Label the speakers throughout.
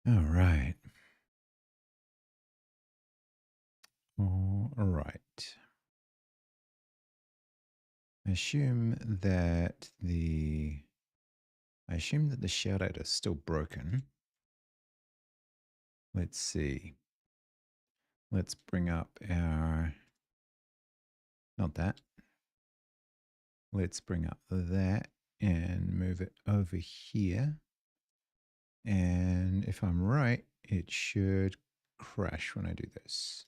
Speaker 1: All right. All right. Assume that the I assume that the shout out is still broken. Let's see. Let's bring up our not that. Let's bring up that and move it over here. And if I'm right, it should crash when I do this.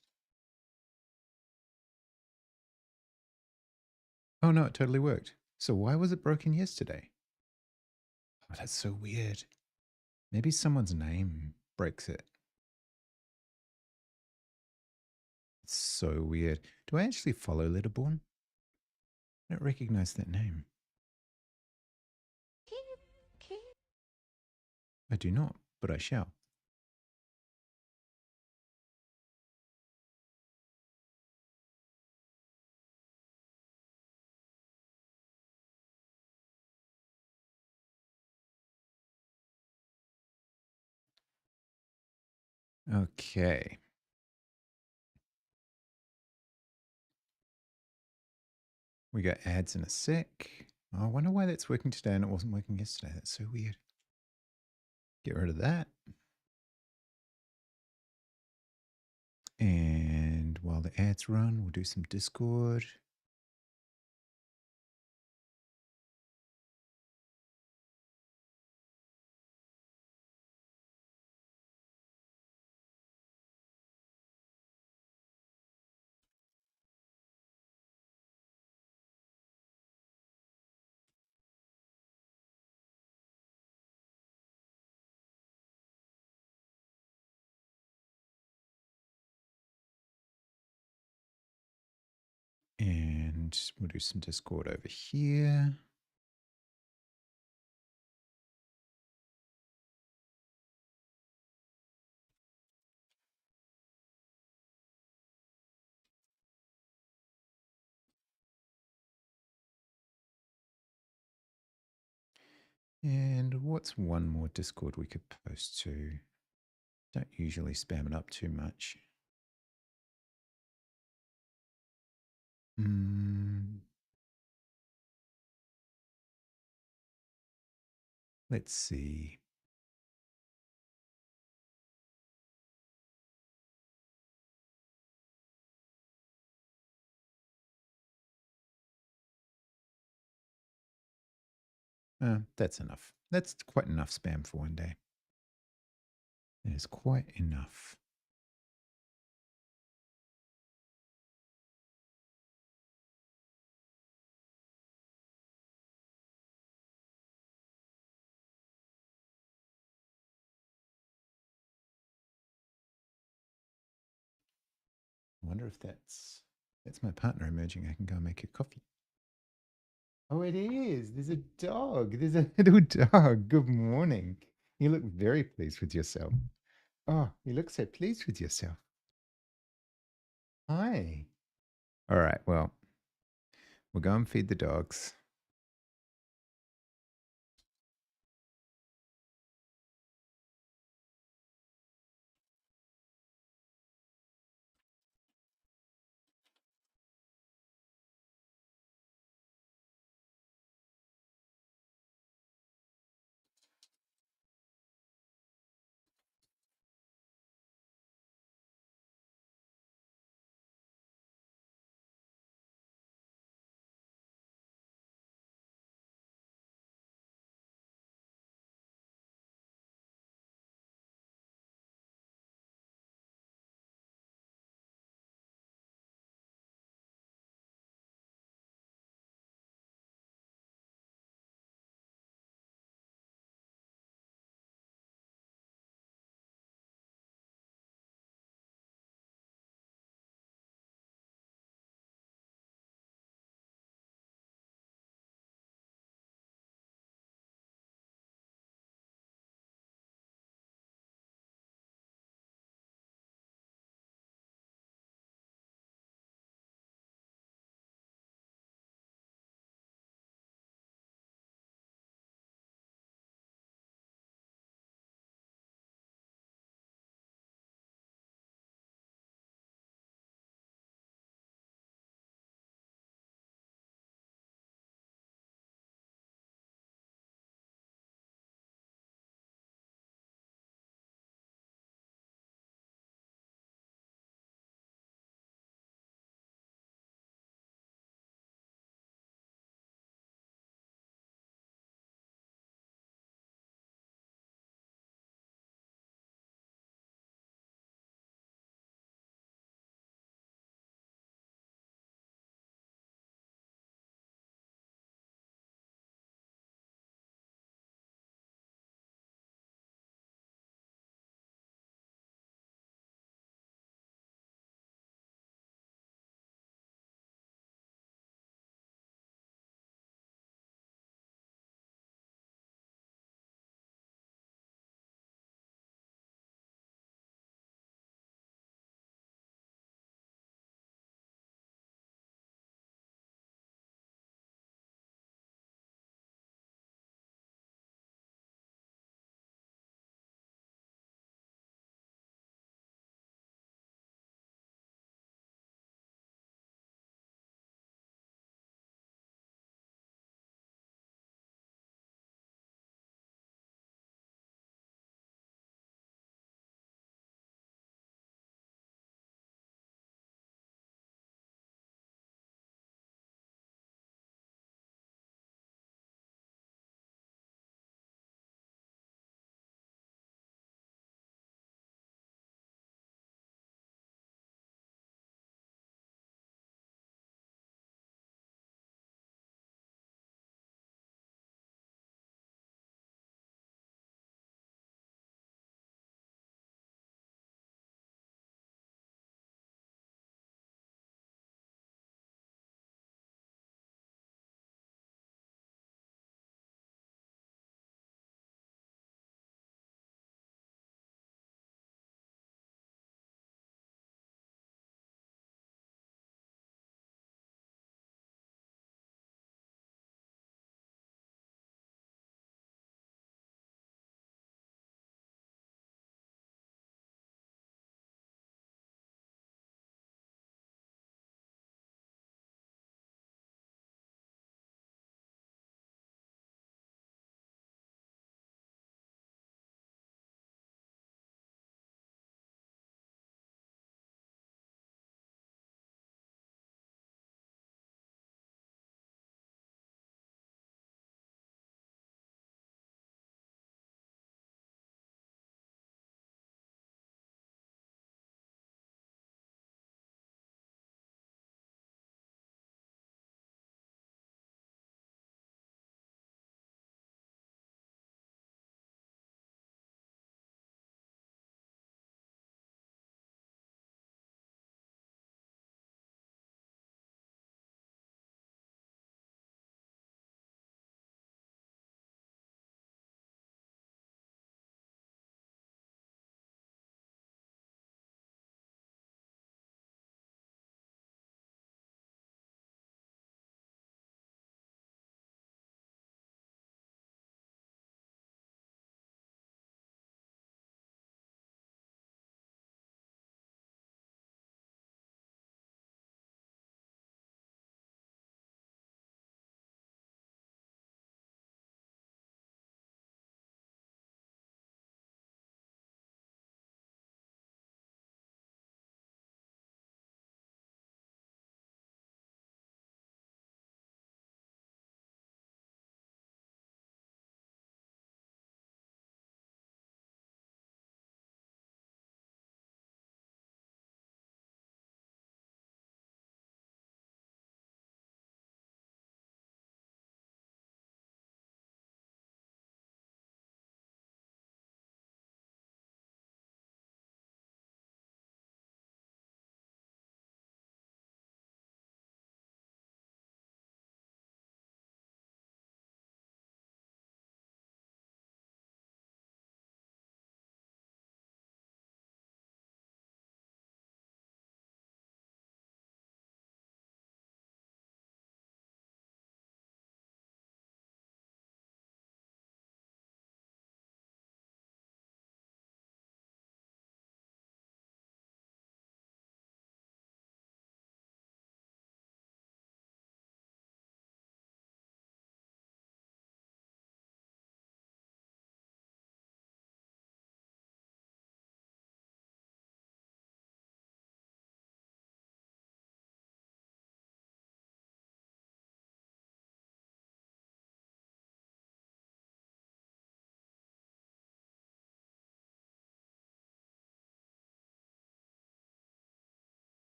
Speaker 1: Oh no, it totally worked. So why was it broken yesterday? Oh, that's so weird. Maybe someone's name breaks it. It's so weird. Do I actually follow Letterborn? I don't recognize that name. I do not, but I shall. Okay. We got ads in a sec. Oh, I wonder why that's working today and it wasn't working yesterday. That's so weird. Get rid of that. And while the ads run, we'll do some Discord. And we'll do some Discord over here. And what's one more Discord we could post to? Don't usually spam it up too much. Let's see. That's enough. That's quite enough spam for one day. It is quite enough. I wonder if that's my partner emerging. I can go make a coffee. Oh, it is. There's a dog. There's a little dog. Good morning. You look very pleased with yourself. Oh, you look so pleased with yourself. Hi. All right. Well, we'll go and feed the dogs.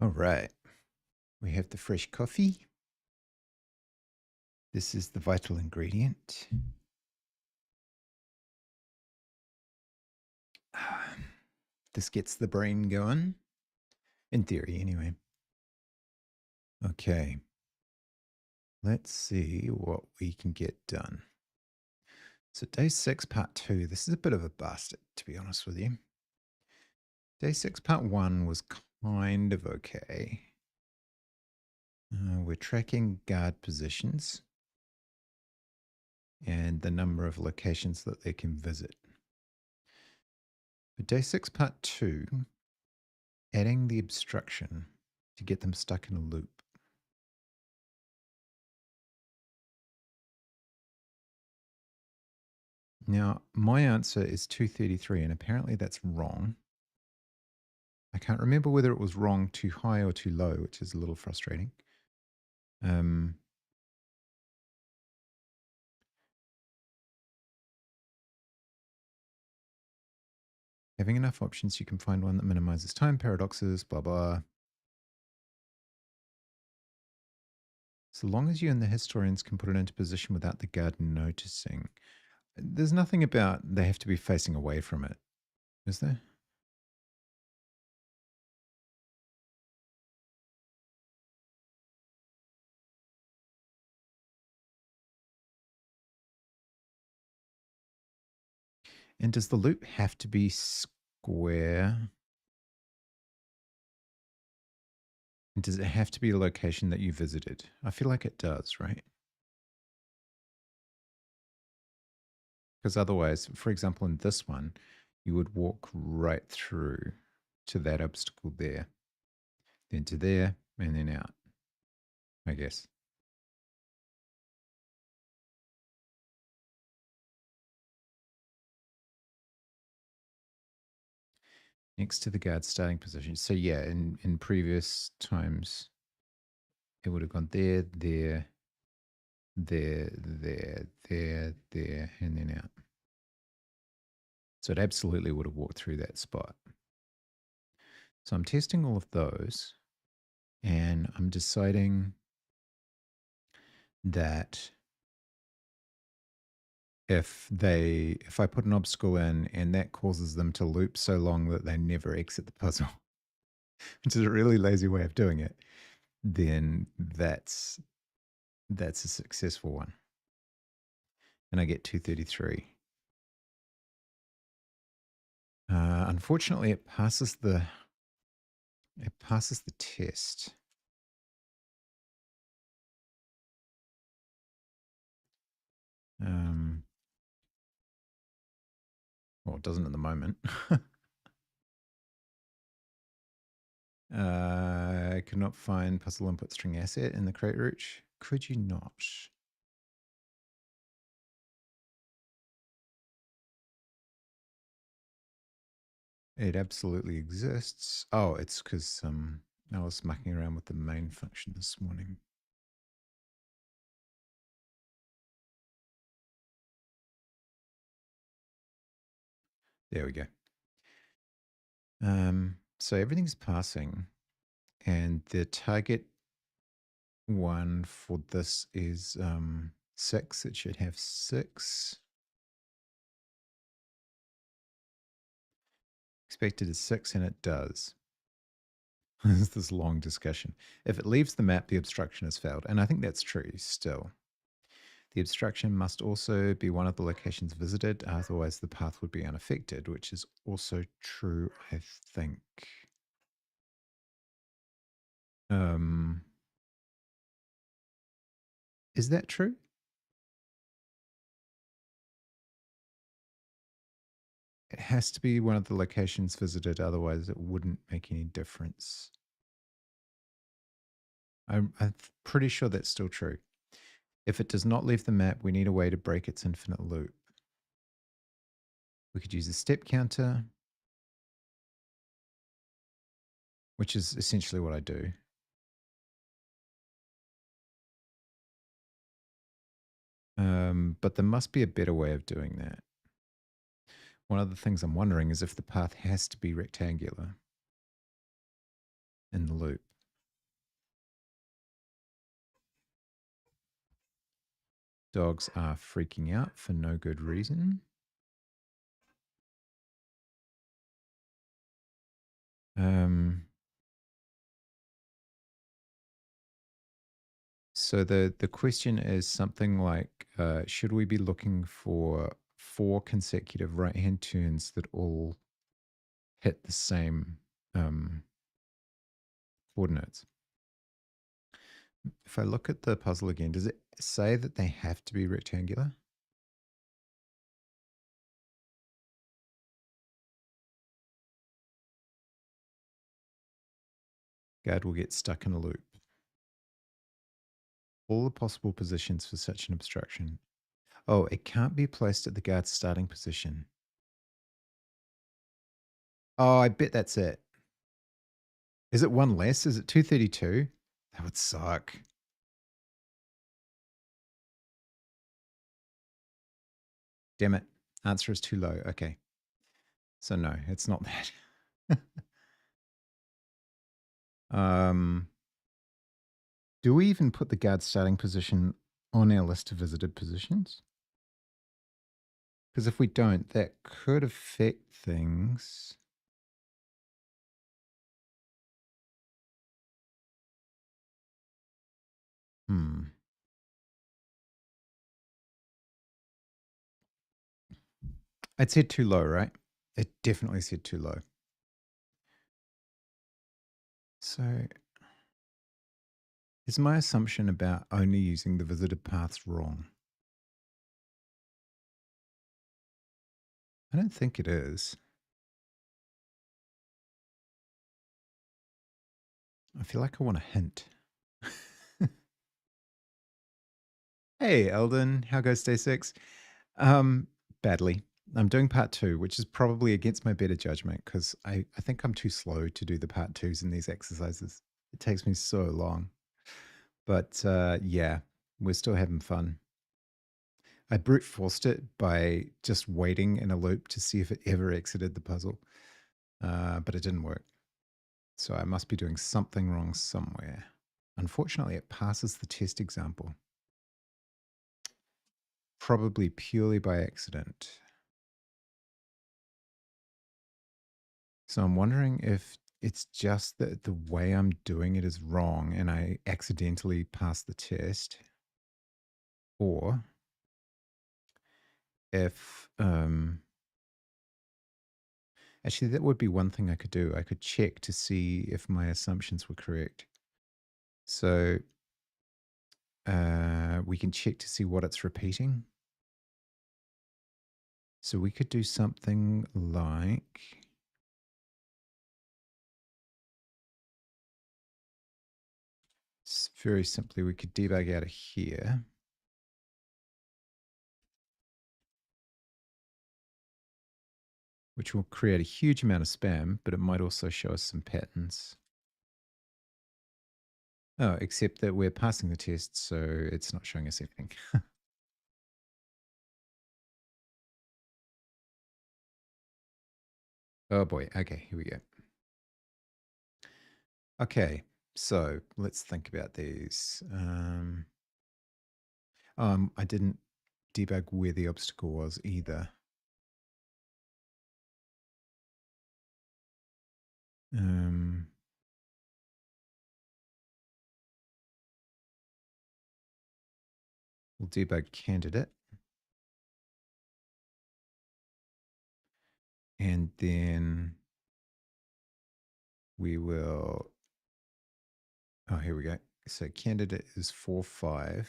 Speaker 1: All right. We have the fresh coffee. This is the vital ingredient. This gets the brain going. In theory, anyway. Okay. Let's see what we can get done. So, day 6, part 2. This is a bit of a bastard, to be honest with you. Day 6, part 1 was kind of okay. We're tracking guard positions and the number of locations that they can visit. For day 6, part 2, adding the obstruction to get them stuck in a loop. Now, my answer is 233, and apparently that's wrong. I can't remember whether it was wrong too high or too low, which is a little frustrating. Having enough options, you can find one that minimizes time paradoxes, blah, blah. So long as you and the historians can put it into position without the guard noticing. There's nothing about they have to be facing away from it, is there? And does the loop have to be square? And does it have to be a location that you visited? I feel like it does, right? Because otherwise, for example, in this one, you would walk right through to that obstacle there, then to there, and then out, I guess. Next to the guard starting position. So yeah, in previous times, it would have gone there, there, there, there, there, there, and then out. So it absolutely would have walked through that spot. So I'm testing all of those, and I'm deciding that if I put an obstacle in and that causes them to loop so long that they never exit the puzzle, which is a really lazy way of doing it, then that's a successful one. And I get 233. Unfortunately, it passes the test. Well, it doesn't at the moment. I could not find puzzle input string asset in the crate root. Could you not? It absolutely exists. Oh, it's because I was mucking around with the main function this morning. There we go. So everything's passing, and the target one for this is 6. It should have 6. Expected is 6, and it does. There's this long discussion. If it leaves the map, the obstruction has failed. And I think that's true still. The obstruction must also be one of the locations visited, otherwise the path would be unaffected, which is also true, I think. Is that true? It has to be one of the locations visited, otherwise it wouldn't make any difference. I'm pretty sure that's still true. If it does not leave the map, we need a way to break its infinite loop. We could use a step counter, which is essentially what I do. But there must be a better way of doing that. One of the things I'm wondering is if the path has to be rectangular in the loop. Dogs are freaking out for no good reason. So the question is something like, should we be looking for 4 consecutive right-hand turns that all hit the same coordinates? If I look at the puzzle again, does it say that they have to be rectangular? Guard will get stuck in a loop. All the possible positions for such an obstruction. Oh, it can't be placed at the guard's starting position. Oh, I bet that's it. Is it one less? Is it 232? That would suck. Damn it. Answer is too low. Okay. So no, it's not that. Do we even put the guard starting position on our list of visited positions? Because if we don't, that could affect things. It said too low, right? It definitely said too low. So is my assumption about only using the visited paths wrong? I don't think it is. I feel like I want a hint. Hey, Eldon, how goes day 6? Badly. I'm doing part 2, which is probably against my better judgment because I think I'm too slow to do the part 2s in these exercises. It takes me so long. But yeah, we're still having fun. I brute forced it by just waiting in a loop to see if it ever exited the puzzle, but it didn't work. So I must be doing something wrong somewhere. Unfortunately, it passes the test example. Probably purely by accident. So I'm wondering if it's just that the way I'm doing it is wrong and I accidentally passed the test, or if actually that would be one thing I could do. I could check to see if my assumptions were correct. So we can check to see what it's repeating. So we could do something like, very simply, we could debug out of here. Which will create a huge amount of spam, but it might also show us some patterns. Oh, except that we're passing the test, so it's not showing us anything. Oh boy. Okay, here we go. Okay, so let's think about these. I didn't debug where the obstacle was either. We'll debug candidate. And then we will, oh, here we go. So candidate is 4.5.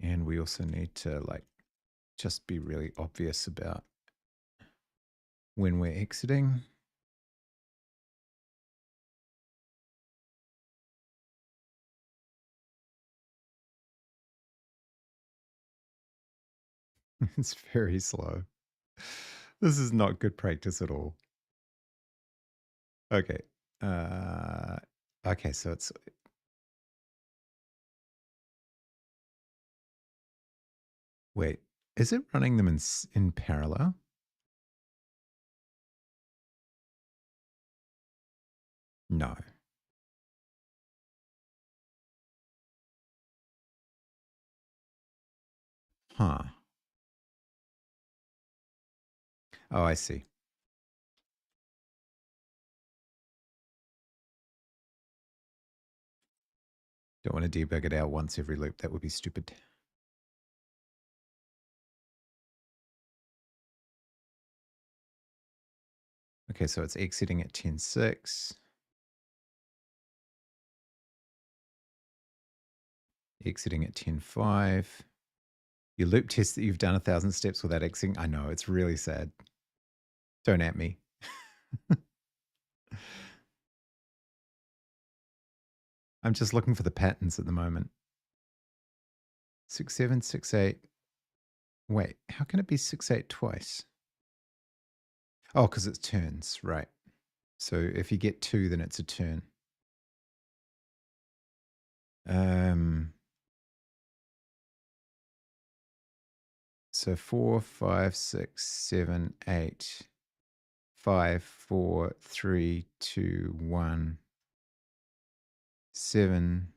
Speaker 1: And we also need to like just be really obvious about when we're exiting. It's very slow. This is not good practice at all. Okay. Okay, so it's, wait, is it running them in parallel? No. Huh. Oh, I see. Don't want to debug it out once every loop. That would be stupid. Okay, so it's exiting at 10.6. Exiting at 10.5. Your loop test that you've done 1,000 steps without exiting. I know, it's really sad. Don't at me. I'm just looking for the patterns at the moment. 6.7, 6.8. Wait, how can it be 6.8 twice? Oh, because it's turns, right. So if you get 2, then it's a turn. So 4, 5, 6, 7, 8, 5, 4, 3, 2, 1, 7.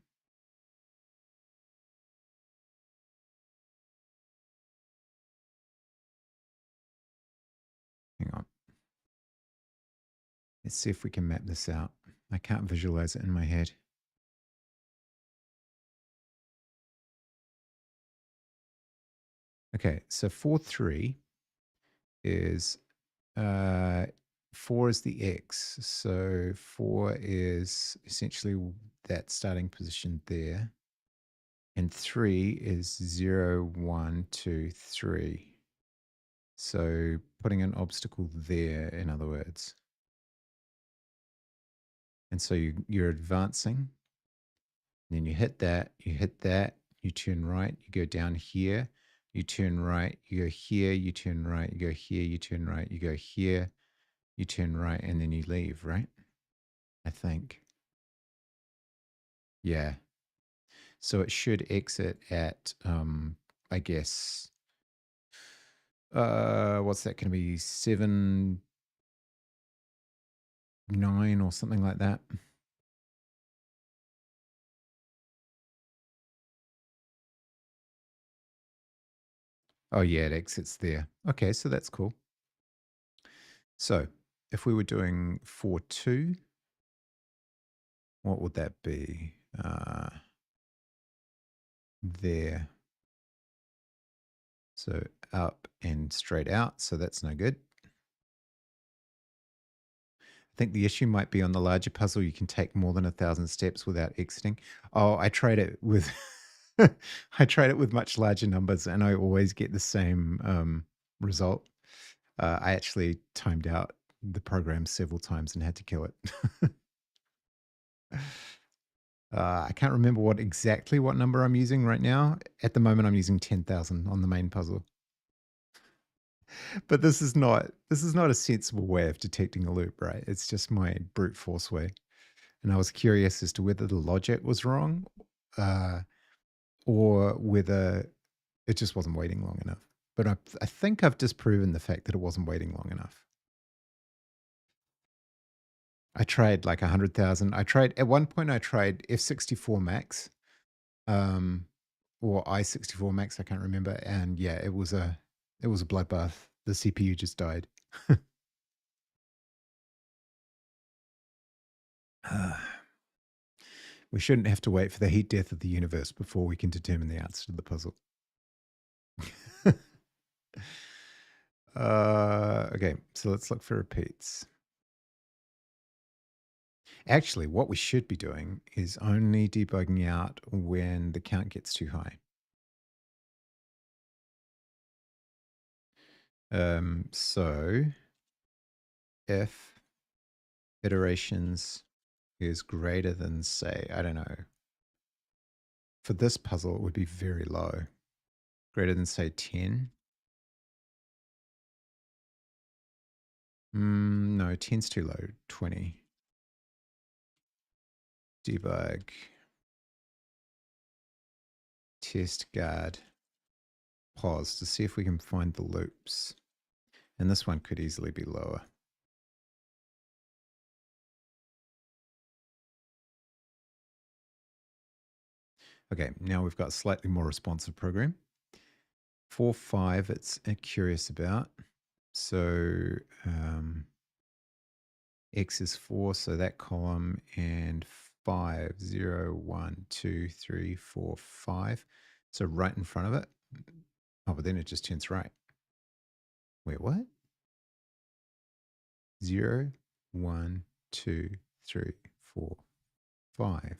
Speaker 1: Hang on. Let's see if we can map this out. I can't visualize it in my head. Okay, so 4, 3 is 4 is the X. So 4 is essentially that starting position there. And 3 is 0, 1, 2, 3. So putting an obstacle there, in other words. And so you're advancing. Then you hit that, you turn right, you go down here, you turn right, you go here, you turn right, you go here, you turn right, you go here, you turn right, and then you leave, right? I think. Yeah. So it should exit at, I guess, what's that going to be? 7, 9 or something like that. Oh, yeah, it exits there. Okay, so that's cool. So if we were doing 4-2, what would that be? There. So up and straight out. So that's no good. I think the issue might be on the larger puzzle. You can take more than 1,000 steps without exiting. Oh, I tried it with, I tried it with much larger numbers, and I always get the same result. I actually timed out the program several times and had to kill it. I can't remember exactly what number I'm using right now. At the moment, I'm using 10,000 on the main puzzle. But this is not a sensible way of detecting a loop, right? It's just my brute force way. And I was curious as to whether the logic was wrong, uh, or whether it just wasn't waiting long enough. But I think I've disproven the fact that it wasn't waiting long enough. I tried like 100,000. At one point I tried F64 Max, or i64 Max, I can't remember. And yeah, it was a bloodbath. The CPU just died. We shouldn't have to wait for the heat death of the universe before we can determine the answer to the puzzle. Okay, so let's look for repeats. Actually, what we should be doing is only debugging out when the count gets too high. So if iterations is greater than, say, I don't know, for this puzzle, it would be very low. Greater than, say, 10. No, 10's too low. 20. Debug. Test guard. Pause to see if we can find the loops. And this one could easily be lower. Okay, now we've got a slightly more responsive program. 4, 5, it's curious about. So X is 4, so that column, and 5, 0, 1, 2, 3, 4, 5. So right in front of it. Oh, but then it just turns right. Wait, what? 0, 1, 2, 3, 4, 5.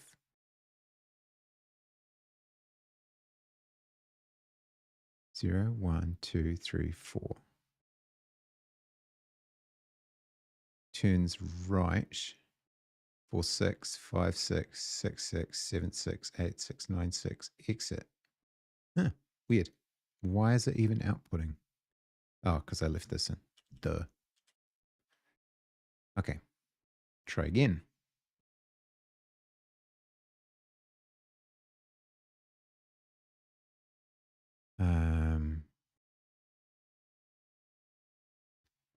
Speaker 1: 0, 1, 2, 3, 4. Turns right. 4, 6, 5, 6, 6, 6, 7, 6, 8, 6, 9, 6. Exit. Huh, weird. Why is it even outputting? Oh, because I left this in. Duh. Okay. Try again.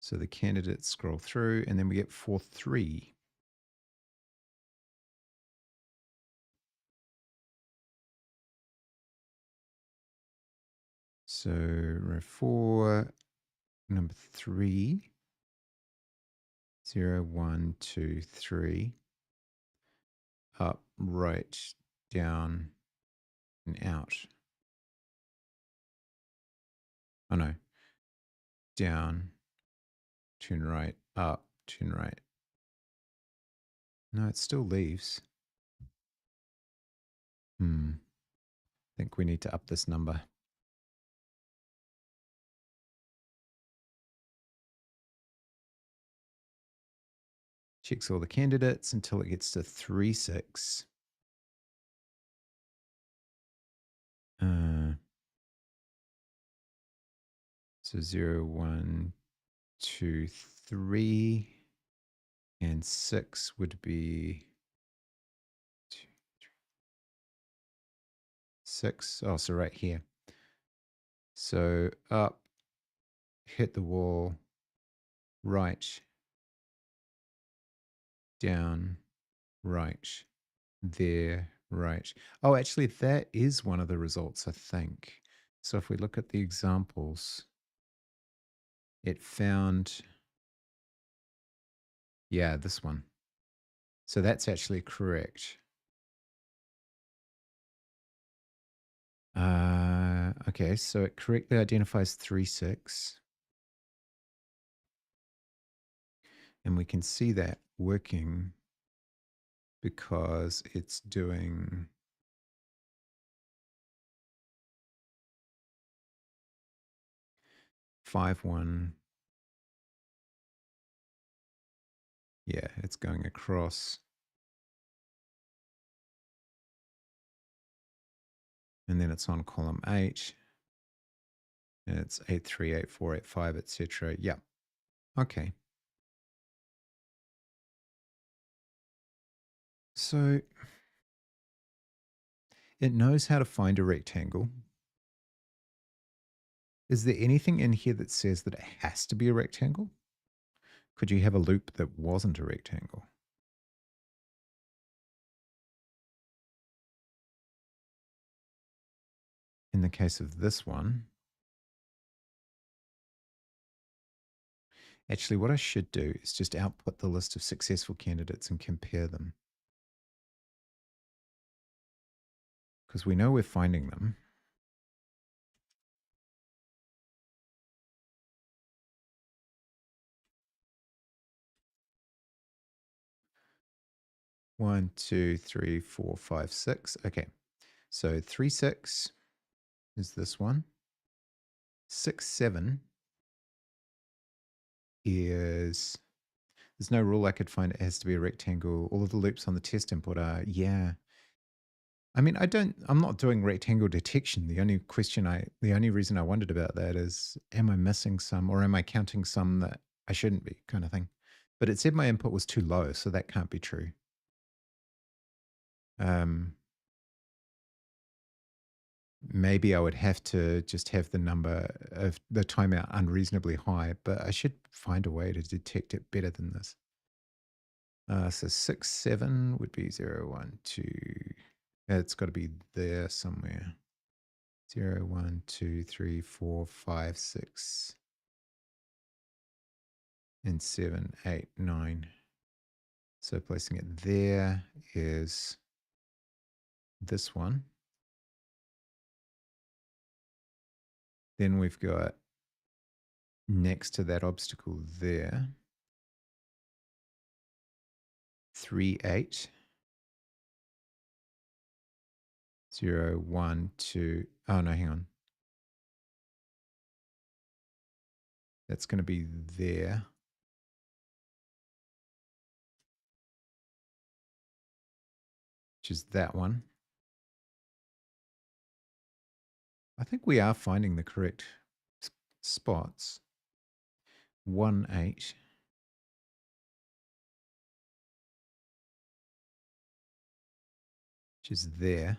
Speaker 1: So the candidates scroll through, and then we get 4, 3. So row 4, number 3. 0, 1, 2, 3. Up, right, down, and out. Oh no. Down, turn right, up, turn right. No, it still leaves. I think we need to up this number. Checks all the candidates until it gets to 3, 6. So 0, 1, 2, 3. And 6 would be 2, 3, 6. Oh, so right here. So up, hit the wall, right, down, right, there, right. Oh, actually, that is one of the results, I think. So if we look at the examples, it found, yeah, this one. So that's actually correct. Okay, so it correctly identifies 3, 6. And we can see that working because it's doing 5, 1. Yeah, it's going across. And then it's on column 8. And it's 8, 3, 8, 4, 8, 5, etc. Yeah. Okay. So it knows how to find a rectangle. Is there anything in here that says that it has to be a rectangle? Could you have a loop that wasn't a rectangle? In the case of this one, actually what I should do is just output the list of successful candidates and compare them. Because we know we're finding them. One, two, three, four, five, 6. Okay. So 3, 6 is this one. 6, 7 is, there's no rule I could find it has to be a rectangle. All of the loops on the test input are, yeah. I mean, I'm not doing rectangle detection. The only reason I wondered about that is, am I missing some or am I counting some that I shouldn't be, kind of thing. But it said my input was too low, so that can't be true. Maybe I would have to just have the number of the timeout unreasonably high, but I should find a way to detect it better than this. So 6, 7 would be 0, 1, 2. It's got to be there somewhere. 0, 1, 2, 3, 4, 5, 6, and 7, 8, 9. So placing it there is this one. Then we've got next to that obstacle there, 3, 8. 0, 1, 2. Oh, no, hang on. That's going to be there. Which is that one. I think we are finding the correct spots. 1, 8. Which is there.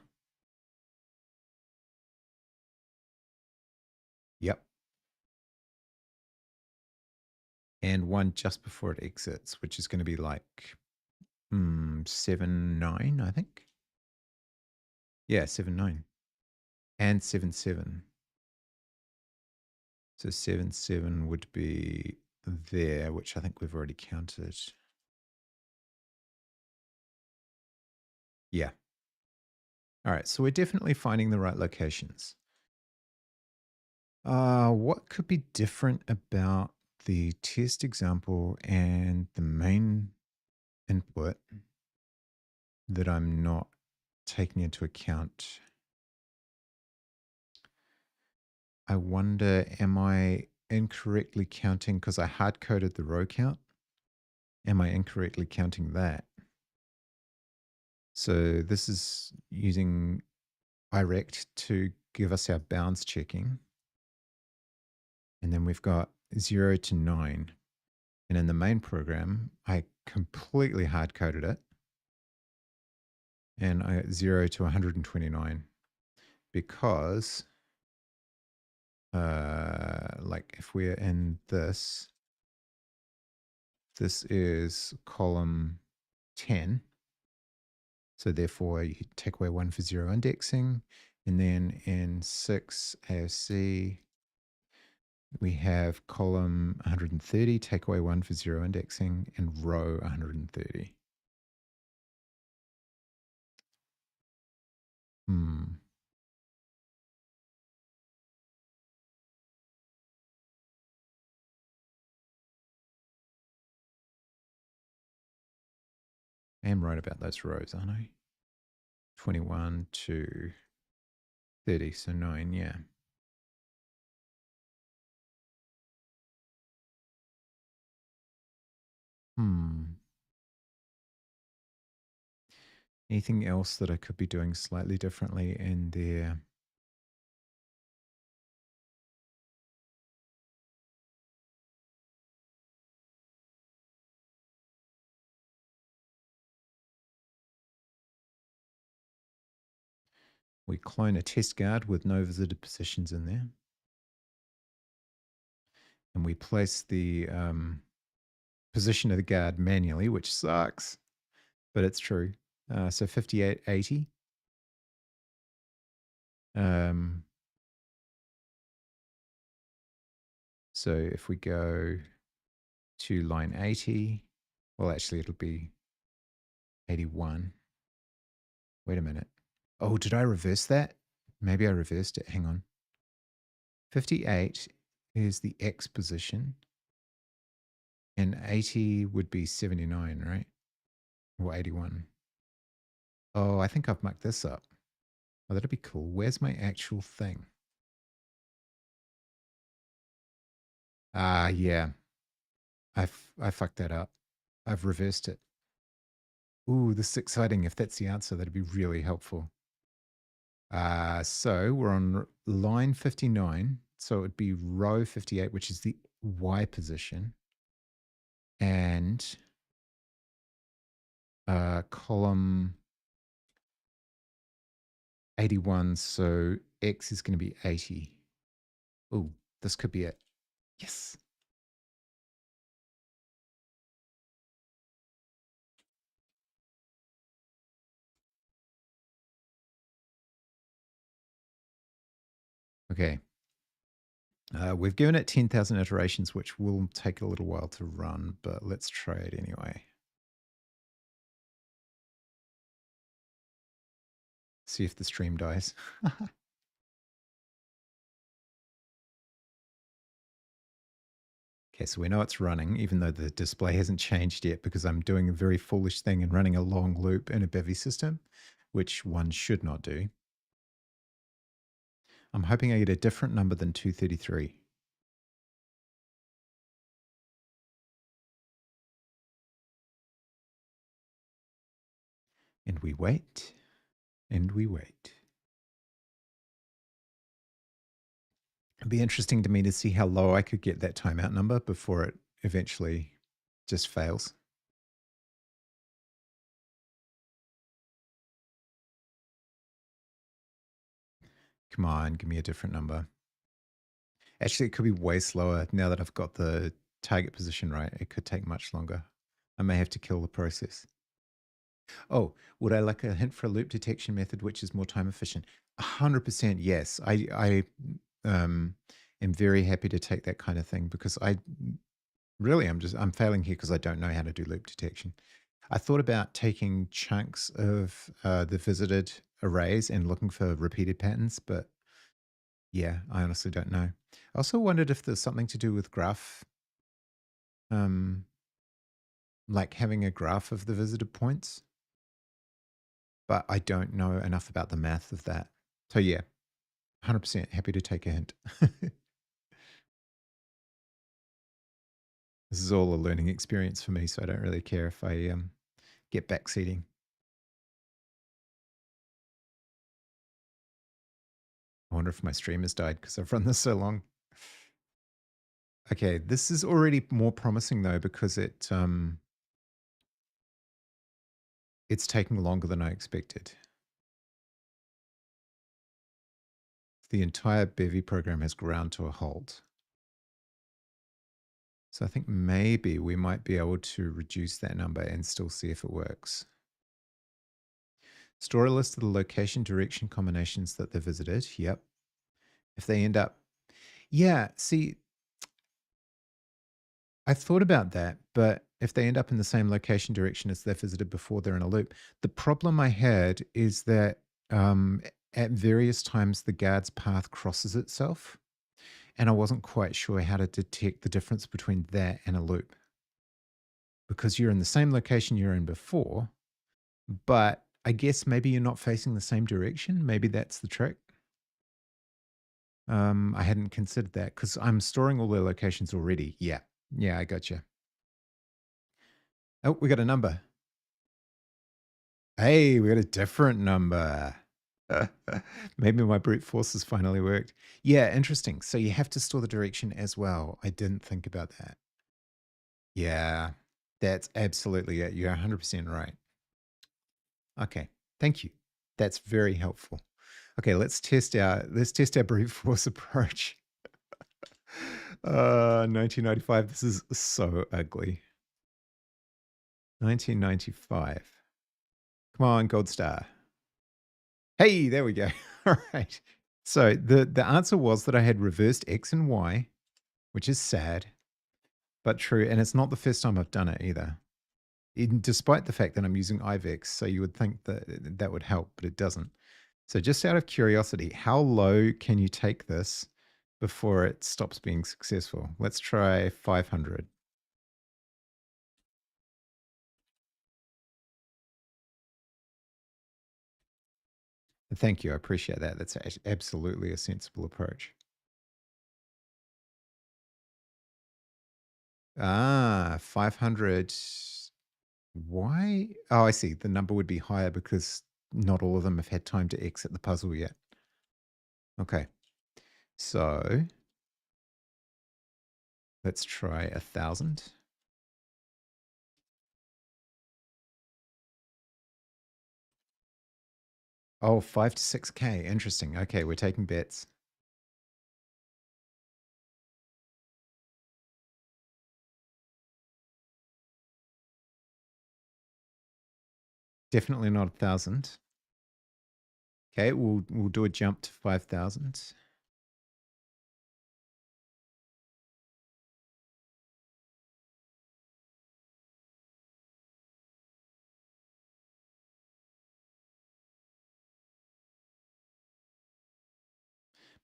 Speaker 1: Yep. And one just before it exits, which is going to be like 7, 9, I think. Yeah, 7, 9. And 7, 7. So 7, 7 would be there, which I think we've already counted. Yeah. All right, so we're definitely finding the right locations. What could be different about the test example and the main input that I'm not taking into account? I wonder, am I incorrectly counting because I hard coded the row count? Am I incorrectly counting that? So this is using irect to give us our bounds checking. And then we've got 0 to 9. And in the main program, I completely hard coded it. And I 0 to 129 because like if we're in this is column 10. So therefore you take away 1 for 0 indexing. And then in 6 AOC, we have column 130, take away 1 for 0 indexing, and row 130. I am right about those rows, aren't I? 21 to 30, so 9, yeah. Anything else that I could be doing slightly differently in there? We clone a test guard with no visited positions in there. And we place the position of the guard manually, which sucks, but it's true. So 58, 80. So if we go to line 80, well, actually, it'll be 81. Wait a minute. Oh, did I reverse that? Maybe I reversed it. Hang on. 58 is the X position, and 80 would be 79, right? Or 81. Oh, I think I've mucked this up. Oh, that'd be cool. Where's my actual thing? Yeah. I fucked that up. I've reversed it. Ooh, this is exciting. If that's the answer, that'd be really helpful. So we're on line 59. So it would be row 58, which is the Y position. And column 81. So X is going to be 80. Ooh, this could be it. Yes. Okay. We've given it 10,000 iterations, which will take a little while to run, but let's try it anyway. See if the stream dies. Okay, so we know it's running, even though the display hasn't changed yet, because I'm doing a very foolish thing and running a long loop in a bevy system, which one should not do. I'm hoping I get a different number than 233. And we wait, and we wait. It'd be interesting to me to see how low I could get that timeout number before it eventually just fails. Come on, give me a different number. Actually, it could be way slower now that I've got the target position right. It could take much longer. I may have to kill the process. Oh, would I like a hint for a loop detection method which is more time efficient? 100% yes. I am very happy to take that kind of thing because I'm failing here because I don't know how to do loop detection. I thought about taking chunks of the visited arrays and looking for repeated patterns, but yeah, I honestly don't know. I also wondered if there's something to do with graph, um, like having a graph of the visited points, but I don't know enough about the math of that. So yeah, 100% happy to take a hint. This is all a learning experience for me, so I don't really care if I get backseating. I wonder if my stream has died because I've run this so long. Okay, this is already more promising though because it's taking longer than I expected. The entire bevy program has ground to a halt. So I think maybe we might be able to reduce that number and still see if it works. Store a list of the location direction combinations that they visited. Yep. If they end up, yeah, see, I thought about that, but if they end up in the same location direction as they visited before, they're in a loop. The problem I had is that at various times the guard's path crosses itself, and I wasn't quite sure how to detect the difference between that and a loop because you're in the same location you're in before, but I guess maybe you're not facing the same direction. Maybe that's the trick. I hadn't considered that because I'm storing all their locations already. Yeah. Yeah, I got you. Oh, we got a number. Hey, we got a different number. Maybe my brute force has finally worked. Yeah, interesting. So you have to store the direction as well. I didn't think about that. Yeah, that's absolutely it. You're 100% right. Okay, thank you. That's very helpful. Okay, let's test our brute force approach. 1995. This is so ugly. 1995. Come on, gold star. Hey, there we go. All right. So the answer was that I had reversed X and Y, which is sad, but true. And it's not the first time I've done it either. Despite the fact that I'm using IVEX, so you would think that that would help, but it doesn't. So just out of curiosity, how low can you take this before it stops being successful? Let's try 500. Thank you. I appreciate that. That's absolutely a sensible approach. Ah, 500. Why? Oh, I see. The number would be higher because not all of them have had time to exit the puzzle yet. Okay. So let's try 1,000. Oh, 5 to 6K. Interesting. Okay, we're taking bets. Definitely not 1,000. Okay, we'll do a jump to 5,000.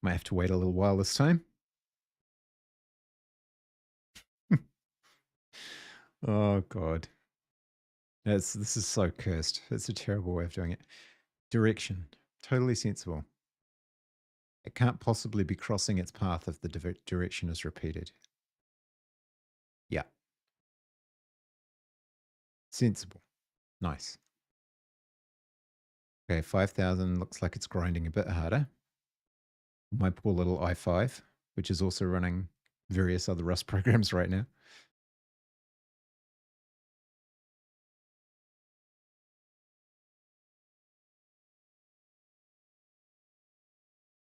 Speaker 1: Might have to wait a little while this time. Oh, God. This is so cursed. It's a terrible way of doing it. Direction. Totally sensible. It can't possibly be crossing its path if the direction is repeated. Yeah. Sensible. Nice. Okay, 5,000 looks like it's grinding a bit harder. My poor little i5, which is also running various other Rust programs right now.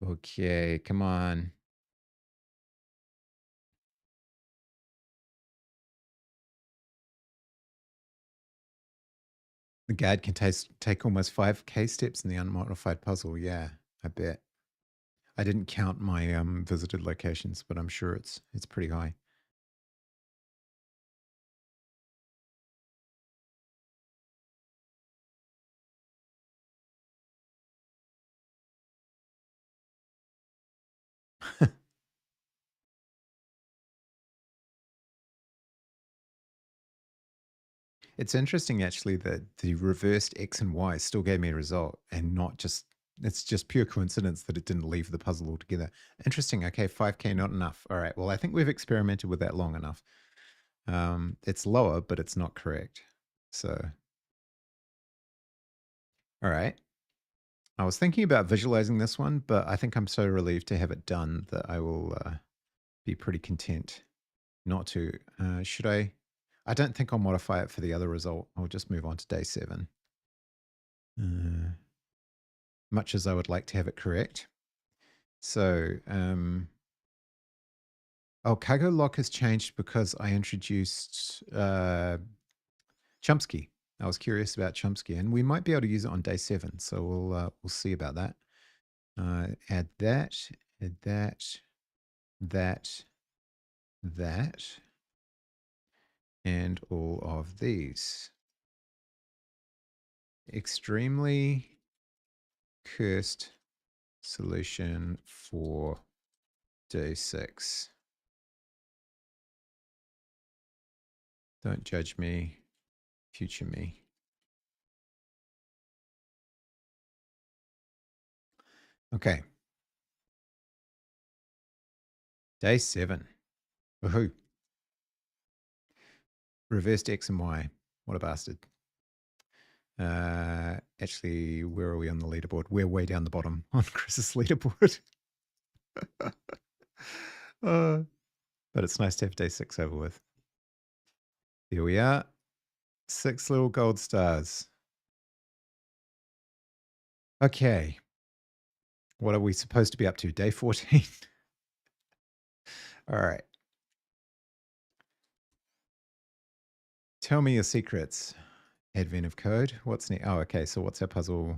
Speaker 1: Okay, come on. The guide can take almost 5K steps in the unmodified puzzle. Yeah, I bet. I didn't count my visited locations, but I'm sure it's pretty high. It's interesting actually that the reversed X and Y still gave me a result and not just, it's just pure coincidence that it didn't leave the puzzle altogether. Interesting. Okay, 5K, not enough. All right. Well, I think we've experimented with that long enough. It's lower, but it's not correct. So, all right. I was thinking about visualizing this one, but I think I'm so relieved to have it done that I will be pretty content not to. Should I? I don't think I'll modify it for the other result. I'll just move on to day 7. Much as I would like to have it correct. So, cargo lock has changed because I introduced Chomsky. I was curious about Chomsky, and we might be able to use it on day 7. So we'll see about that. Add that, that, and all of these. Extremely cursed solution for day 6. Don't judge me, future me. Okay. Day 7. Woohoo. Reversed X and Y. What a bastard. Actually, where are we on the leaderboard? We're way down the bottom on Chris's leaderboard. But it's nice to have day 6 over with. Here we are. 6 little gold stars. Okay. What are we supposed to be up to? Day 14? All right. Tell me your secrets. Advent of code. What's next? Oh, okay. So what's our puzzle?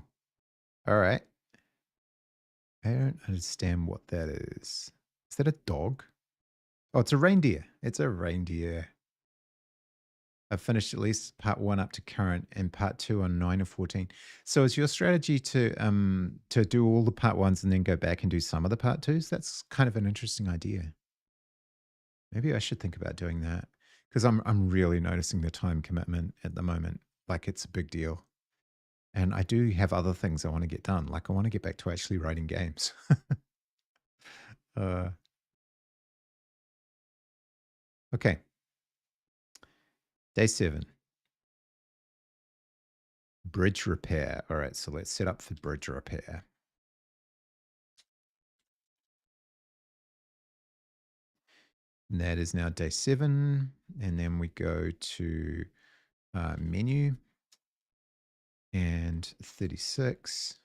Speaker 1: All right. I don't understand what that is. Is that a dog? Oh, it's a reindeer. It's a reindeer. I've finished at least part 1 up to current and part 2 on 9 of 14. So is your strategy to do all the part 1s and then go back and do some of the part 2s? That's kind of an interesting idea. Maybe I should think about doing that because I'm really noticing the time commitment at the moment. Like it's a big deal. And I do have other things I want to get done. Like I want to get back to actually writing games. Okay. Day 7. Bridge repair. All right, so let's set up for bridge repair. And that is now day 7. And then we go to menu and 36.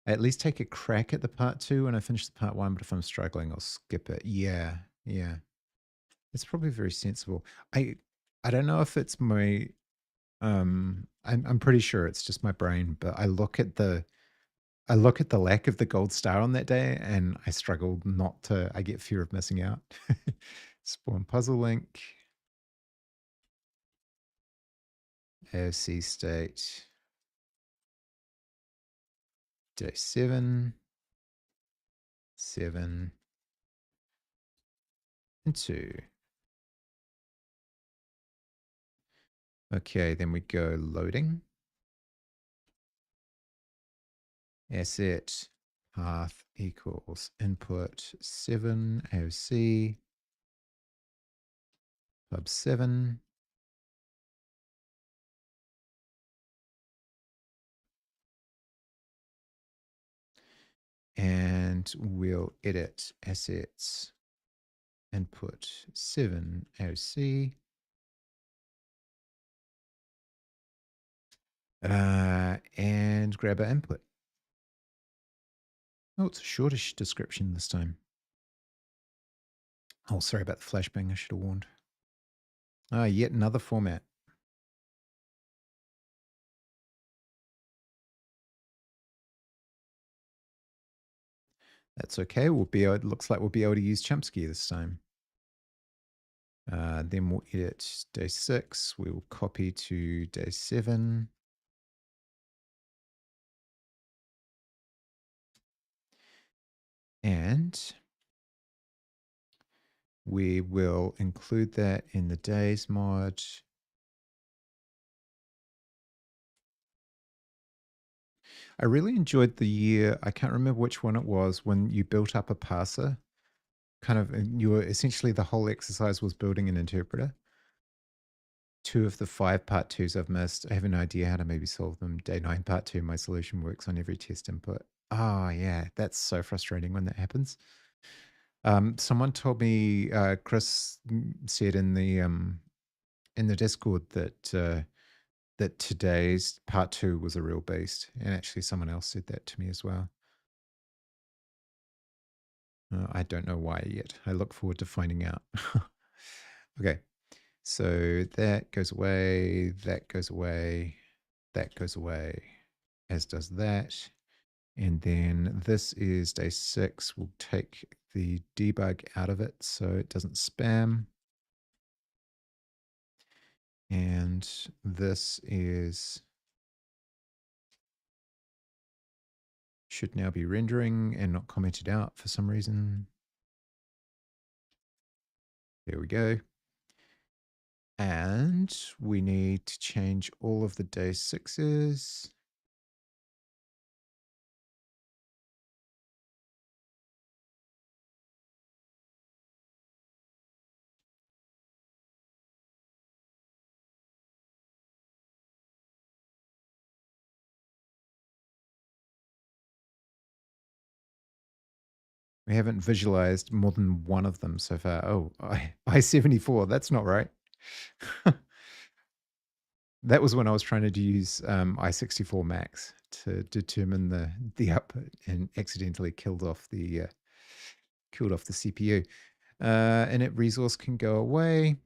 Speaker 1: I at least take a crack at the part 2 when I finish the part 1, but if I'm struggling, I'll skip it. Yeah. It's probably very sensible. I don't know if it's my I'm pretty sure it's just my brain, but I look at the lack of the gold star on that day and I struggle not to, I get fear of missing out. Spawn puzzle link. AOC state. Day 7. 7, and 2. Okay, then we go loading. Asset path equals input 7 AOC pub 7. And we'll edit assets input 7 AOC. And grab our input. Oh, it's a shortish description this time. Oh, sorry about the flashbang. I should have warned. Ah, yet another format. That's okay. It looks like we'll be able to use Chomsky this time. Then we'll edit day 6. We'll copy to day 7. And we will include that in the days mod. I really enjoyed the year. I can't remember which one it was when you built up a parser. Kind of, you were essentially the whole exercise was building an interpreter. 2 of the 5 part 2s I've missed. I have an idea how to maybe solve them. Day 9 part 2, my solution works on every test input. Oh, yeah, that's so frustrating when that happens. Someone told me, Chris said in the Discord that today's part 2 was a real beast, and actually someone else said that to me as well. I don't know why yet. I look forward to finding out. Okay, so that goes away, that goes away, that goes away, as does that. And then this is day 6. We'll take the debug out of it so it doesn't spam. And this should now be rendering and not commented out for some reason. There we go. And we need to change all of the day 6s. We haven't visualized more than one of them so far. Oh, I-74. That's not right. That was when I was trying to use I-64 Max to determine the output and accidentally killed off the CPU. Init resource can go away.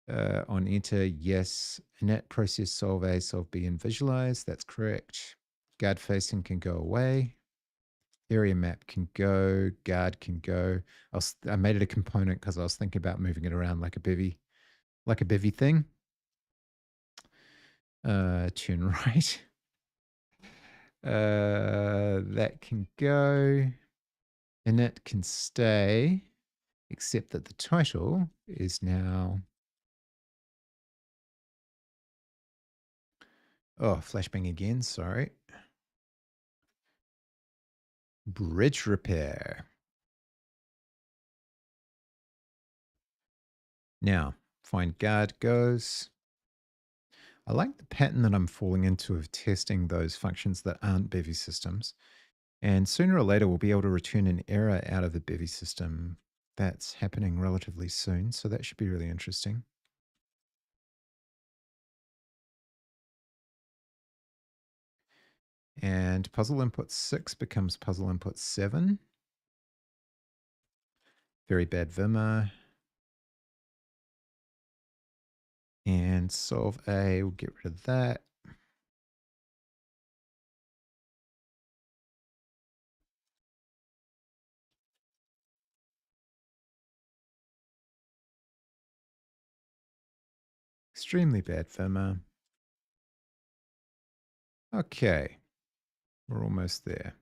Speaker 1: On enter, yes. Init process solve A, solve B, and visualize. That's correct. Guard facing can go away. Area map can go. Guard can go. I made it a component because I was thinking about moving it around like a bevy thing. Turn right. That can go. Init can stay, except that the title is now. Oh, flashbang again. Sorry. Bridge repair. Now, find guard goes. I like the pattern that I'm falling into of testing those functions that aren't bevy systems. And sooner or later, we'll be able to return an error out of the bevy system. That's happening relatively soon, so that should be really interesting. And puzzle input 6 becomes puzzle input 7. Very bad Vimmer. And solve A, we'll get rid of that. Extremely bad Vimmer. Okay, we're almost there.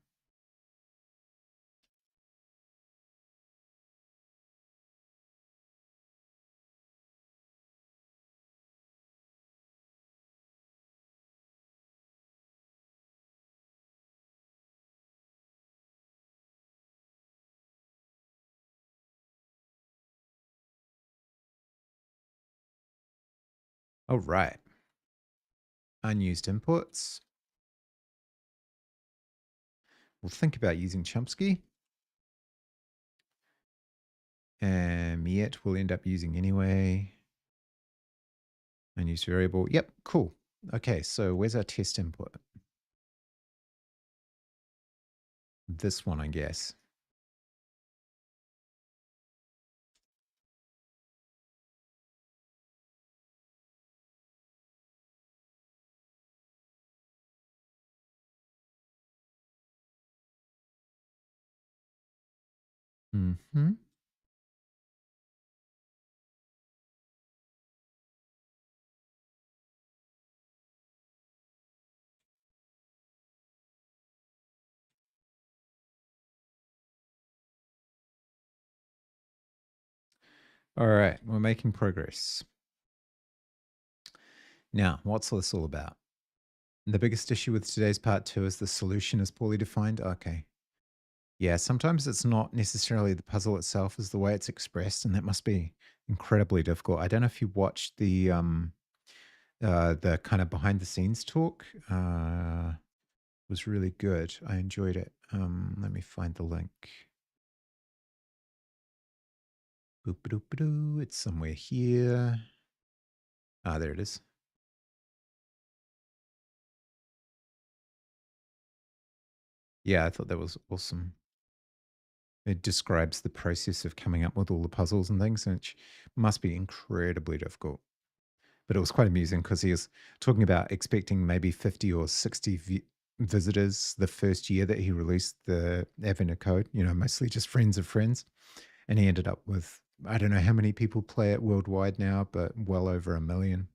Speaker 1: All right. Unused inputs. We'll think about using Chomsky. And yet we'll end up using anyway. Unused variable. Yep, cool. Okay, so where's our test input? This one, I guess. Mm-hmm. All right, we're making progress. Now, what's this all about? The biggest issue with today's part 2 is the solution is poorly defined. Okay. Yeah, sometimes it's not necessarily the puzzle itself, is the way it's expressed, and that must be incredibly difficult. I don't know if you watched the kind of behind the scenes talk. Was really good. I enjoyed it. Let me find the link. Boop-a-doop-a-doo. It's somewhere here. Ah, there it is. Yeah, I thought that was awesome. It describes the process of coming up with all the puzzles and things, which must be incredibly difficult. But it was quite amusing because he was talking about expecting maybe 50 or 60 visitors the first year that he released the Advent Code, mostly just friends of friends. And he ended up with, I don't know how many people play it worldwide now, but well over 1 million.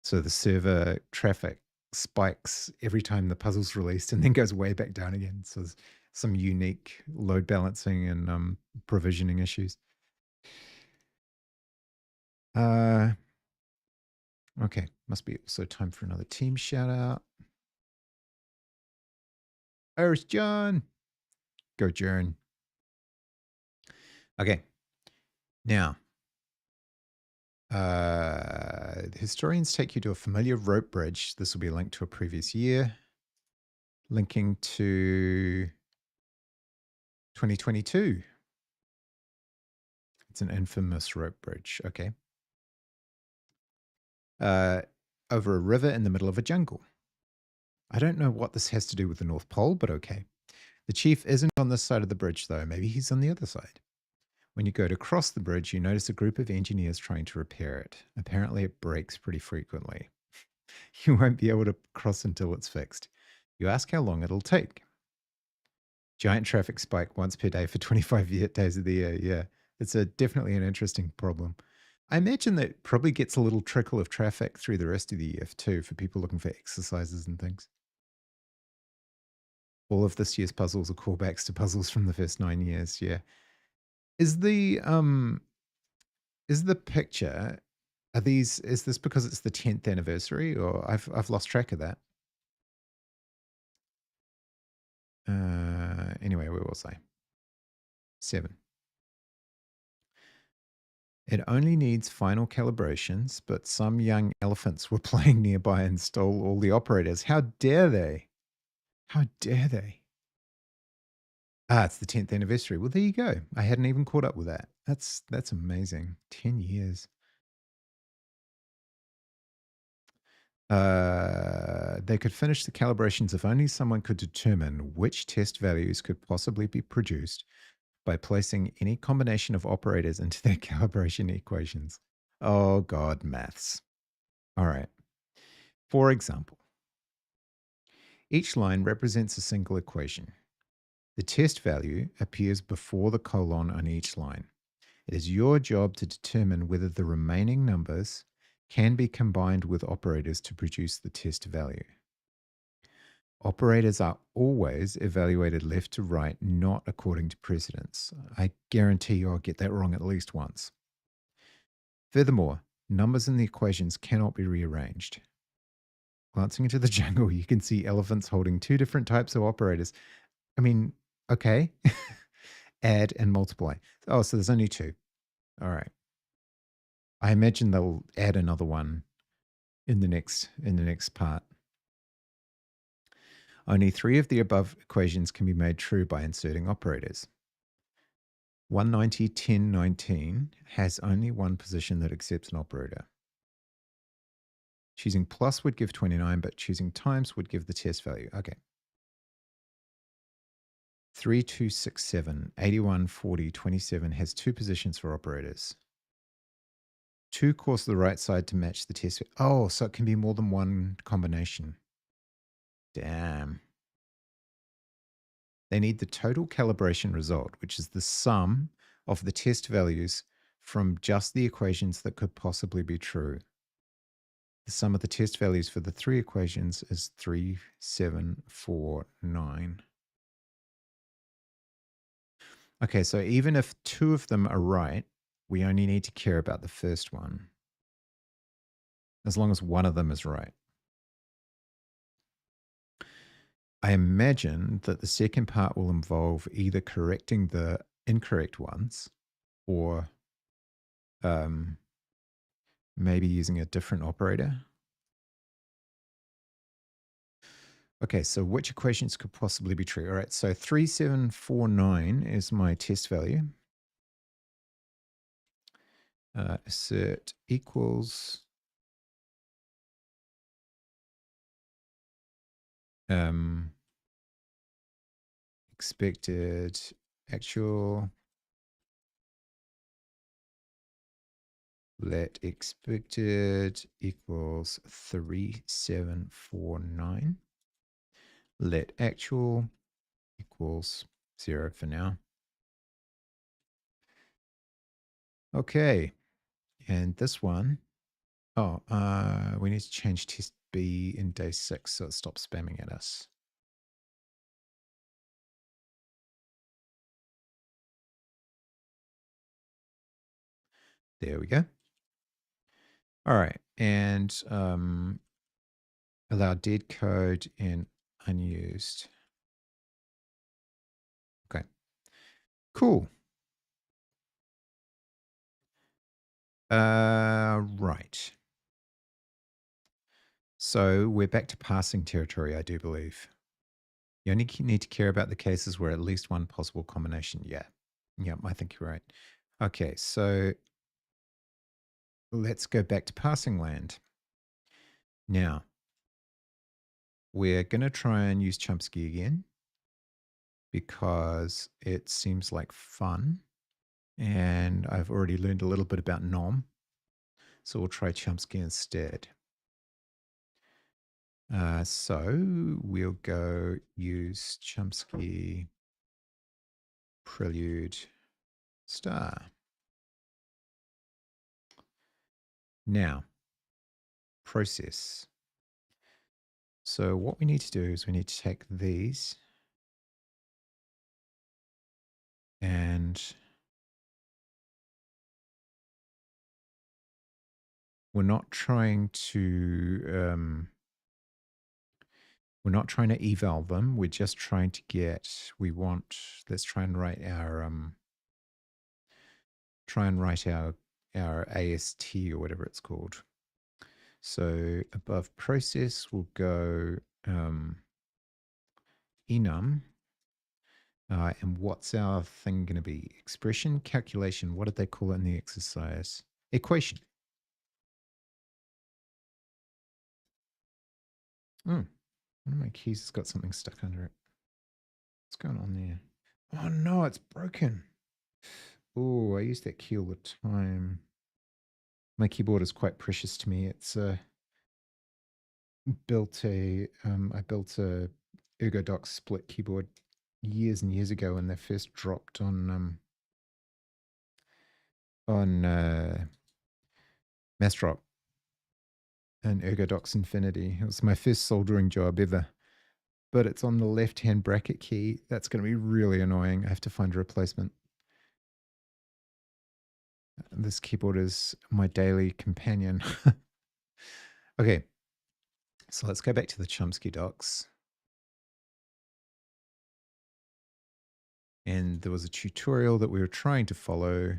Speaker 1: So the server traffic spikes every time the puzzle's released and then goes way back down again. So there's some unique load balancing and provisioning issues. Okay, must be also time for another team shout out. Irish John. Go, Jern. Okay. Now, historians take you to a familiar rope bridge. This will be a link to a previous year, linking to 2022. It's an infamous rope bridge. Okay. Over a river in the middle of a jungle. I don't know what this has to do with the North Pole, but okay. The chief isn't on this side of the bridge, though. Maybe he's on the other side. When you go to cross the bridge, you notice a group of engineers trying to repair it. Apparently, it breaks pretty frequently. You won't be able to cross until it's fixed. You ask how long it'll take. Giant traffic spike once per day for 25 days of the year. Yeah, it's definitely an interesting problem. I imagine that probably gets a little trickle of traffic through the rest of the year too for people looking for exercises and things. All of this year's puzzles are callbacks to puzzles from the first 9 years. Yeah. Is the picture, is this because it's the 10th anniversary, or I've lost track of that? Anyway, where was I? 7. It only needs final calibrations, but some young elephants were playing nearby and stole all the operators. How dare they? How dare they? Ah, it's the 10th anniversary. Well, there you go. I hadn't even caught up with that. That's amazing. 10 years. They could finish the calibrations if only someone could determine which test values could possibly be produced by placing any combination of operators into their calibration equations. Oh, God, maths. All right. For example, each line represents a single equation. The test value appears before the colon on each line. It is your job to determine whether the remaining numbers can be combined with operators to produce the test value. Operators are always evaluated left to right, not according to precedence. I guarantee you I'll get that wrong at least once. Furthermore, numbers in the equations cannot be rearranged. Glancing into the jungle, you can see elephants holding 2 different types of operators. I mean, okay. Add and multiply. Oh, so there's only 2. All right. I imagine they'll add another one in the next part. Only 3 of the above equations can be made true by inserting operators. 190, 10, 19 has only one position that accepts an operator. Choosing plus would give 29, but choosing times would give the test value. Okay. 3, 2, 6, 7, 81, 40, 27 has 2 positions for operators. 2 course to the right side to match the test. Oh, so it can be more than one combination. Damn. They need the total calibration result, which is the sum of the test values from just the equations that could possibly be true. The sum of the test values for the 3 equations is 3, 7, 4, 9. Okay, so even if 2 of them are right, we only need to care about the first one, as long as one of them is right. I imagine that the second part will involve either correcting the incorrect ones or maybe using a different operator. Okay, so which equations could possibly be true? All right, so 3749 is my test value. Assert equals expected actual, let expected equals 3749. Let actual equals 0 for now. Okay, and this one, we need to change test B in day 6 so it stops spamming at us. There we go. All right, and allow dead code in unused. Okay, cool. Right. So we're back to passing territory, I do believe. You only need to care about the cases where at least one possible combination. Yeah. Yep, I think you're right. Okay, so let's go back to passing land. Now, we're going to try and use Chomsky again because it seems like fun. And I've already learned a little bit about nom. So we'll try Chomsky instead. So we'll go use Chomsky prelude star. Now, process. So what we need to do is we need to take these and we're not trying to eval them. We're just trying to get, let's try and write our AST or whatever it's called. So above process, we'll go enum. And what's our thing going to be? Expression, calculation. What did they call it in the exercise? Equation. One of my keys has got something stuck under it. What's going on there? Oh no, it's broken. Oh, I use that key all the time. My keyboard is quite precious to me. It's I built a ErgoDox split keyboard years and years ago when they first dropped on Massdrop and ErgoDox Infinity. It was my first soldering job ever. But it's on the left-hand bracket key. That's going to be really annoying. I have to find a replacement. This keyboard is my daily companion. Okay, so let's go back to the Chomsky docs. And there was a tutorial that we were trying to follow.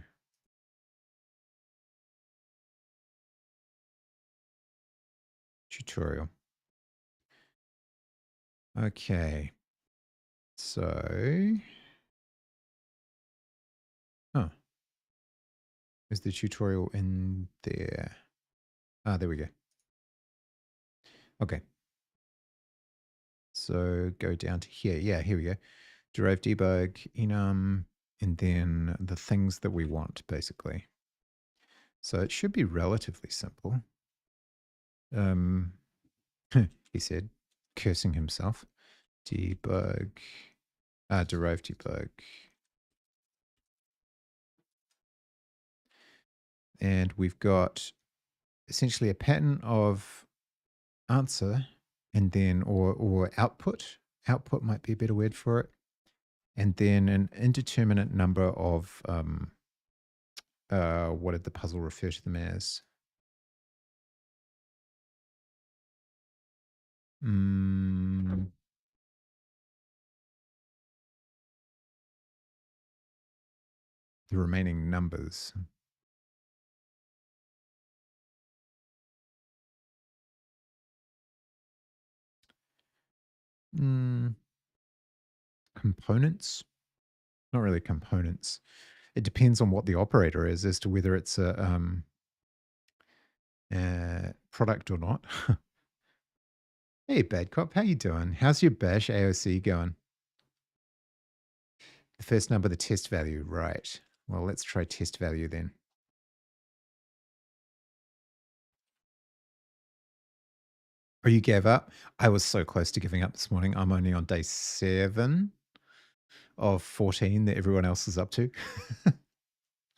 Speaker 1: tutorial. Okay. So, oh, is the tutorial in there? Ah, there we go. Okay. So go down to here. Yeah, here we go. Derive debug, enum, and then the things that we want, basically. So it should be relatively simple. He said, cursing himself. Debug, derive debug. And we've got essentially a pattern of answer and then, or output. Output might be a better word for it. And then an indeterminate number of, what did the puzzle refer to them as? The remaining numbers. Components? Not really components. It depends on what the operator is as to whether it's a product or not. Hey, Bad Cop, how you doing? How's your Bash AOC going? The first number, the test value, right. Well, let's try test value then. Oh, you gave up? I was so close to giving up this morning. I'm only on day 7 of 14 that everyone else is up to.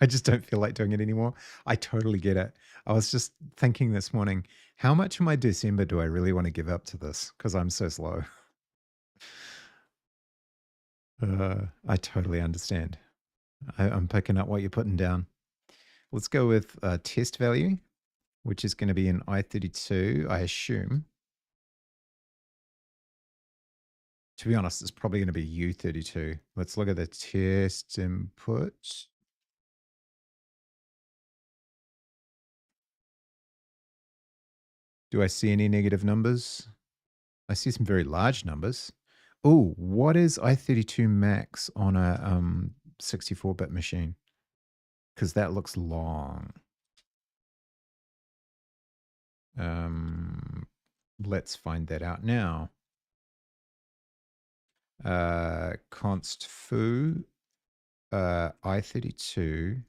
Speaker 1: I just don't feel like doing it anymore. I totally get it. I was just thinking this morning, how much of my December do I really want to give up to this? Because I'm so slow. I totally understand. I'm picking up what you're putting down. Let's go with test value, which is going to be in I32, I assume. To be honest, it's probably going to be U32. Let's look at the test input. Do I see any negative numbers? I see some very large numbers. Oh, what is I32 max on a 64-bit machine? Because that looks long. Let's find that out now. Const foo I32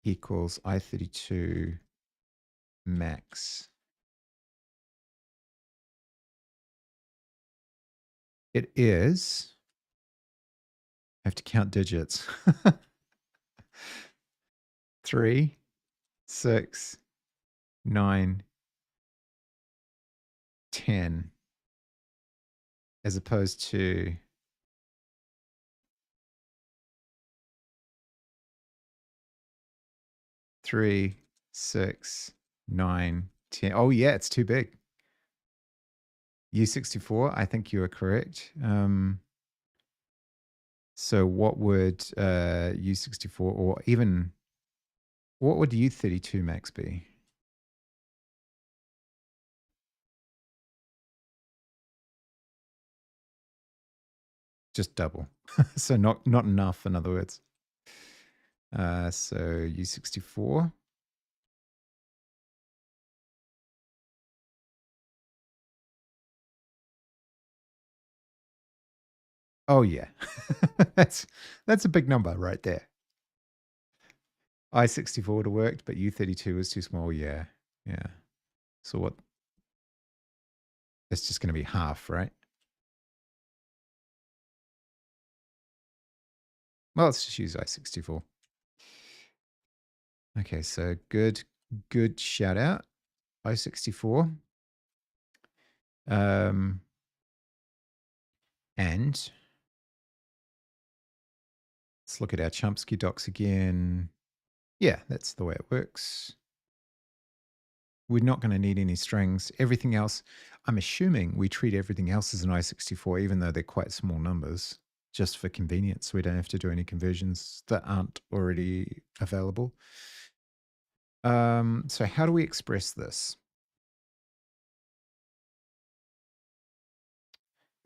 Speaker 1: equals I32 max. It is. I have to count digits. 3, 6, 9, 10, as opposed to 3, 6, 9, 10. Oh yeah, it's too big. U64, I think you are correct. So what would U64 or even what would U32 max be? Just double. So not enough, in other words. So U64. Oh yeah. that's a big number right there. I64 would have worked, but U32 is too small. Yeah. Yeah. So what? It's just going to be half, right? Well, let's just use I64. Okay, so good shout out. I64. And let's look at our Chomsky docs again. Yeah, that's the way it works. We're not going to need any strings. Everything else, I'm assuming we treat everything else as an I64, even though they're quite small numbers, just for convenience. We don't have to do any conversions that aren't already available. So how do we express this?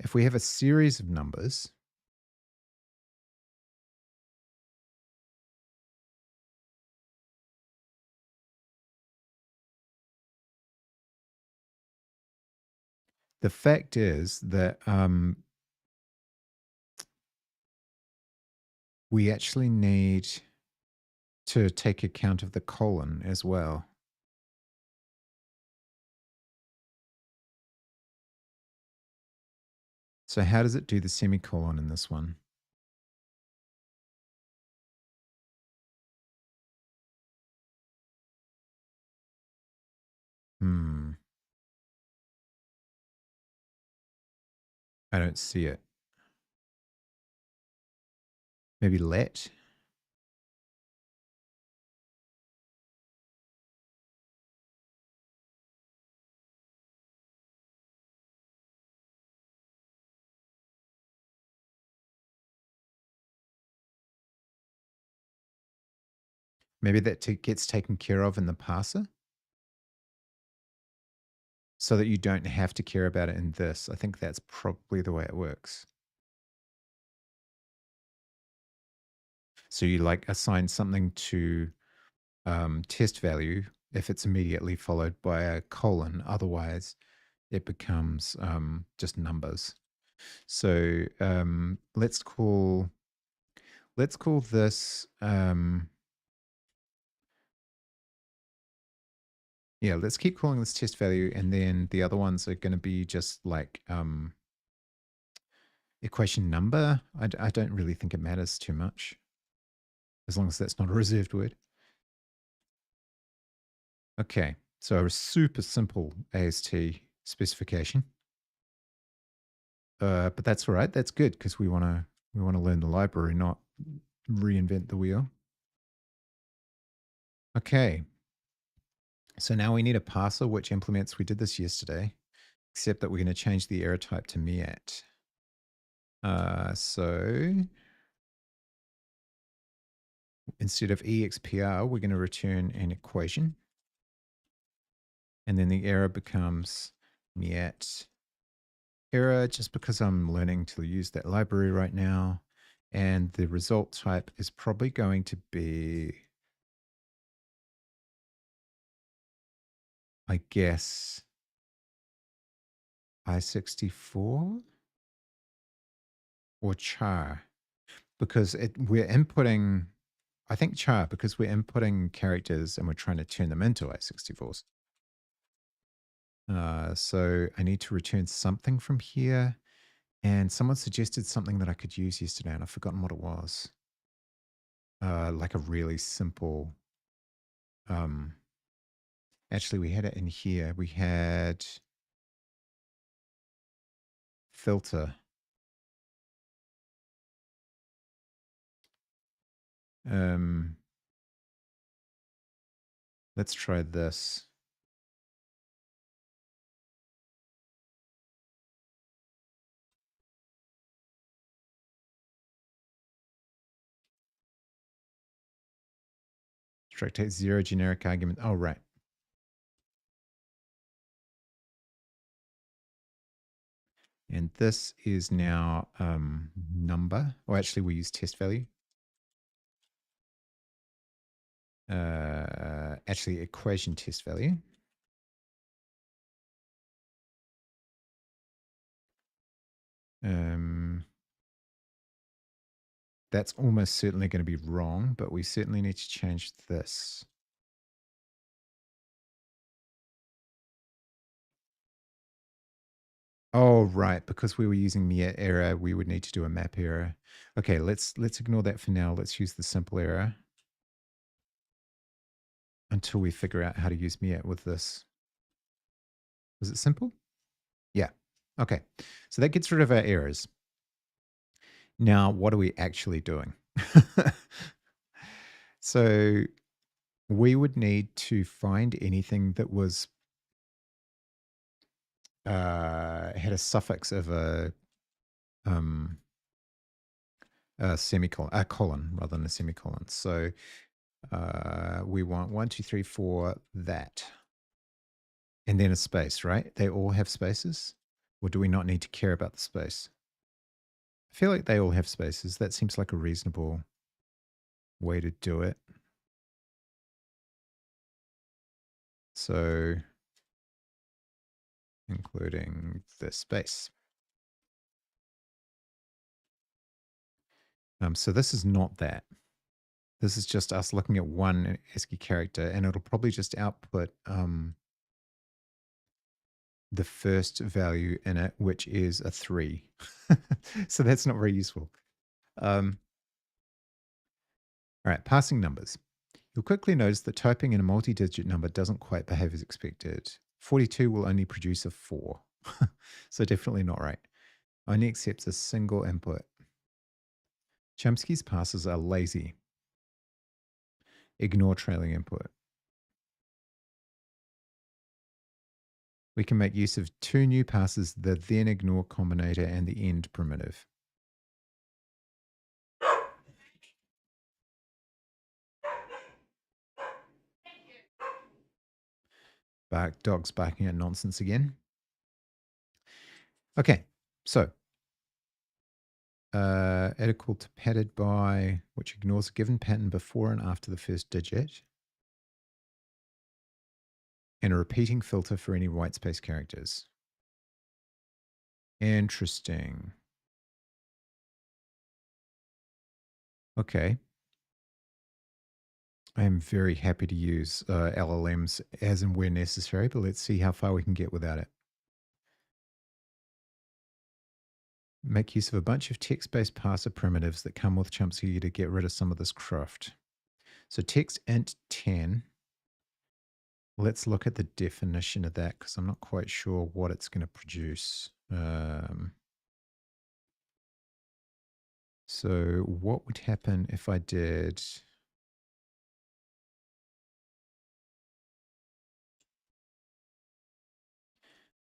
Speaker 1: if we have a series of numbers, the fact is that we actually need to take account of the colon as well. So how does it do the semicolon in this one? I don't see it. Maybe let? Maybe that gets taken care of in the parser so that you don't have to care about it in this. I think that's probably the way it works. So you like assign something to test value if it's immediately followed by a colon. Otherwise, it becomes just numbers. So let's call this yeah, let's keep calling this test value, and then the other ones are going to be just like equation number. I don't really think it matters too much, as long as that's not a reserved word. Okay, so a super simple AST specification, but that's all right. That's good because we want to learn the library, not reinvent the wheel. Okay, so now we need a parser which implements. We did this yesterday, except that we're going to change the error type to MEAT. So instead of EXPR, we're going to return an equation. And then the error becomes MEAT error, just because I'm learning to use that library right now. And the result type is probably going to be, I guess, I64 or char, because we're inputting, I think char, because we're inputting characters and we're trying to turn them into I64s. So I need to return something from here. And someone suggested something that I could use yesterday, and I've forgotten what it was. Like a really simple, actually we had it in here. We had filter. Let's try this. Struct 0 generic argument. Oh, right. And this is now number. Or actually, we use test value. Actually, equation test value. That's almost certainly going to be wrong, but we certainly need to change this. Oh, right. Because we were using MEAT error, we would need to do a map error. Okay, let's ignore that for now. Let's use the simple error until we figure out how to use MEAT with this. Was it simple? Yeah. Okay. So that gets rid of our errors. Now, what are we actually doing? So we would need to find anything that was had a suffix of a semicolon, a colon rather than a semicolon. So we want 1, 2, 3, 4, that. And then a space, right? They all have spaces. Or do we not need to care about the space? I feel like they all have spaces. That seems like a reasonable way to do it. So, including the space. So this is not that. This is just us looking at one ASCII character, and it'll probably just output the first value in it, which is a 3. So that's not very useful. All right, passing numbers. You'll quickly notice that typing in a multi-digit number doesn't quite behave as expected. 42 will only produce a 4. So definitely not right. Only accepts a single input. Chomsky's passes are lazy. Ignore trailing input. We can make use of 2 new passes, the then ignore combinator and the end primitive. Dogs barking at nonsense again. Okay, so add equal to padded by, which ignores a given pattern before and after the first digit, and a repeating filter for any white space characters. Interesting. Okay. I am very happy to use LLMs as and where necessary, but let's see how far we can get without it. Make use of a bunch of text-based parser primitives that come with Chomsky to get rid of some of this cruft. So text int 10. Let's look at the definition of that because I'm not quite sure what it's going to produce. So what would happen if I did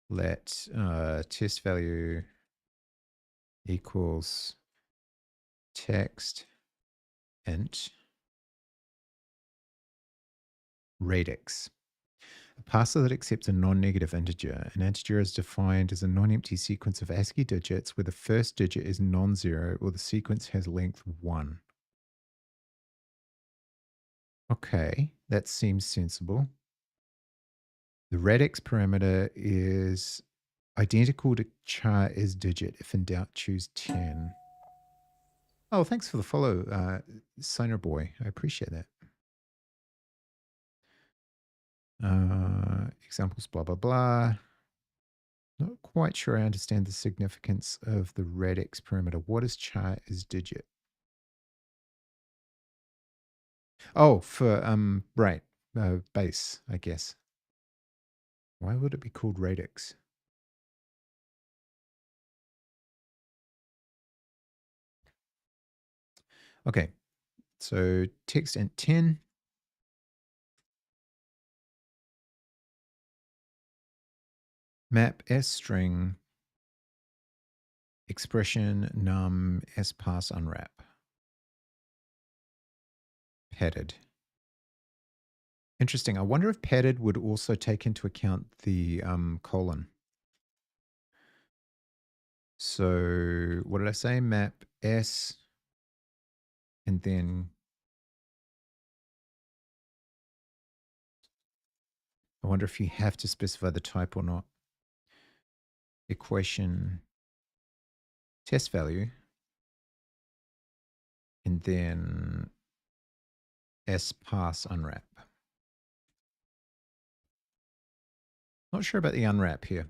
Speaker 1: let test value equals text int radix. A parser that accepts a non-negative integer. An integer is defined as a non-empty sequence of ASCII digits where the first digit is non-zero or the sequence has length 1. Okay, that seems sensible. The radix parameter is identical to char is digit. If in doubt, choose 10. Oh, thanks for the follow, Signer Boy. I appreciate that. Examples, blah, blah, blah. Not quite sure I understand the significance of the radix parameter. What is char is digit? Oh, for, right, base, I guess. Why would it be called radix? Okay, so text int 10. Map s string expression num s pass unwrap. Padded. Interesting. I wonder if padded would also take into account the colon. So what did I say? Map s and then I wonder if you have to specify the type or not. Equation test value and then s pass unwrap. Not sure about the unwrap here.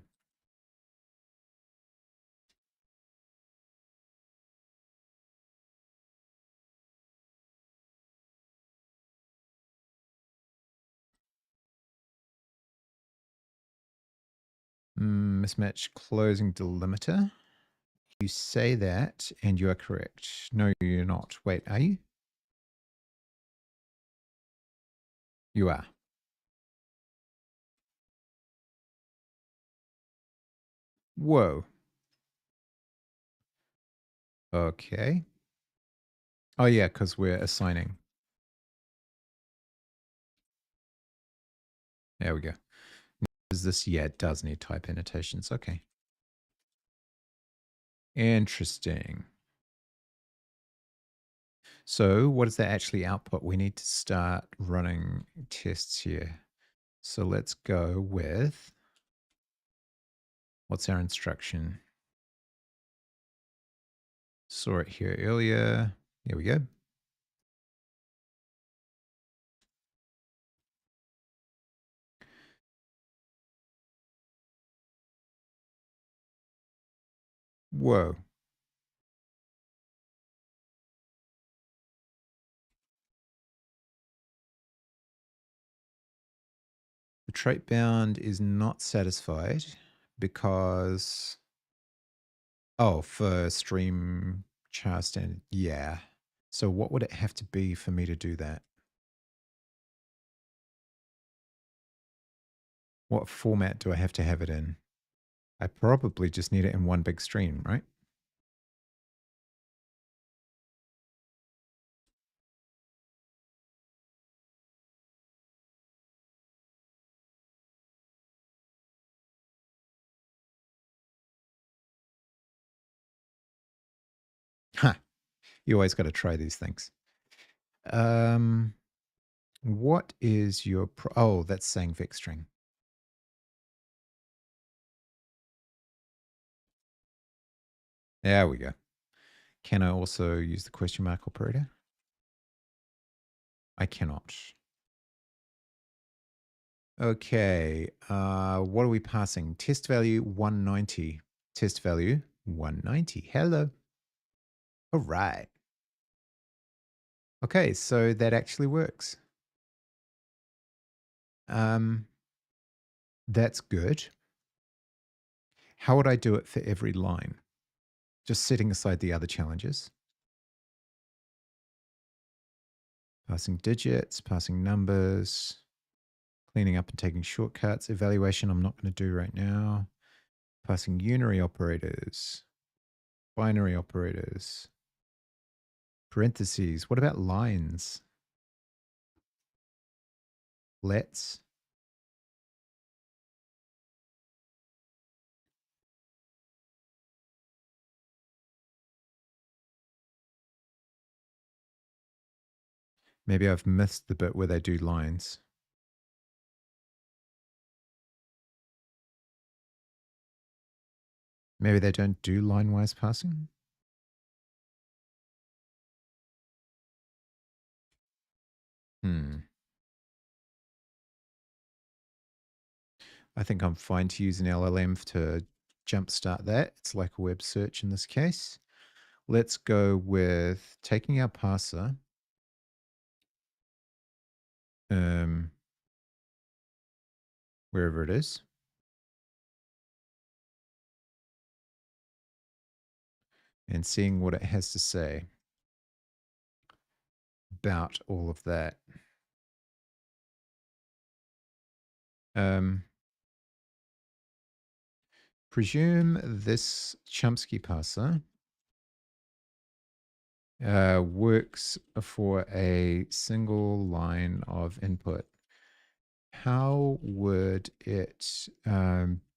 Speaker 1: Mismatch closing delimiter. You say that and you are correct. No, you're not. Wait, are you? You are. Whoa. Okay. Oh, yeah, because we're assigning. There we go. Is this? Yeah, it does need type annotations. Okay. Interesting. So what does that actually output? We need to start running tests here. So let's go with, what's our instruction? Saw it here earlier. Here we go. Whoa. The trait bound is not satisfied because, oh, for stream char standard. Yeah. So what would it have to be for me to do that? What format do I have to have it in? I probably just need it in one big stream, right? Huh. You always got to try these things. What is your oh, that's saying Vic string. There we go. Can I also use the question mark operator? I cannot. Okay. What are we passing? Test value 190. Test value 190. Hello. All right. Okay, so that actually works. That's good. How would I do it for every line? Just setting aside the other challenges. Passing digits, passing numbers, cleaning up and taking shortcuts. Evaluation I'm not going to do right now. Passing unary operators, binary operators, parentheses. What about lines? Let's. Maybe I've missed the bit where they do lines. Maybe they don't do line-wise passing? I think I'm fine to use an LLM to jumpstart that. It's like a web search in this case. Let's go with taking our parser, wherever it is, and seeing what it has to say about all of that. Presume this Chomsky parser works for a single line of input. How would it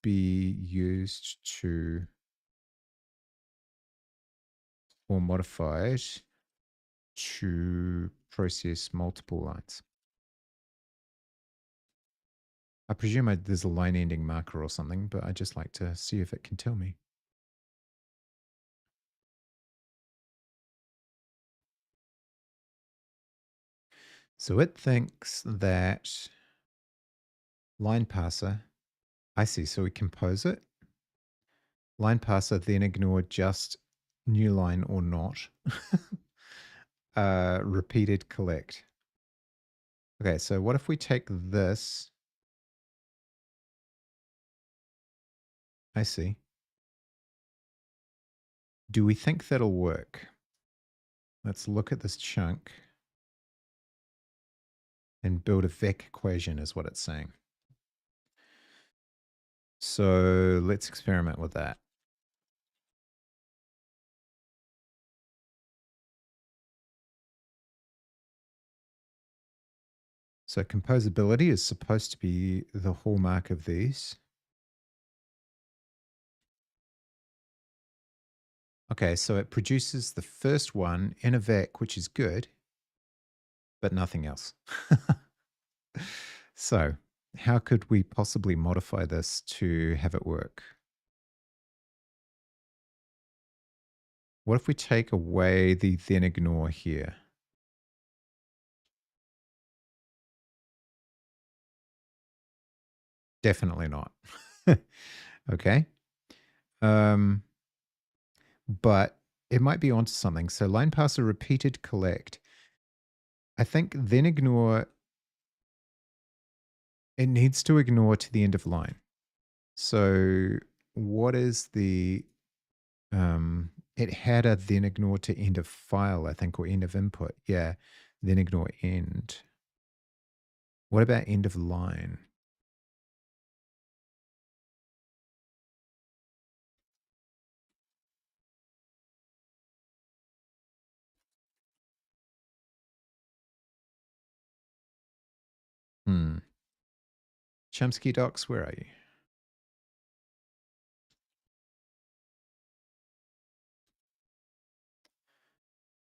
Speaker 1: be used to, or modified to process multiple lines? I presume there's a line ending marker or something, but I'd just like to see if it can tell me. So it thinks that line parser, I see, so we compose it. Line parser then ignore just new line or not. Repeated collect. Okay, so what if we take this? I see. Do we think that'll work? Let's look at this chunk and build a Vec equation is what it's saying. So let's experiment with that. So composability is supposed to be the hallmark of these. Okay, so it produces the first one in a vec, which is good, but nothing else. So how could we possibly modify this to have it work? What if we take away the then ignore here? Definitely not. Okay. But it might be onto something. So line parser repeated collect. I think then ignore, it needs to ignore to the end of line. So what is the, it had a then ignore to end of file, I think, or end of input. Yeah. Then ignore end. What about end of line? Chomsky docs, where are you?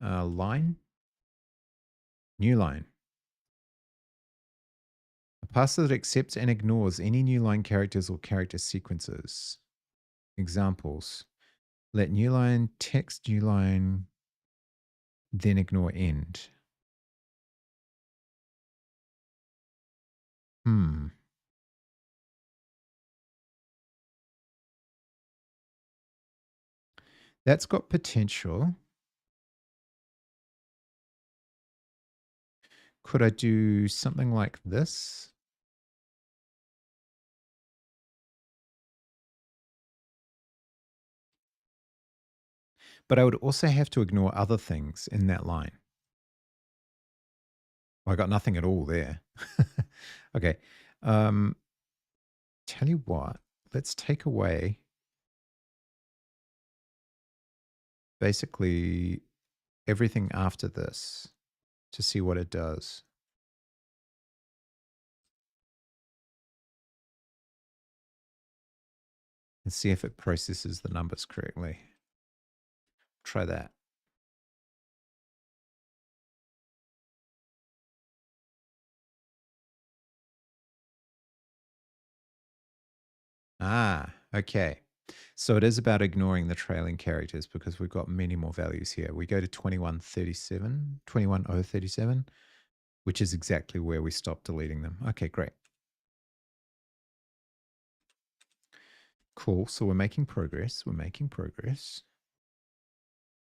Speaker 1: Line? New line. A parser that accepts and ignores any new line characters or character sequences. Examples. Let new line text new line, then ignore end. That's got potential. Could I do something like this? But I would also have to ignore other things in that line. I got nothing at all there. Okay. Tell you what, let's take away basically everything after this to see what it does. And see if it processes the numbers correctly. Try that. Ah, okay. So it is about ignoring the trailing characters because we've got many more values here. We go to 2137, 21037, which is exactly where we stopped deleting them. Okay, great. Cool. So we're making progress. We're making progress.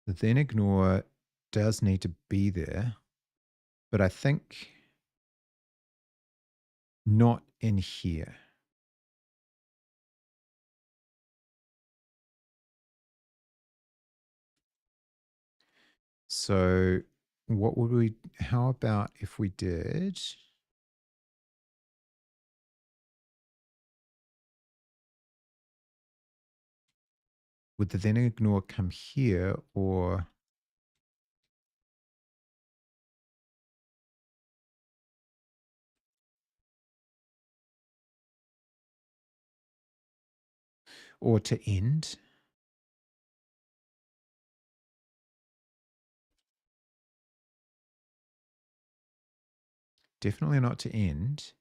Speaker 1: The then ignore does need to be there, but I think not in here. So what would we, how about if we did, would the then ignore come here or to end? Definitely not to end.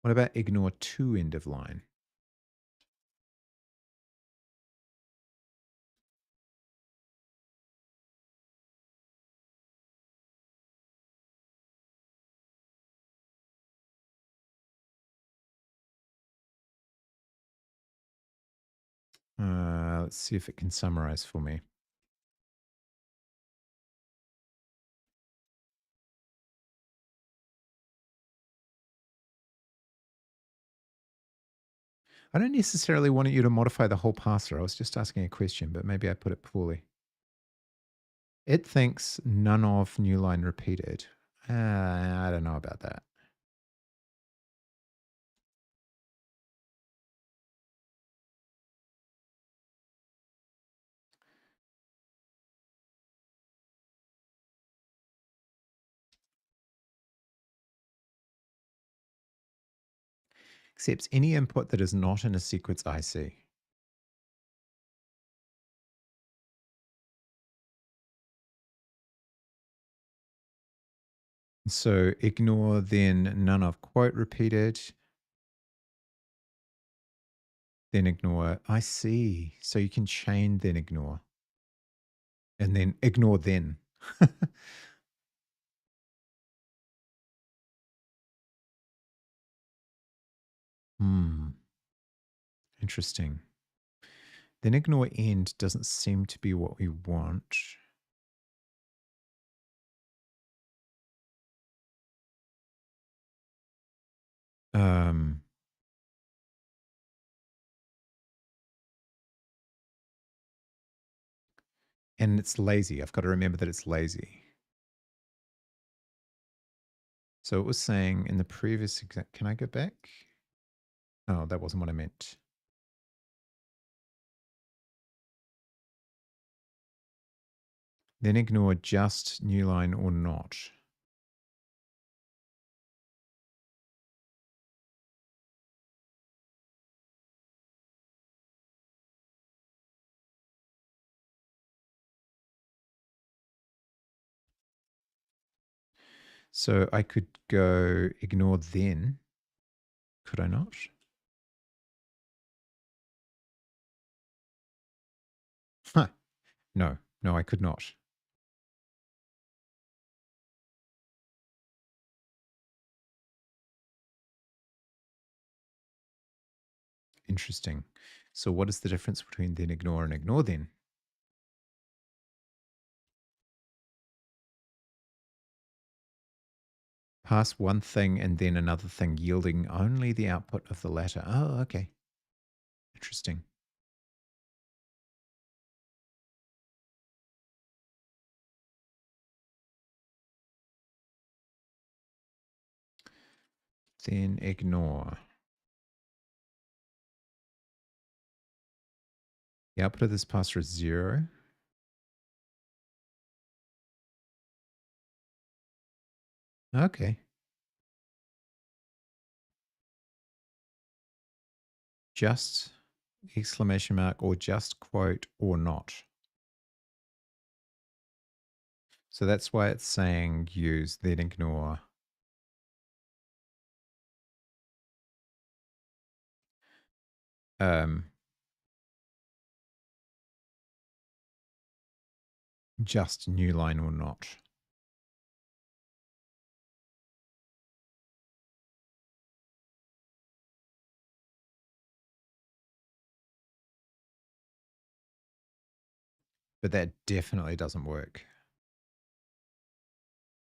Speaker 1: What about ignore to end of line? Let's see if it can summarize for me. I don't necessarily want you to modify the whole parser. I was just asking a question, but maybe I put it poorly. It thinks none of new line repeated. I don't know about that. accepts any input that is not in a sequence IC. So ignore then none of quote repeated. Then ignore. I see. So you can chain then ignore. And then ignore then. Interesting. Then ignore end doesn't seem to be what we want. Um, and it's lazy. I've got to remember that it's lazy. So it was saying in the previous example, can I go back? Oh, that wasn't what I meant. Then ignore just new line or not. So I could go ignore then. Could I not? Huh. No, I could not. Interesting. So what is the difference between then ignore and ignore then? Pass one thing and then another thing, yielding only the output of the latter. Oh, okay. Interesting. Then ignore. The output of this parser is 0. Okay. Just exclamation mark or just quote or not. So that's why it's saying use then ignore. Just new line or not. But that definitely doesn't work.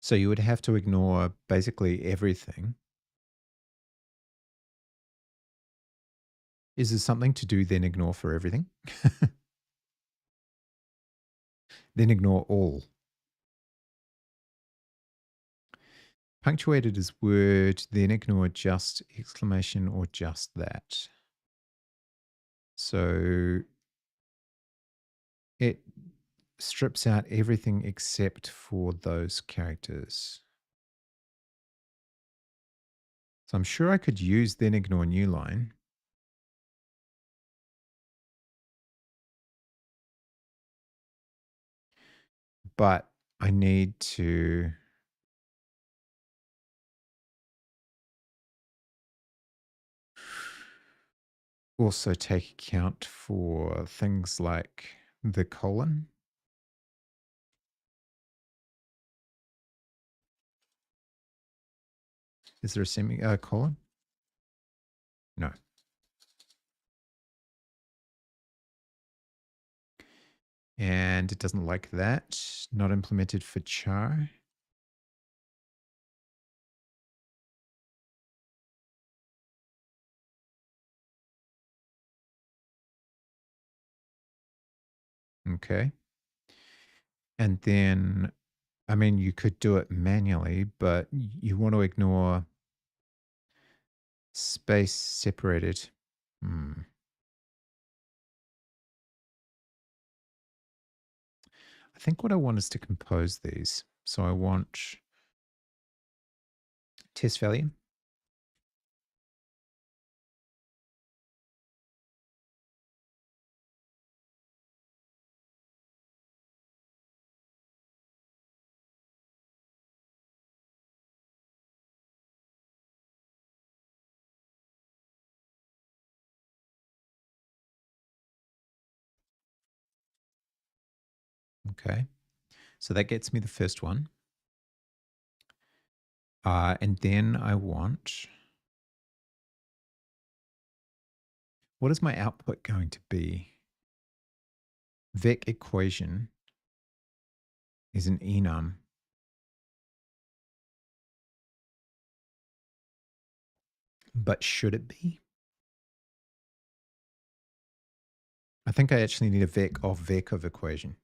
Speaker 1: So you would have to ignore basically everything. Is there something to do then ignore for everything? Then ignore all. Punctuated as word, then ignore just exclamation or just that. So it strips out everything except for those characters. So I'm sure I could use then ignore new line. But I need to also take account for things like the colon. Is there a semicolon? No. And it doesn't like that. Not implemented for char. Okay. And then, I mean, you could do it manually, but you want to ignore space separated. I think what I want is to compose these. So I want test value. Okay. So that gets me the first one. And then I want, what is my output going to be? Vec equation is an enum. But should it be? I think I actually need a vec of equation.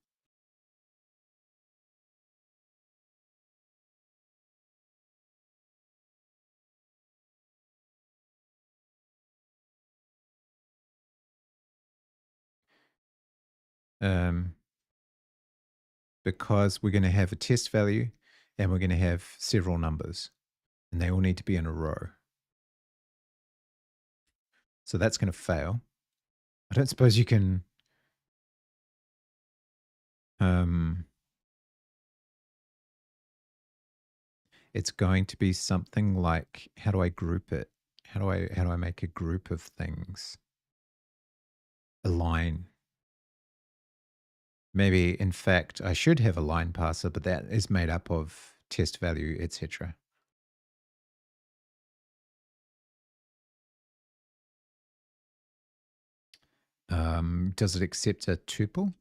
Speaker 1: Because we're going to have a test value and we're going to have several numbers and they all need to be in a row. So that's going to fail. I don't suppose you can it's going to be something like, how do I group it? How do I make a group of things? A line. Maybe in fact I should have a line parser, but that is made up of test value, etc. Does it accept a tuple?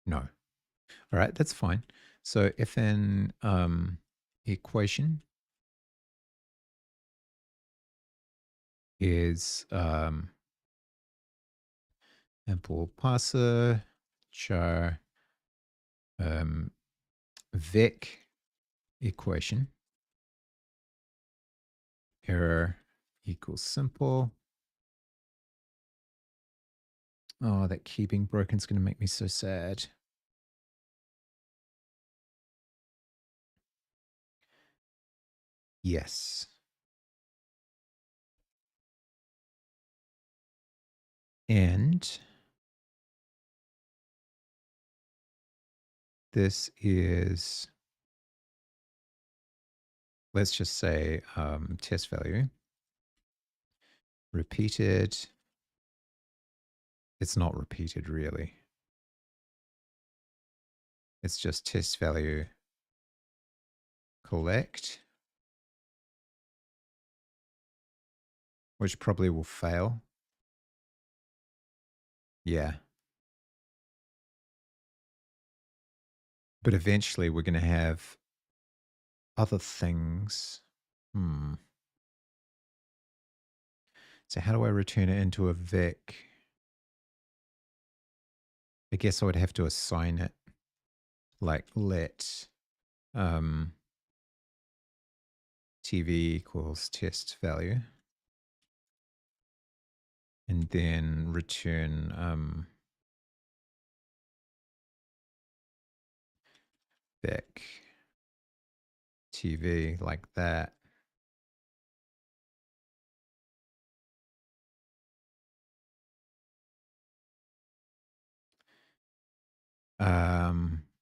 Speaker 1: No. All right, that's fine. So if an equation is ample parser char vec equation error equals simple. Oh, that key being broken is going to make me so sad. Yes. And this is, let's just say test value repeated. It's not repeated really. It's just test value collect, which probably will fail. Yeah. But eventually we're going to have other things. So how do I return it into a vec? I guess I would have to assign it, like let TV equals test value, and then return vec TV like that.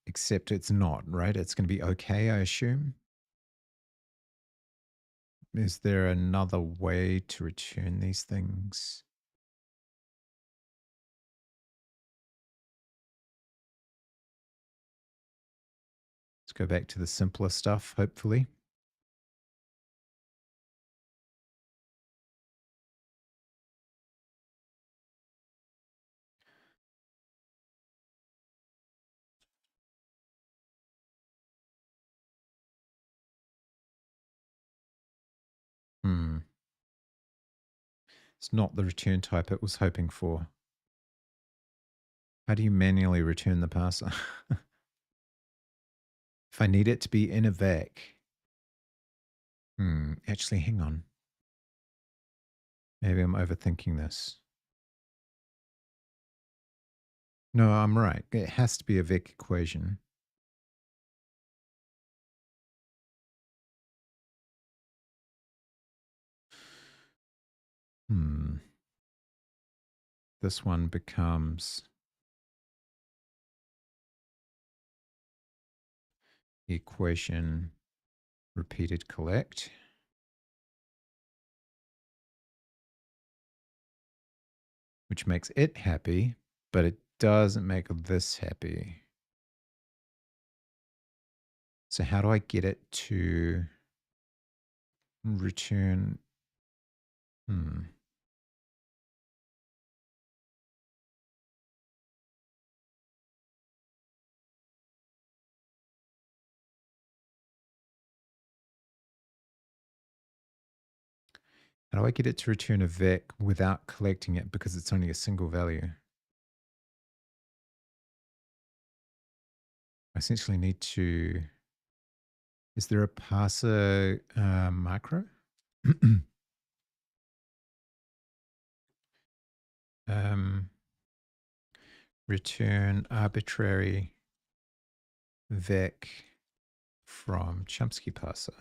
Speaker 1: Except it's not, right? It's going to be okay, I assume. Is there another way to return these things? Let's go back to the simpler stuff, hopefully. It's not the return type it was hoping for. How do you manually return the parser? If I need it to be in a vec. Actually, hang on. Maybe I'm overthinking this. No, I'm right. It has to be a vec equation. This one becomes equation repeated collect. which makes it happy, but it doesn't make this happy. So how do I get it to return? Hmm. How do I get it to return a vec without collecting it because it's only a single value? I essentially need to. Is there a parser macro? um, return arbitrary vec from Chomsky parser.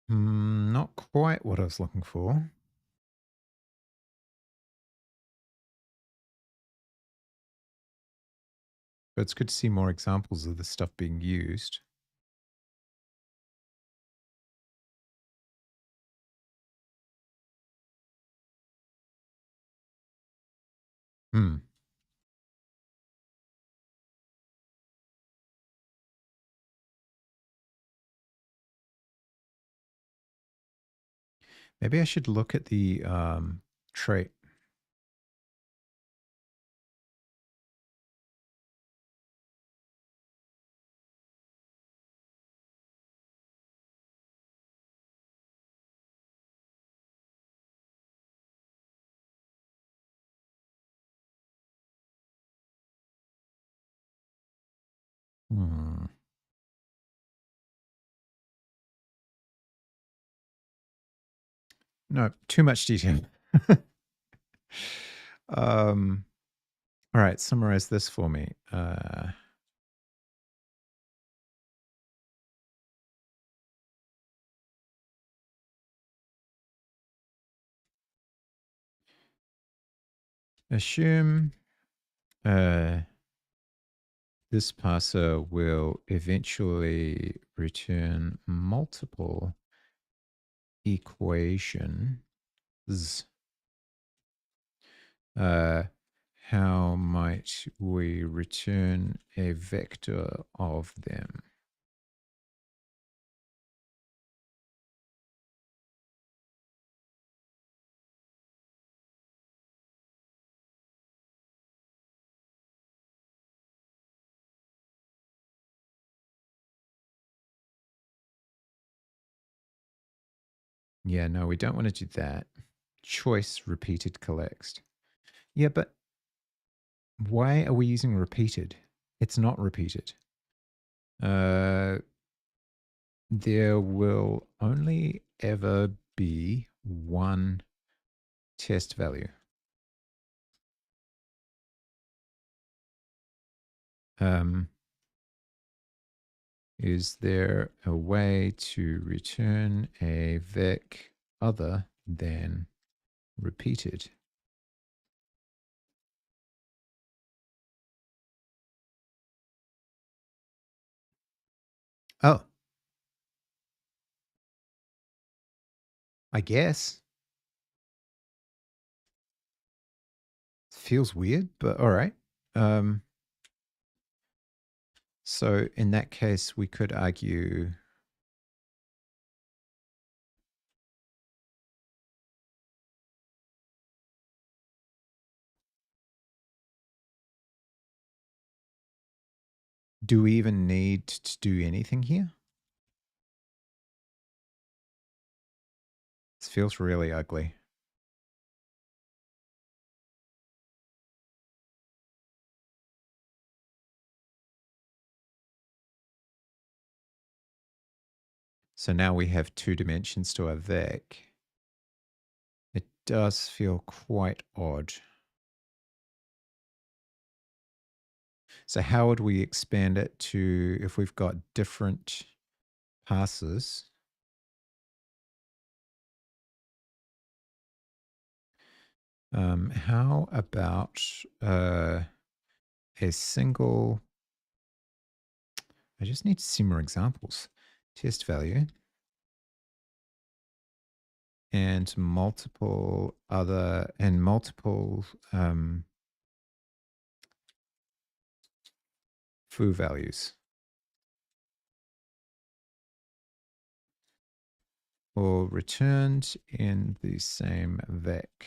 Speaker 1: Not quite what I was looking for. But it's good to see more examples of this stuff being used. Hmm. Maybe I should look at the trait. Hmm. No, too much detail. um, all right, summarize this for me. Assume this parser will eventually return multiple equations. How might we return a vector of them? Yeah, no, we don't want to do that. Choice repeated collect. Yeah, but why are we using repeated? It's not repeated. There will only ever be one test value. Is there a way to return a vec other than repeated? Oh, I guess. Feels weird, but all right. So in that case, we could argue. Do we even need to do anything here? This feels really ugly. So now we have two dimensions to our vec. It does feel quite odd. So how would we expand it to if we've got different passes? How about a single? I just need to see more examples. Test value and multiple foo values, or returned in the same vec.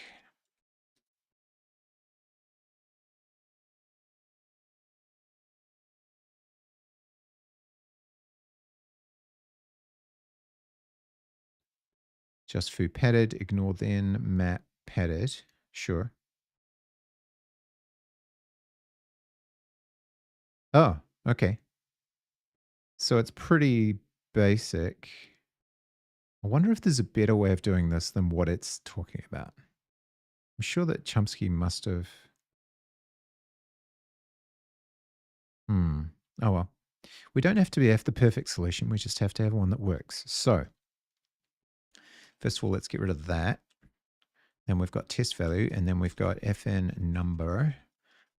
Speaker 1: Just foo padded, ignore then, map padded. Sure. Oh, okay. So it's pretty basic. I wonder if there's a better way of doing this than what it's talking about. I'm sure that Chomsky must have. Oh well. We don't have to have the perfect solution. We just have to have one that works. So, first of all, let's get rid of that. Then we've got test value, and then we've got fn number.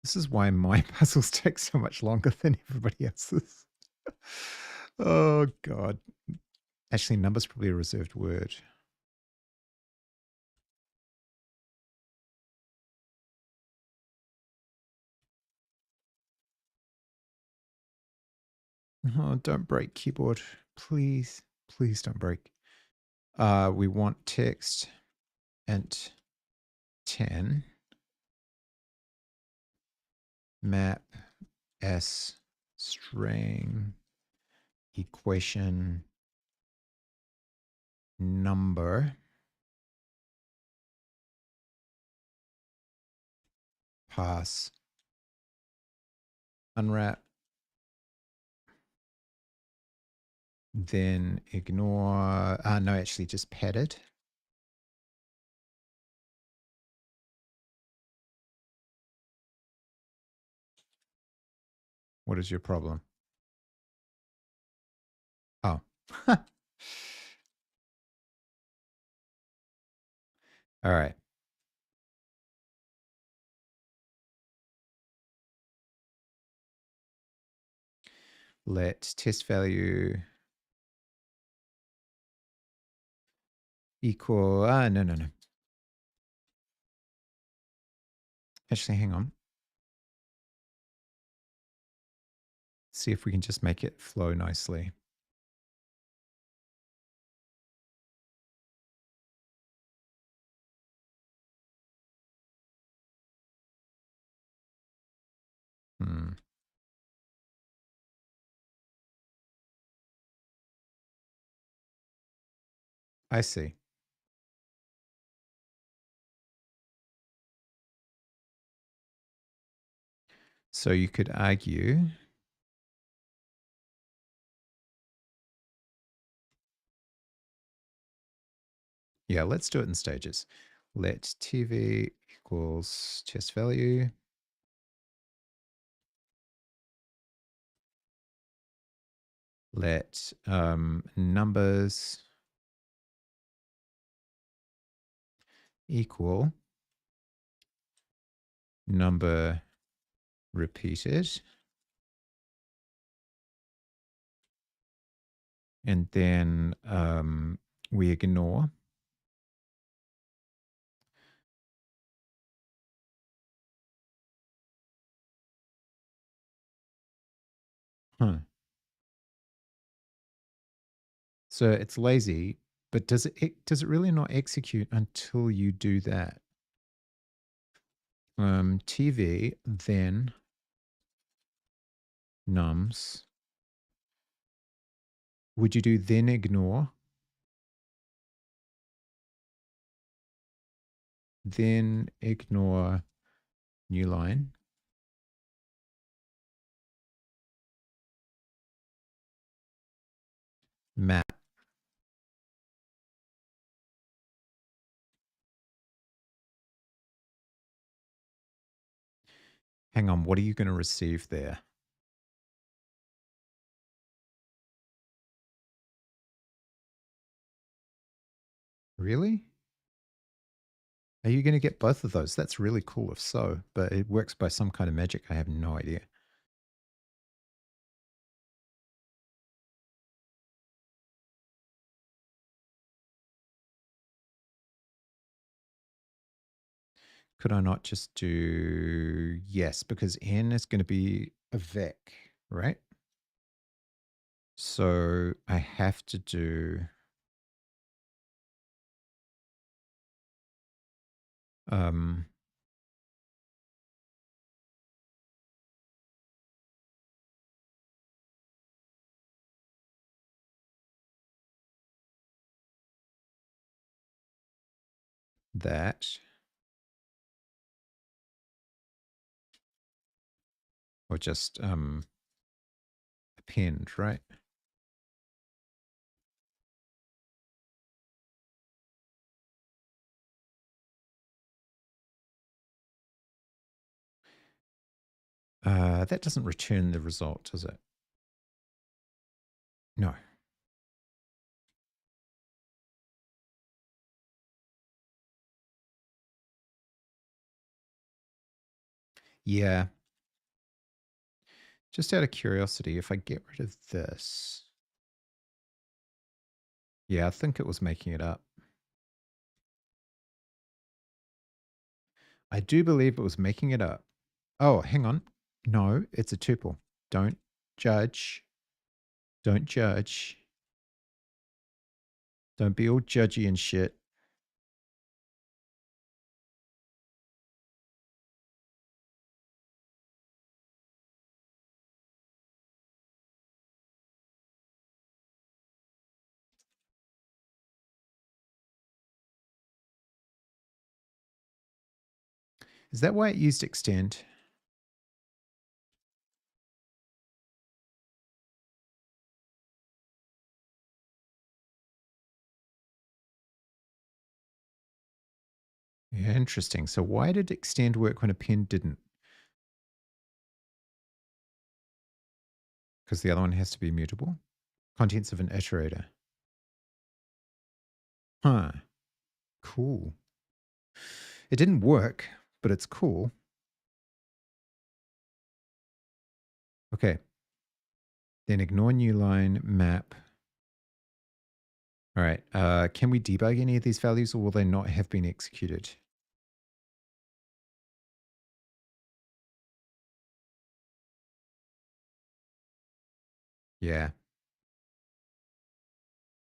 Speaker 1: This is why my puzzles take so much longer than everybody else's. Oh, God. Actually, number's probably a reserved word. Oh, don't break keyboard. Please, please don't break. We want text int 10 map s string equation number pass unwrap, then ignore, no, actually just padded. What is your problem? Oh. All right. Let test value equal, no. Actually, hang on. See if we can just make it flow nicely. I see. So you could argue. Yeah, let's do it in stages. Let TV equals test value. Let numbers equal number repeated. And then we ignore. So it's lazy, but does it really not execute until you do that? TV, then nums. Would you do then ignore? Then ignore new line. Map. Hang on, what are you going to receive there? Really? Are you going to get both of those? That's really cool if so, but it works by some kind of magic. I have no idea. Could I not just do yes? Because N is going to be a vec, right? So I have to do um that or just append, right? That doesn't return the result, does it? No. Yeah. Just out of curiosity, if I get rid of this. Yeah, I think it was making it up. I do believe it was making it up. Oh, hang on. No, it's a tuple. Don't judge. Don't judge. Don't be all judgy and shit. Is that why it used extend? Yeah, interesting. So why did extend work when append didn't? Because the other one has to be mutable. Contents of an iterator. Huh. Cool. It didn't work, but it's cool. Okay. Then ignore new line, map. All right. Can we debug any of these values or will they not have been executed? Yeah.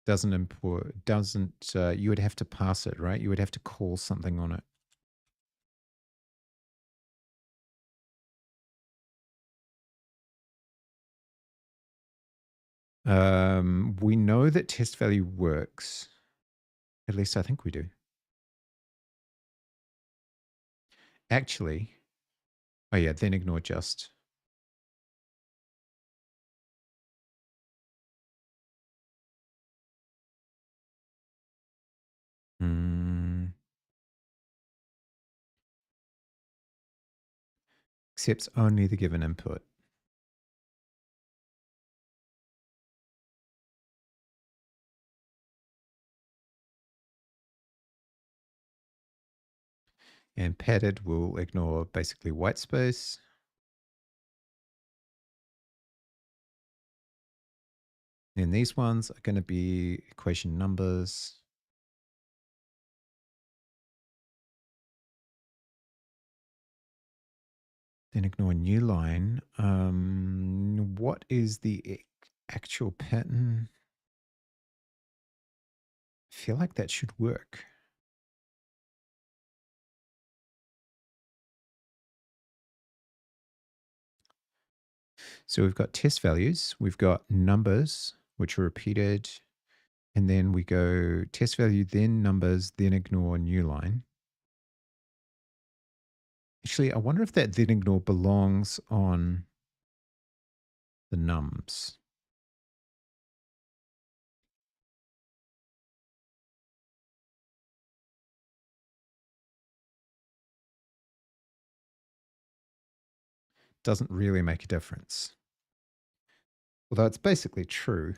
Speaker 1: Doesn't import, doesn't, you would have to pass it, right? You would have to call something on it. We know that test value works. At least I think we do. Actually, oh yeah, then ignore just. Accepts only the given input. And padded will ignore basically white space. And these ones are going to be equation numbers. Then ignore new line. What is the actual pattern? I feel like that should work. So we've got test values, we've got numbers, which are repeated, and then we go test value, then numbers, then ignore new line. Actually, I wonder if that then ignore belongs on the nums. doesn't really make a difference. Although it's basically true.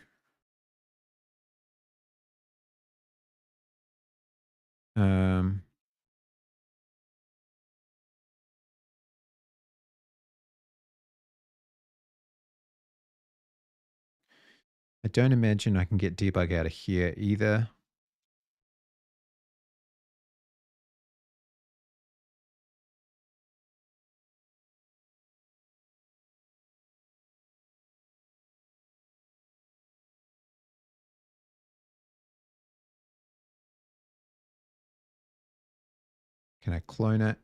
Speaker 1: Um, I don't imagine I can get debug out of here either. Can I clone it?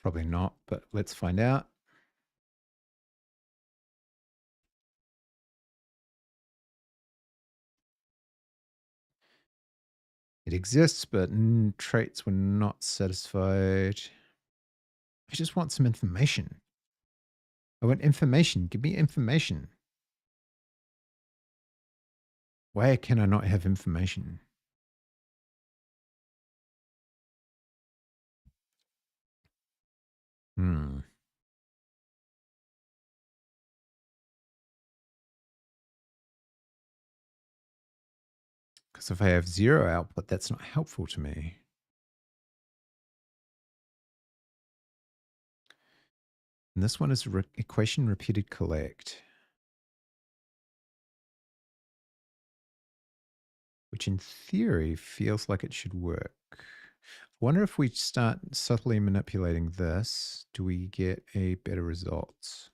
Speaker 1: Probably not, but let's find out. It exists, but traits were not satisfied. I just want some information. I want information. Give me information. Why can I not have information? Hmm. Because if I have 0 output, that's not helpful to me. And this one is equation repeated collect, which in theory feels like it should work. I wonder if we start subtly manipulating this, do we get a better result?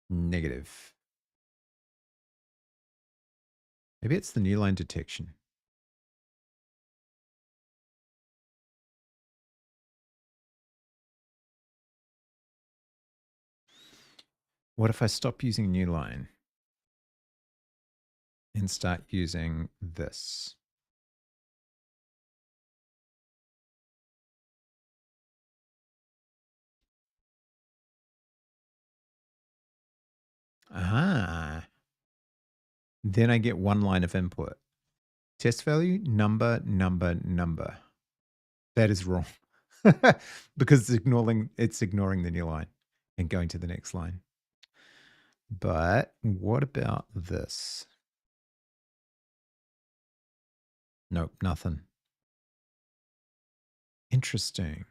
Speaker 1: Negative. Maybe it's the new line detection. What if I stop using new line and start using this? Ah. Then I get one line of input. Test value, number, number, number. That is wrong. Because it's ignoring the new line and going to the next line. But what about this? Nope, nothing. Interesting.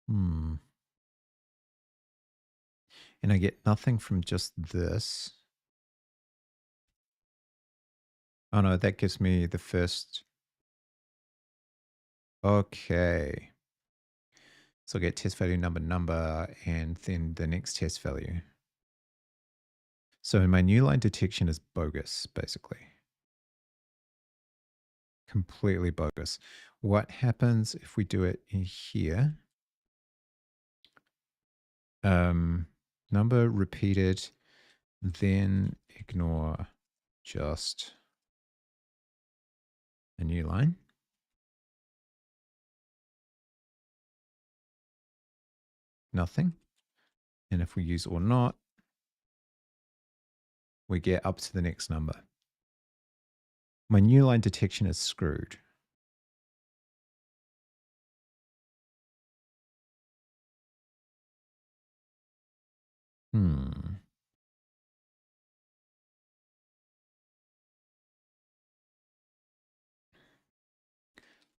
Speaker 1: And I get nothing from just this. Oh no, that gives me the first. Okay. So I get test value number, number, and then the next test value. So my new line detection is bogus, basically. Completely bogus. What happens if we do it in here? Number repeated, then ignore just a new line. Nothing. And if we use or not, we get up to the next number. My new line detection is screwed.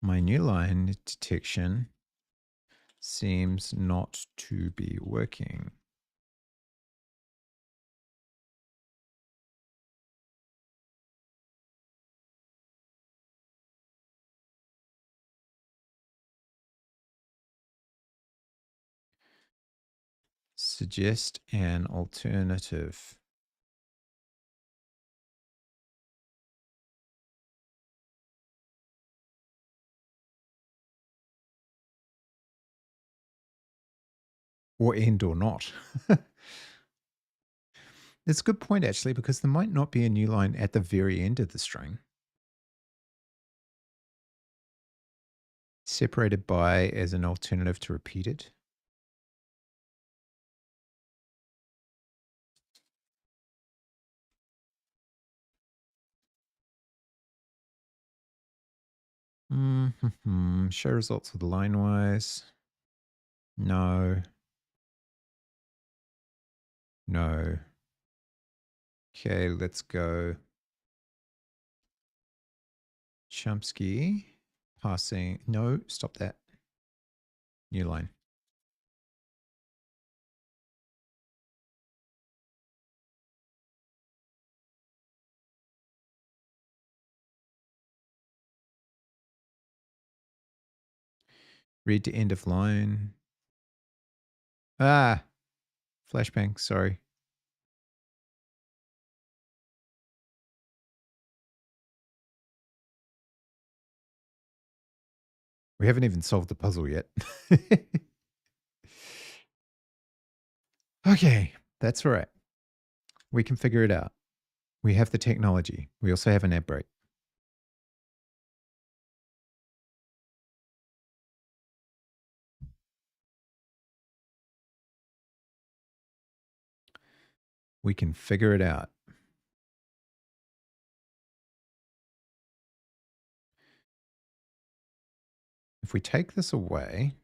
Speaker 1: My new line detection seems not to be working. Suggest an alternative. Or end or not. It's a good point, actually, because there might not be a new line at the very end of the string. Separated by as an alternative to repeated. Show results with line-wise. No. No. Okay, let's go. Chomsky. Passing. No, stop that. New line. Read to end of line. Ah, flashbang, sorry. We haven't even solved the puzzle yet. Okay, that's all right. We can figure it out. We have the technology. We also have an ad break. We can figure it out. If we take this away,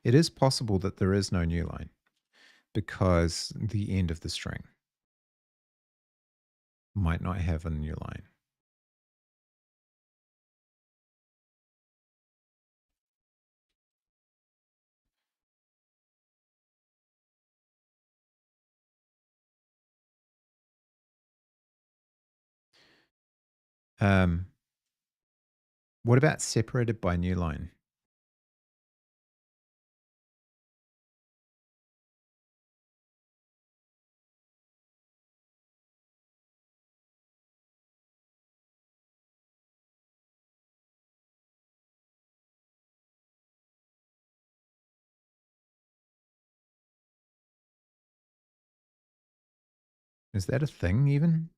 Speaker 1: it is possible that there is no new line because the end of the string might not have a new line. What about separated by new line? Is that a thing even?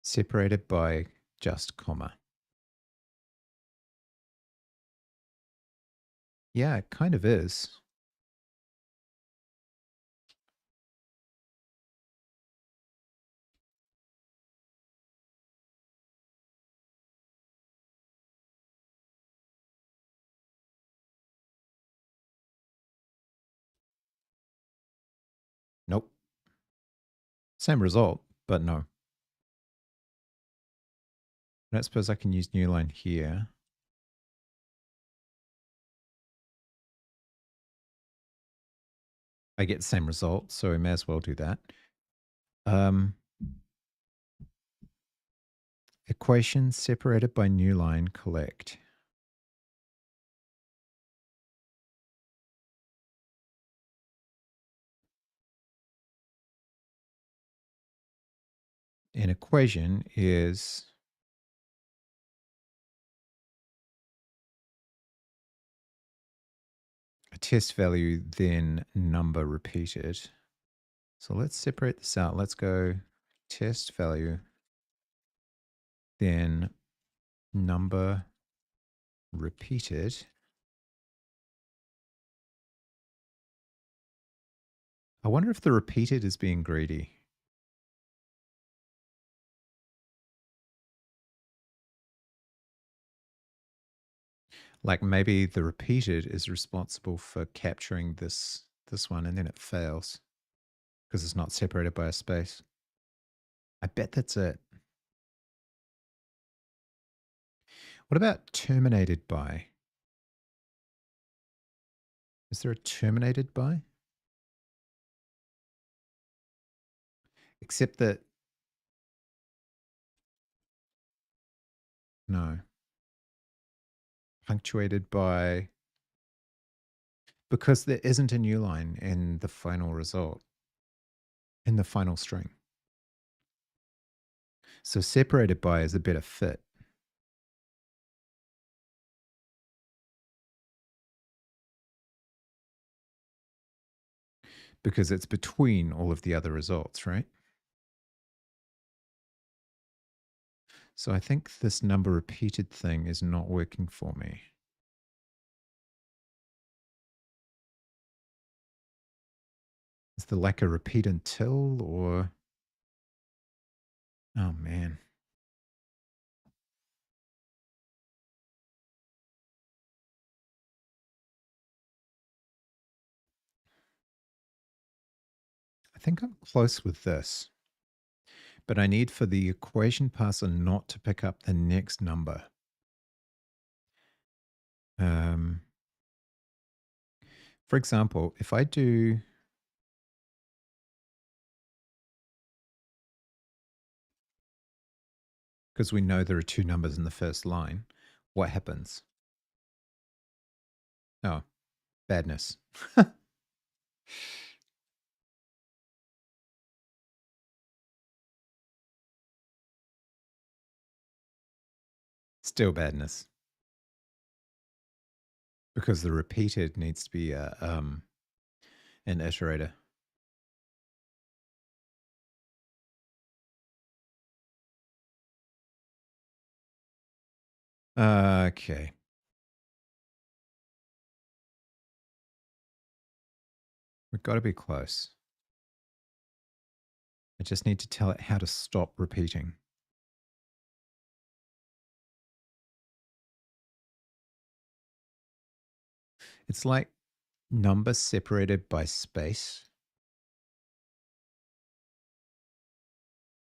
Speaker 1: Separated by just comma. Yeah, it kind of is. Nope. Same result, but no. I don't suppose I can use new line here. I get the same result, so we may as well do that. Equation separated by new line collect. An equation is a test value, then number repeated. So let's separate this out. Let's go test value, then number repeated. I wonder if the repeated is being greedy. Like maybe the repeated is responsible for capturing this one and then it fails because it's not separated by a space. I bet that's it. What about terminated by? Is there a terminated by? Except that, no. Punctuated by, because there isn't a new line in the final result, in the final string. So separated by is a better fit. because it's between all of the other results, right? So I think this number repeated thing is not working for me. Is the lack a repeat until or... Oh, man. I think I'm close with this, but I need for the equation parser not to pick up the next number. For example, if I do... Because we know there are two numbers in the first line, what happens? Oh, badness. Still badness. Because the repeated needs to be an iterator. Okay. We've got to be close. I just need to tell it how to stop repeating. It's like number separated by space.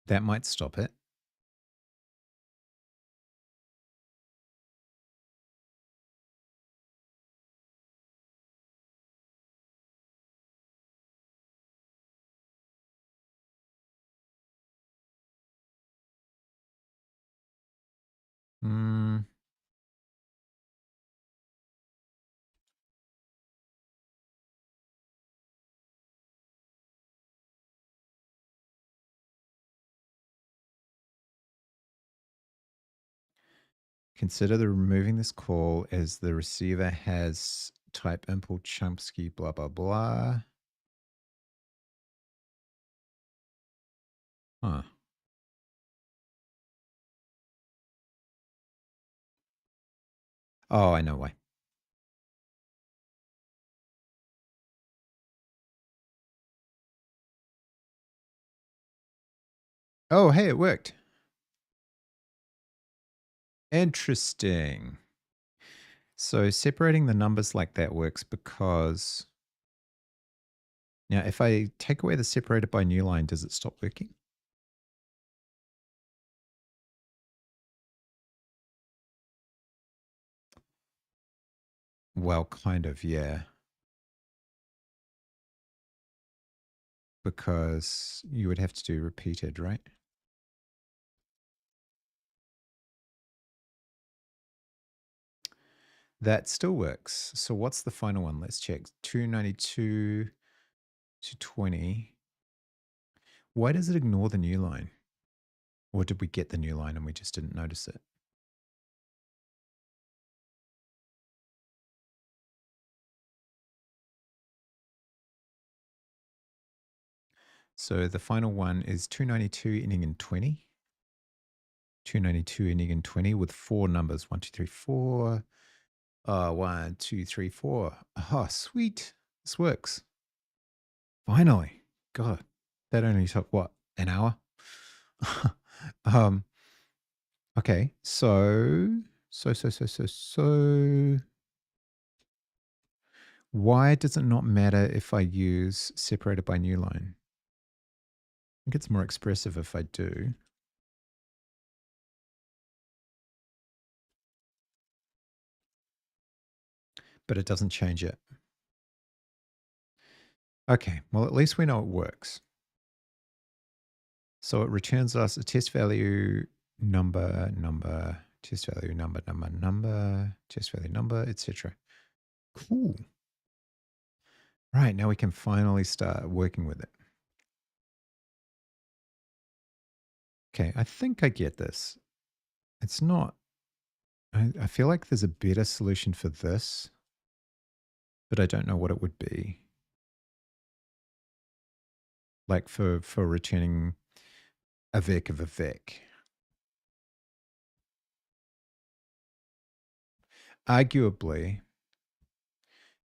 Speaker 1: That might stop it. Consider the removing this call as the receiver has type import Chomsky blah blah blah. Huh. Oh, I know why. Oh, hey, it worked. Interesting. So separating the numbers like that works because... Now, if I take away the separated by new line, does it stop working? Well, kind of, yeah. Because you would have to do repeated, right? That still works. So what's the final one? Let's check. 292 to 20. Why does it ignore the new line? Or did we get the new line and we just didn't notice it? So the final one is 292 ending in 20. 292 ending in 20 with four numbers. 1, 2, 3, 4. 1, 2, 3, 4. Oh, sweet. This works. Finally. God, that only took what, an hour? Okay, so why does it not matter if I use separated by new line? I think it's more expressive if I do. But it doesn't change it. Okay, well, at least we know it works. So it returns us a test value number, test value number, test value number, etc. Cool. Right, now we can finally start working with it. Okay, I think I get this. It's not... I feel like there's a better solution for this, but I don't know what it would be. like for returning a vec of a vec. Arguably,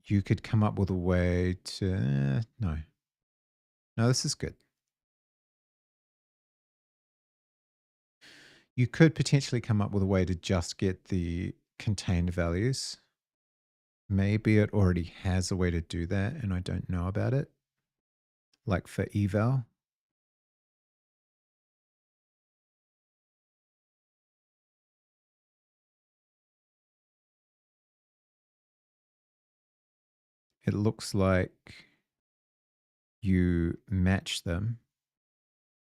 Speaker 1: you could come up with a way to no. No, this is good. You could potentially come up with a way to just get the contained values. Maybe it already has a way to do that and I don't know about it. Like for eval. It looks like you match them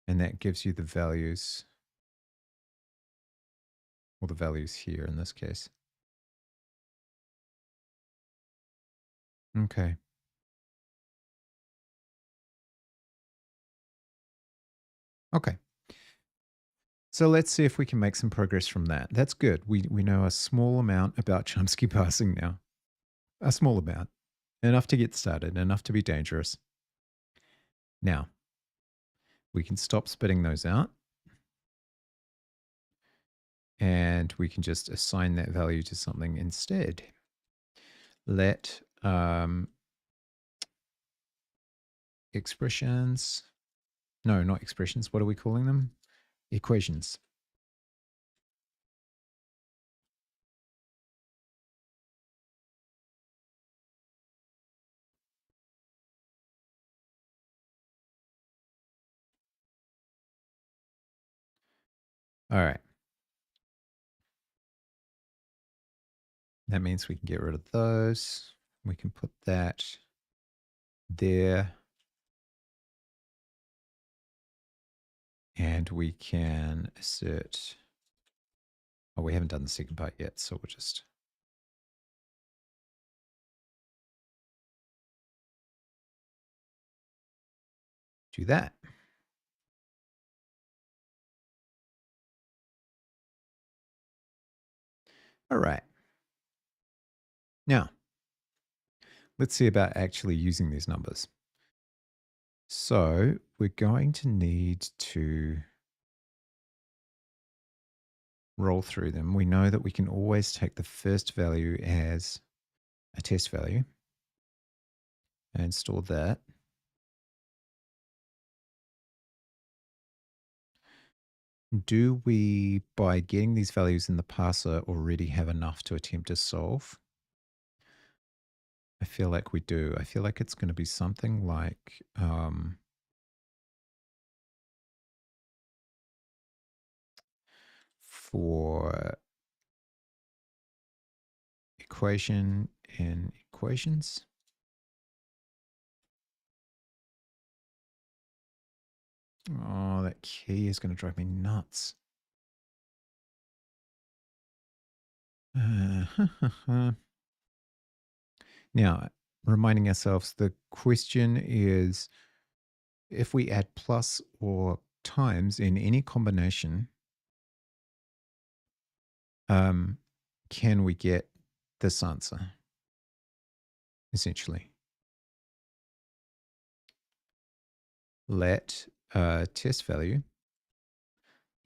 Speaker 1: and that gives you the values, or the values here in this case. Okay. Okay. So let's see if we can make some progress from that. That's good. We know a small amount about Chomsky parsing now. A small amount. Enough to get started, enough to be dangerous. Now, we can stop spitting those out. And we can just assign that value to something instead. Let expressions, no, not expressions. What are we calling them? Equations. All right. That means we can get rid of those. We can put that there. And we can assert, oh, we haven't done the second part yet, so we'll just do that. All right. Now, let's see about actually using these numbers. So we're going to need to roll through them. We know that we can always take the first value as a test value and store that. Do we, by getting these values in the parser, already have enough to attempt to solve? I feel like we do. I feel like it's going to be something like for equation in equations. Oh, that key is going to drive me nuts. Now, reminding ourselves, the question is if we add plus or times in any combination, can we get this answer, essentially? Let test value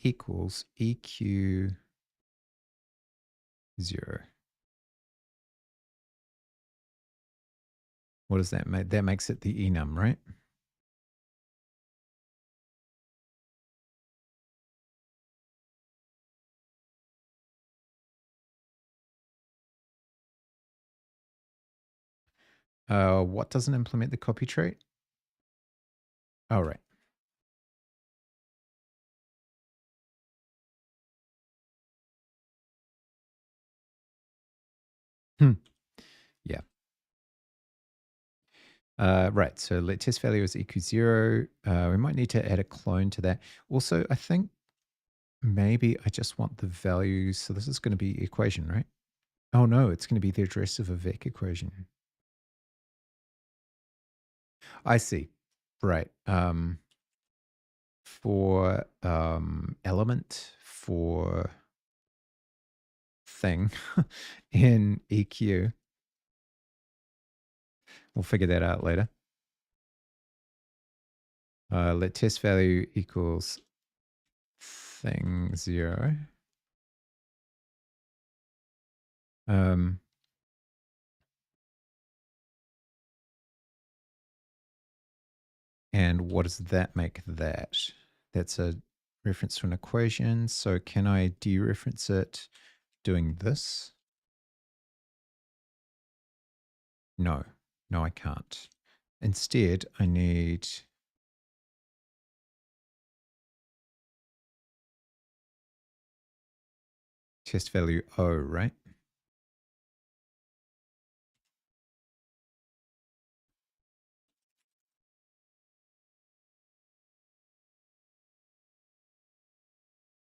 Speaker 1: equals EQ 0. What does that make? That makes it the enum, right? What doesn't implement the copy trait? Oh, right. Yeah. Right. So let test value is equal 0. We might need to add a clone to that. Also, I think maybe I just want the values. So this is going to be equation, right? Oh, no, it's going to be the address of a vec equation. I see. Right. For element for thing in EQ. We'll figure that out later. Let test value equals thing 0. And what does that make that? That's a reference to an equation. So can I dereference it doing this? No, I can't. Instead, I need test value O, right?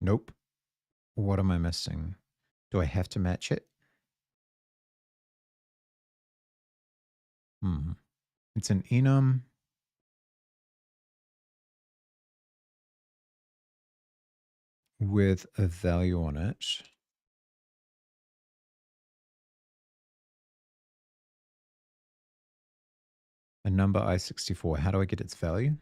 Speaker 1: Nope. What am I missing? Do I have to match it? It's an enum with a value on it. A number I64. How do I get its value?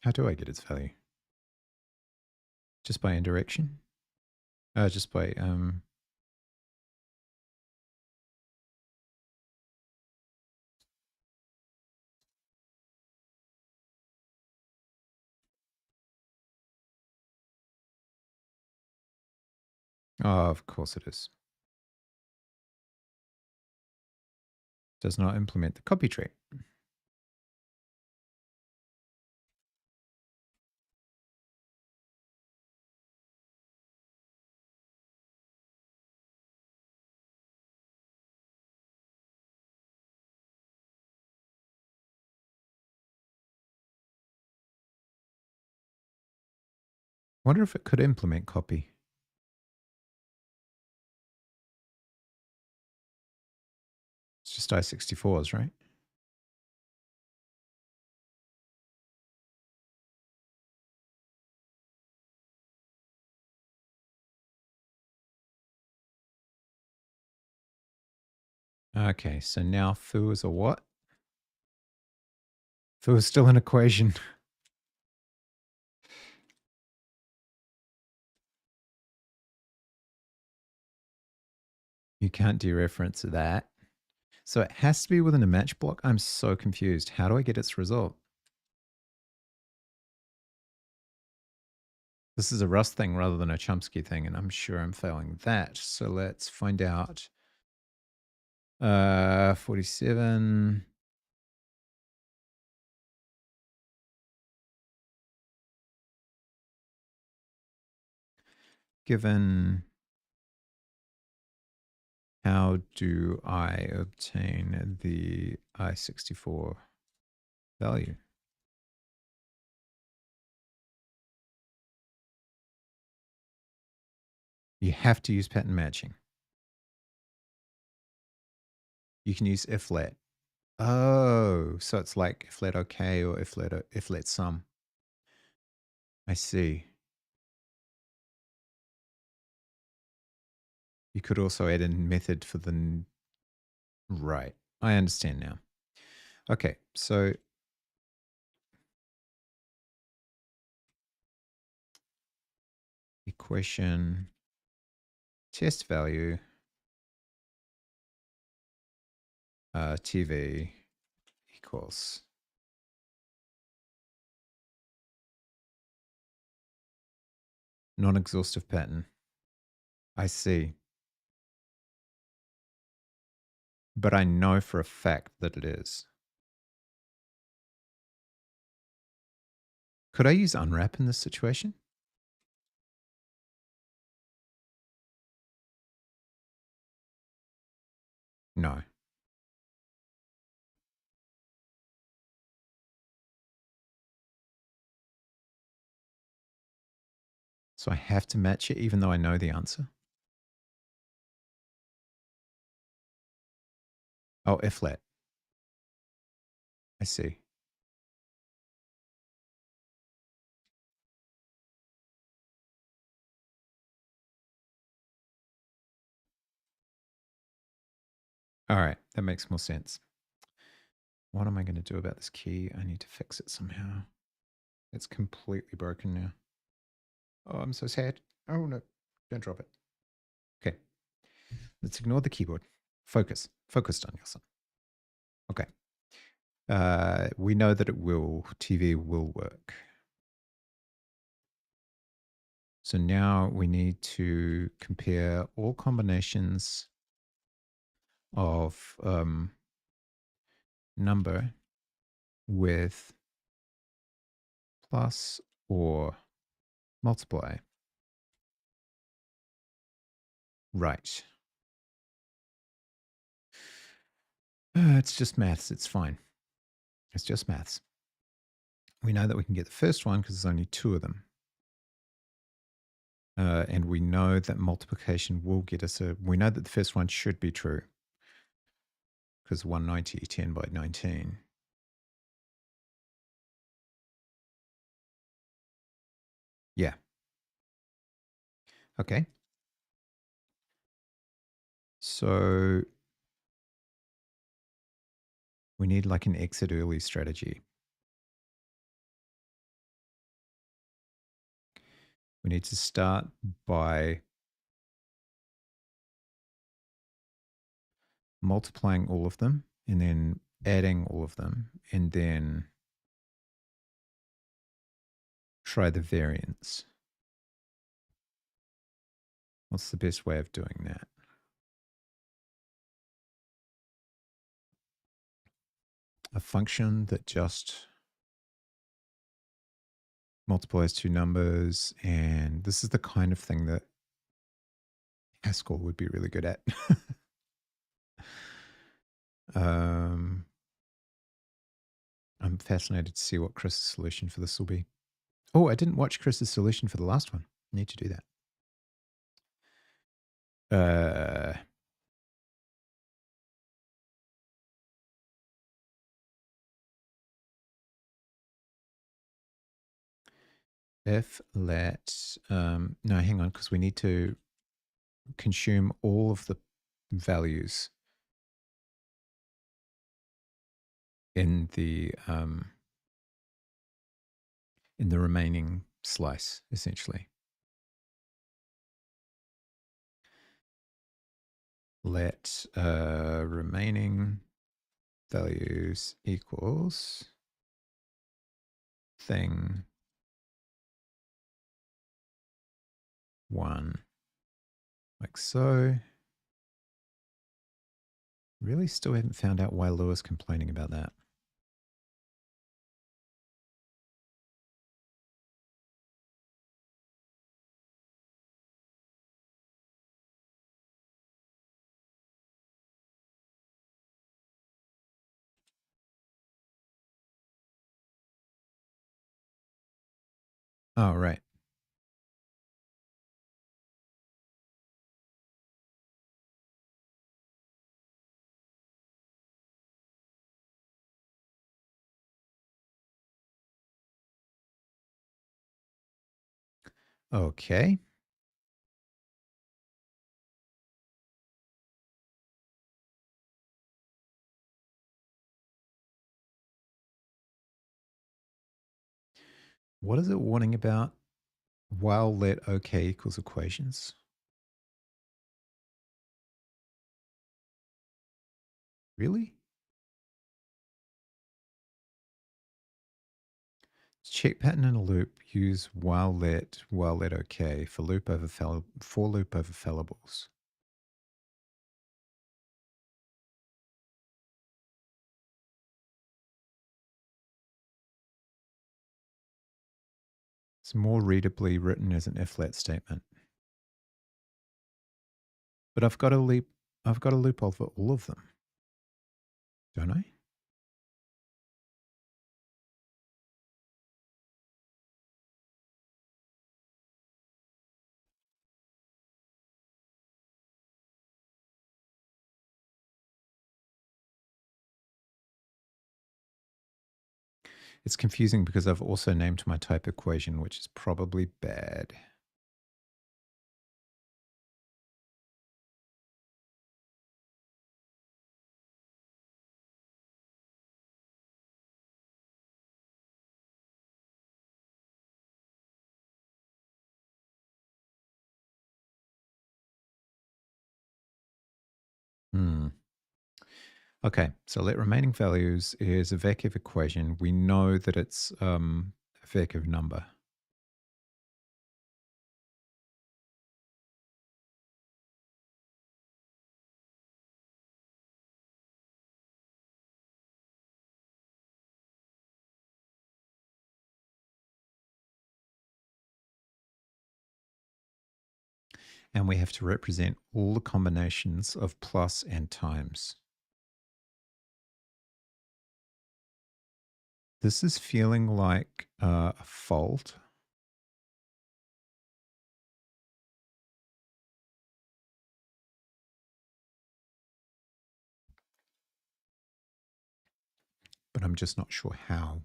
Speaker 1: How do I get its value? Just by indirection? Just by oh, of course it is. Does not implement the copy trait. Wonder if it could implement copy. It's just I64s, right? Okay, so now foo is a what? Foo is still an equation. You can't dereference that. So it has to be within a match block. I'm so confused. How do I get its result? This is a Rust thing rather than a Chomsky thing, and I'm sure I'm failing that. So let's find out. 47. Given, how do I obtain the I64 value? You have to use pattern matching. You can use if-let. Oh, so it's like if-let okay or if-let sum. I see. You could also add a method for the right. I understand now. Okay, so equation test value TV equals non-exhaustive pattern. I see. But I know for a fact that it is. Could I use unwrap in this situation? No. So I have to match it even though I know the answer? Oh, if-let. I see. All right, that makes more sense. What am I going to do about this key? I need to fix it somehow. It's completely broken now. Oh, I'm so sad. Oh no, don't drop it. Okay, let's ignore the keyboard. Focus. Focus, Danielson. Okay. We know that TV will work. So now we need to compare all combinations of number with plus or multiply. Right. It's just maths. It's fine. It's just maths. We know that we can get the first one because there's only two of them. And we know that multiplication will get us we know that the first one should be true because 190, 10 by 19. Yeah. Okay. So we need like an exit early strategy. We need to start by multiplying all of them and then adding all of them and then try the variance. What's the best way of doing that? A function that just multiplies two numbers, and this is the kind of thing that Haskell would be really good at. I'm fascinated to see what Chris's solution for this will be. Oh, I didn't watch Chris's solution for the last one. I need to do that. If let, no, hang on, because we need to consume all of the values in the remaining slice, essentially. Let remaining values equals thing 1, like so. Really still haven't found out why Lewis complaining about that. Oh, right. Okay. What is it warning about? While let OK equals equations. Really? Check pattern in a loop. Use while let OK for loop over for loop over fallables. It's more readably written as an if-let statement. But I've got a loop over all of them. Don't I? It's confusing because I've also named my type equation, which is probably bad. Okay, so let remaining values is a vacuum equation. We know that it's a vacuum number. And we have to represent all the combinations of plus and times. This is feeling like a fault. But I'm just not sure how.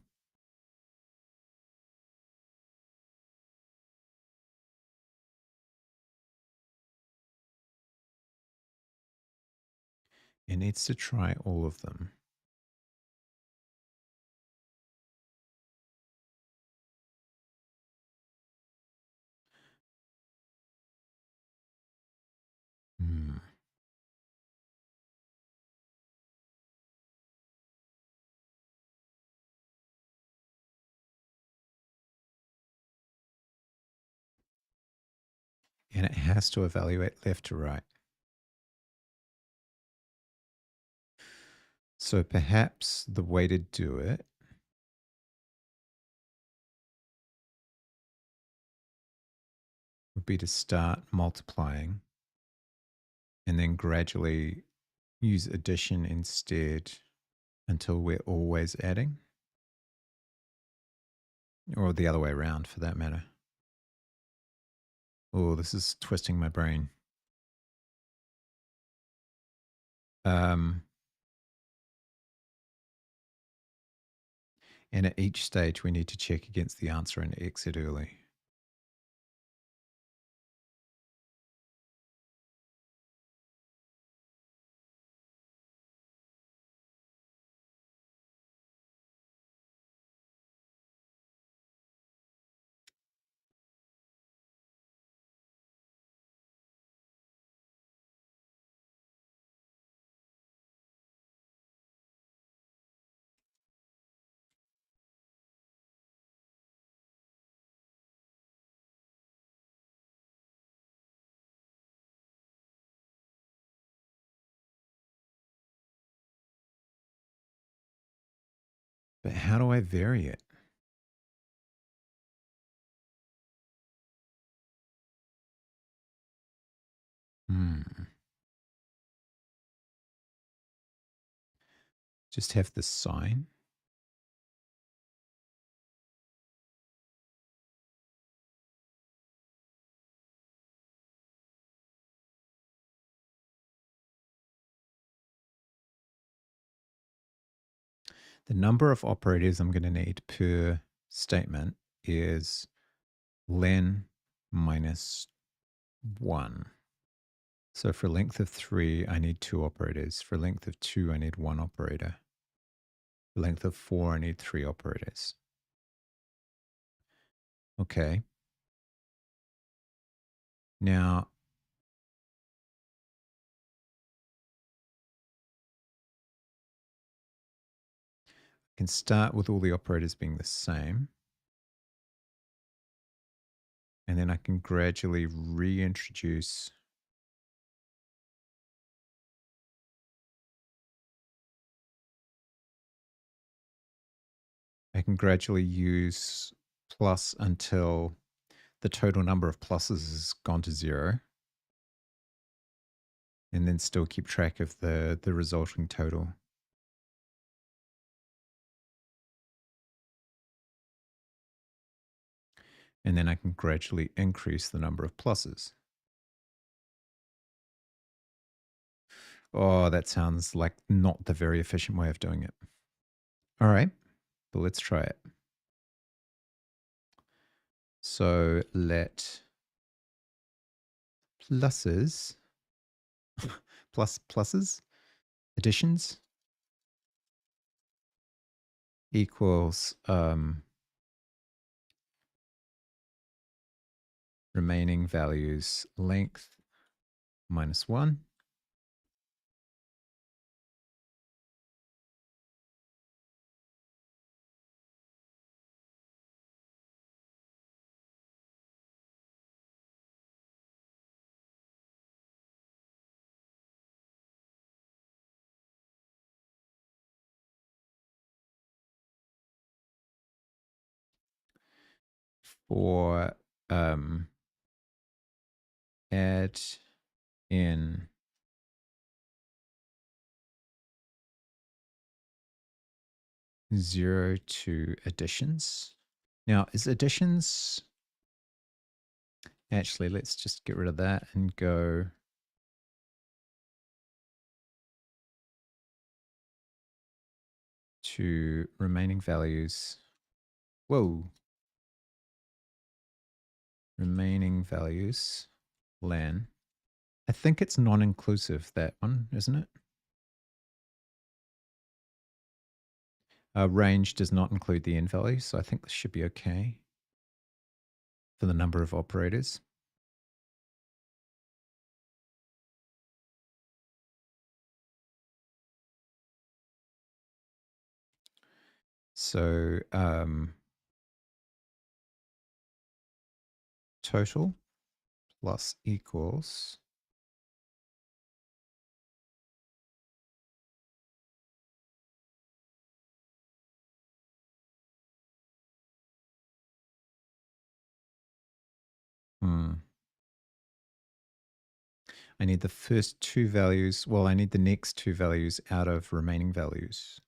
Speaker 1: It needs to try all of them. Hmm. And it has to evaluate left to right. So perhaps the way to do it would be to start multiplying and then gradually use addition instead until we're always adding, or the other way around for that matter. Oh, this is twisting my brain. Um, and at each stage, we need to check against the answer and exit early. But how do I vary it? Hmm. Just have the sign. The number of operators I'm going to need per statement is len minus 1. So for length of 3, I need 2 operators. For length of 2, I need 1 operator. For length of 4, I need 3 operators. Okay. Now, I can start with all the operators being the same. And then I can gradually reintroduce. I can gradually use plus until the total number of pluses has gone to 0. And then still keep track of the resulting total. And then I can gradually increase the number of pluses. Oh, that sounds like not the very efficient way of doing it. All right, but let's try it. So let pluses, pluses, additions equals remaining values length minus 1 for add in zero to additions. Now, is additions... Actually, let's just get rid of that and go to remaining values. Whoa. Remaining values, lan. I think it's non-inclusive, that one, isn't it? Range does not include the end value, so I think this should be okay for the number of operators. So total plus equals I need the first two values. Well, I need the next two values out of remaining values.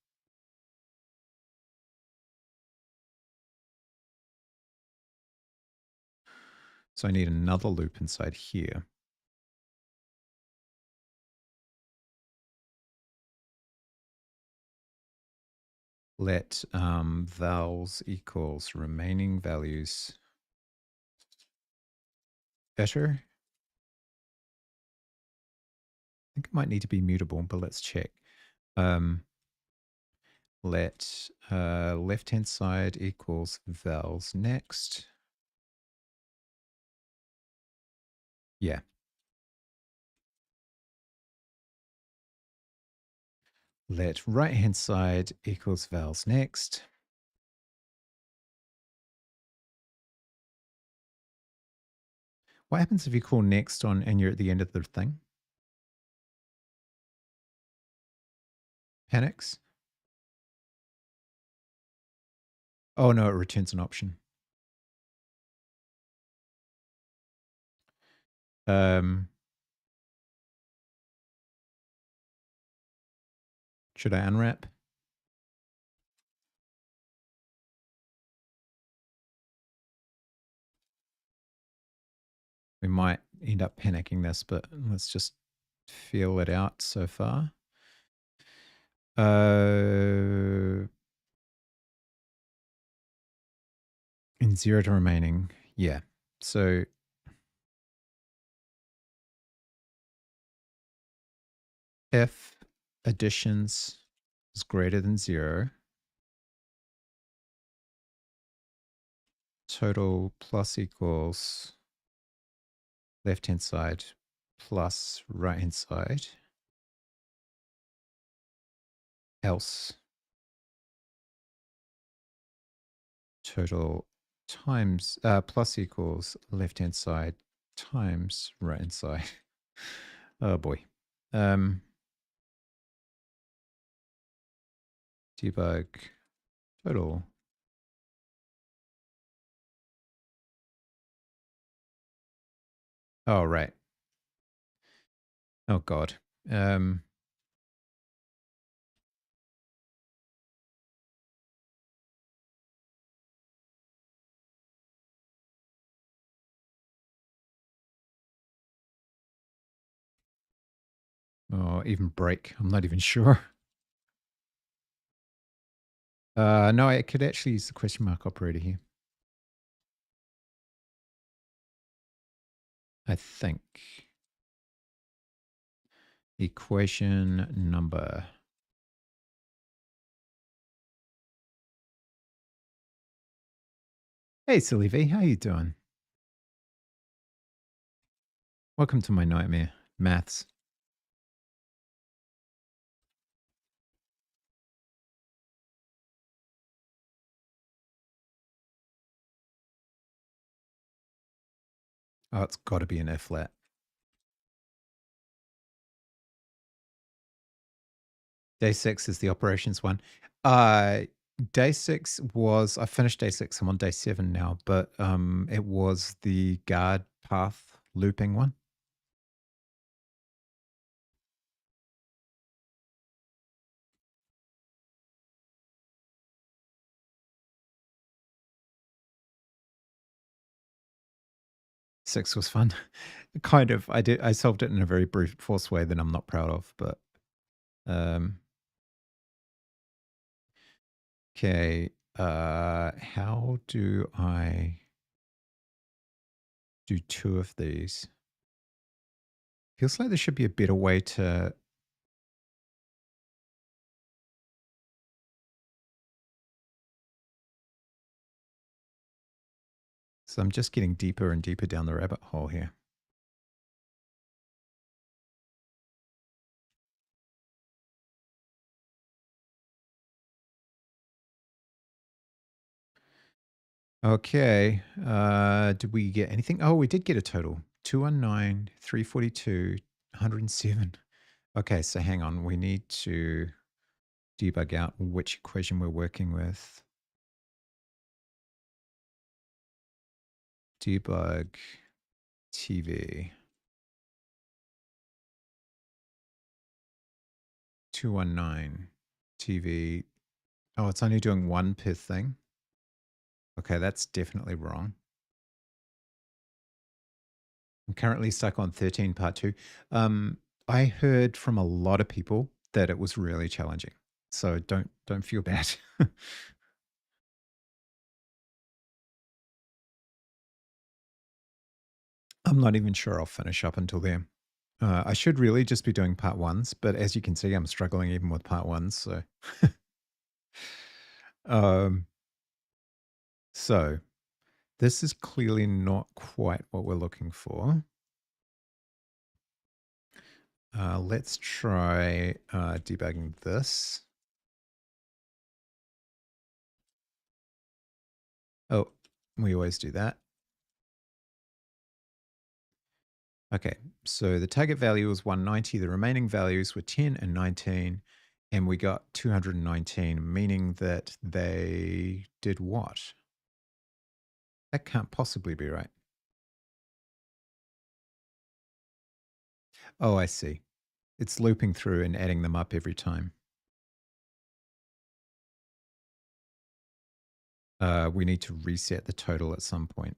Speaker 1: So I need another loop inside here. Let vals equals remaining values better. I think it might need to be mutable, but let's check. Let left-hand side equals vals next. Yeah. Let right-hand side equals vals next. What happens if you call next on and you're at the end of the thing? Panics? Oh no, it returns an option. Should I unwrap? We might end up panicking this, but let's just feel it out so far. In 0 to remaining. Yeah. So if additions is greater than 0, total plus equals left-hand side plus right-hand side, else total times plus equals left-hand side times right-hand side. Oh boy. Debug total. Oh, right. Oh God. Or even break. I'm not even sure. No, I could actually use the question mark operator here. I think. Equation number. Hey, Silly V, how you doing? Welcome to my nightmare. Maths. Oh, it's got to be an F flat. Day 6 is the operations one. Day 6 was I finished day 6, I'm on day 7 now, but, it was the guard path looping one. 6 was fun. Kind of. I solved it in a very brute force way that I'm not proud of, but, um, okay, how do I do 2 of these? Feels like there should be a better way to so I'm just getting deeper and deeper down the rabbit hole here. Okay, did we get anything? Oh, we did get a total. 219, 342, 107. Okay, so hang on. We need to debug out which equation we're working with. Debug TV. 219 TV. Oh, it's only doing one per thing. Okay, that's definitely wrong. I'm currently stuck on 13 part 2. I heard from a lot of people that it was really challenging. So don't feel bad. I'm not even sure I'll finish up until then. I should really just be doing part ones, but as you can see, I'm struggling even with part ones. So, um, so this is clearly not quite what we're looking for. Let's try debugging this. Oh, we always do that. Okay, so the target value was 190. The remaining values were 10 and 19. And we got 219, meaning that they did what? That can't possibly be right. Oh, I see. It's looping through and adding them up every time. We need to reset the total at some point.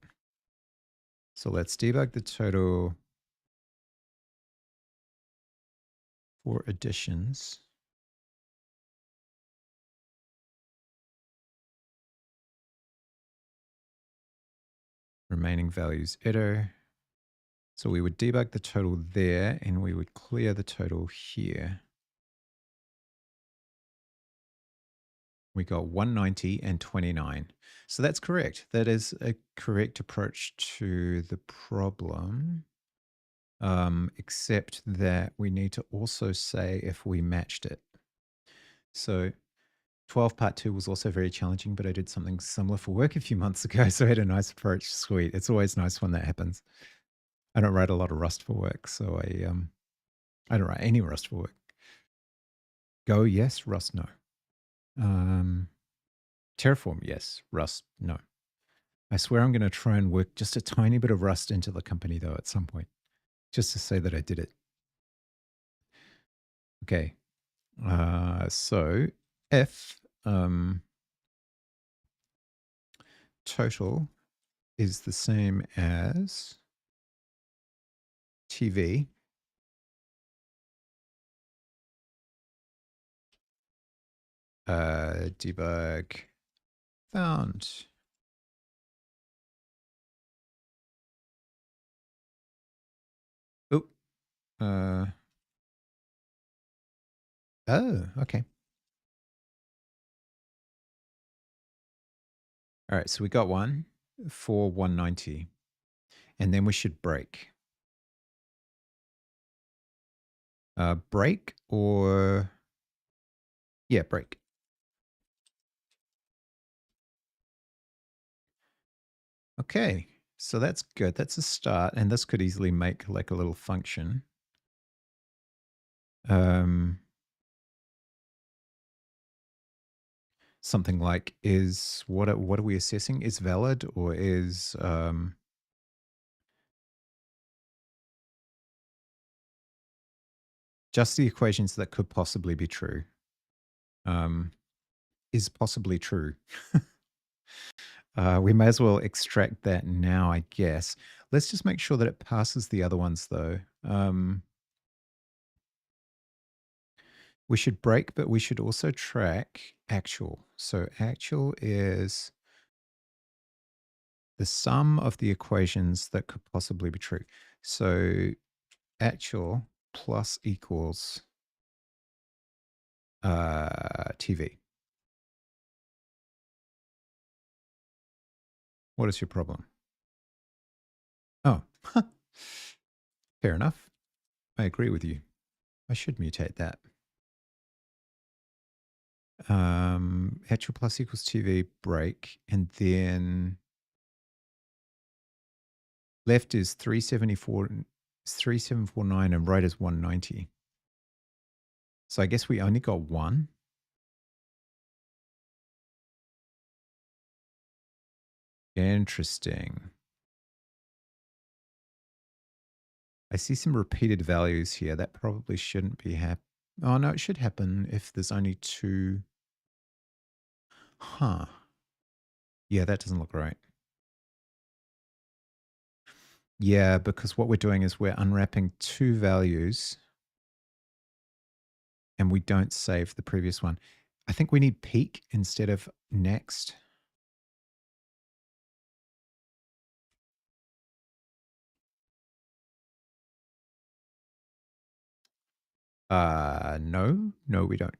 Speaker 1: So let's debug the total for additions. Remaining values error. So we would debug the total there and we would clear the total here. We got 190 and 29. So that's correct. That is a correct approach to the problem. Except that we need to also say if we matched it. So 12 part 2 was also very challenging, but I did something similar for work a few months ago. So I had a nice approach. Sweet. It's always nice when that happens. I don't write a lot of Rust for work. So I don't write any Rust for work. Go, yes. Rust, no. Terraform, yes. Rust, no. I swear I'm going to try and work just a tiny bit of Rust into the company, though, at some point, just to say that I did it. Okay. So if total is the same as TV, debug found. Oh, oh, okay. All right, so we got one for 190, and then we should break. Break or yeah, break. Okay, so that's good. That's a start, and this could easily make like a little function. Um, something like is what are we assessing? Is valid or is just the equations that could possibly be true. Um, is possibly true. We may as well extract that now, I guess. Let's just make sure that it passes the other ones, though. We should break, but we should also track actual. So actual is the sum of the equations that could possibly be true. So actual plus equals TV. What is your problem? Oh, fair enough. I agree with you. I should mutate that. Actual plus equals TV break, and then left is 3749 and right is 190. So I guess we only got one. Interesting. I see some repeated values here. That probably shouldn't be Oh, no, it should happen if there's only two. Huh. Yeah, that doesn't look right. Yeah, because what we're doing is we're unwrapping two values and we don't save the previous one. I think we need peak instead of next. No, we don't.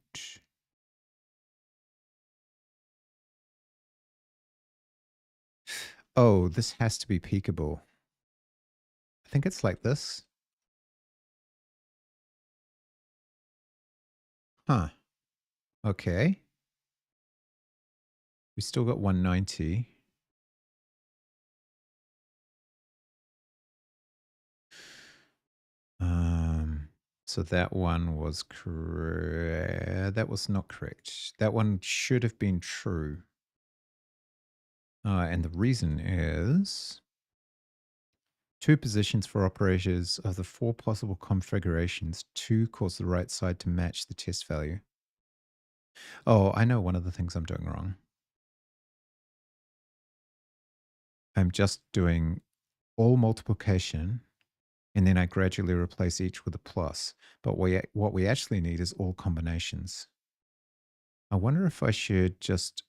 Speaker 1: Oh, this has to be peakable. I think it's like this. Huh. Okay. We still got 190. So that one was correct. That was not correct. That one should have been true. And the reason is two positions for operators of the four possible configurations, two cause the right side to match the test value. Oh, I know one of the things I'm doing wrong. I'm just doing all multiplication and then I gradually replace each with a plus. But what we actually need is all combinations. I wonder if I should just,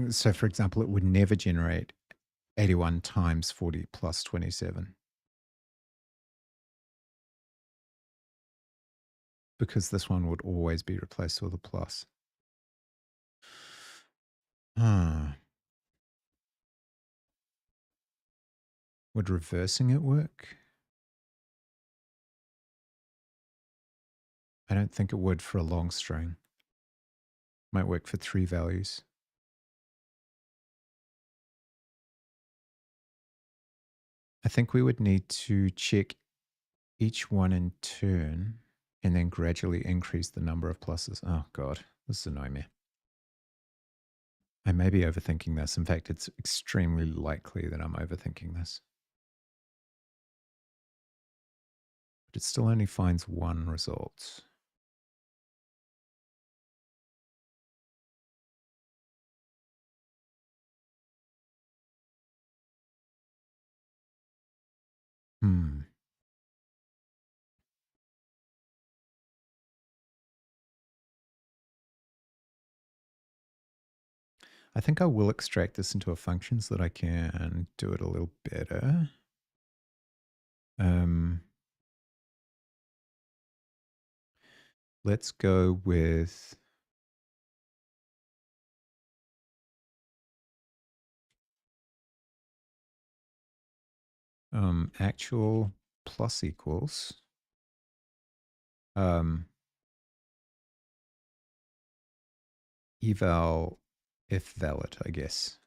Speaker 1: so for example, it would never generate 81 times 40 plus 27. Because this one would always be replaced with a plus. Would reversing it work? I don't think it would for a long string. Might work for 3 values. I think we would need to check each one in turn and then gradually increase the number of pluses. Oh God, this is a nightmare. I may be overthinking this. In fact, it's extremely likely that I'm overthinking this. But it still only finds one result. I think I will extract this into a function so that I can do it a little better. Let's go with actual plus equals eval if valid, I guess.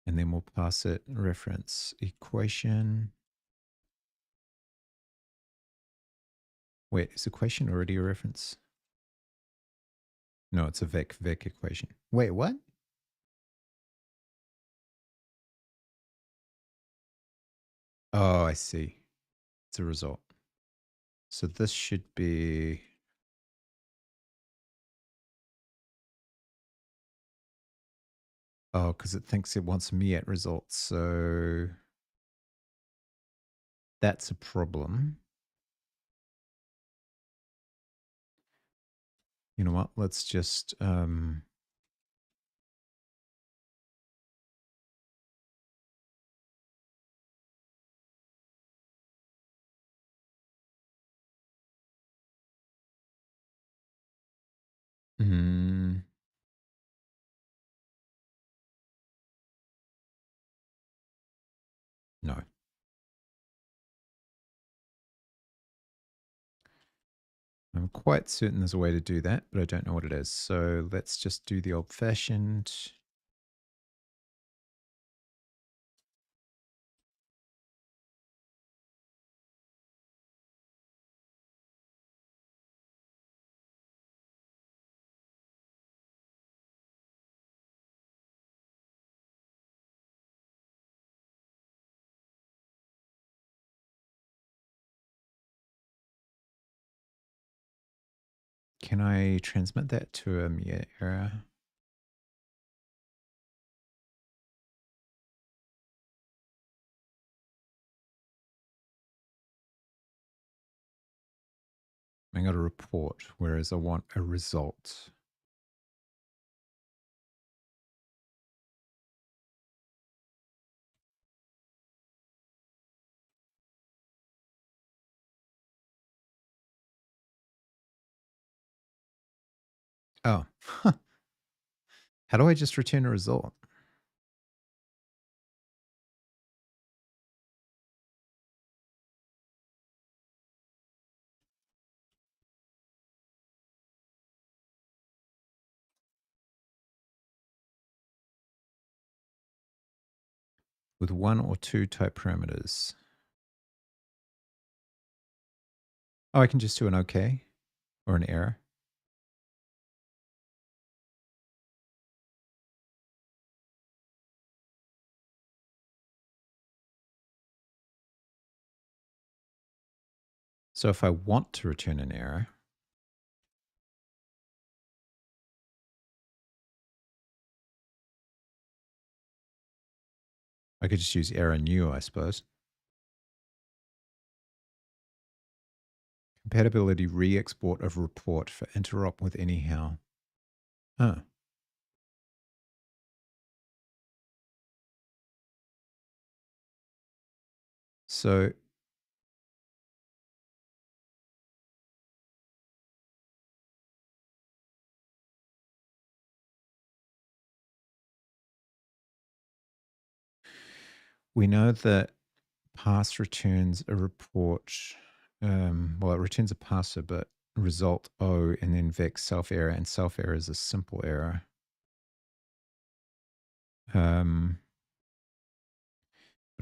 Speaker 1: And then we'll pass it reference equation. Wait, is equation already a reference? No, it's a vec-vec equation. Wait, what? Oh, I see. It's a result. So this should be... Oh, because it thinks it wants me at results. So that's a problem. You know what? Let's just... mm, no. I'm quite certain there's a way to do that, but I don't know what it is. So let's just do the old-fashioned... Can I transmit that to a mere error? I got a report, whereas I want a result. Oh, how do I just return a result? With one or two type parameters. Oh, I can just do an OK or an error. So if I want to return an error, I could just use error new, I suppose. Compatibility re-export of report for interop with anyhow. Oh. So we know that pass returns a report. Well, it returns a passer, but result O and then vec self error, and self error is a simple error. But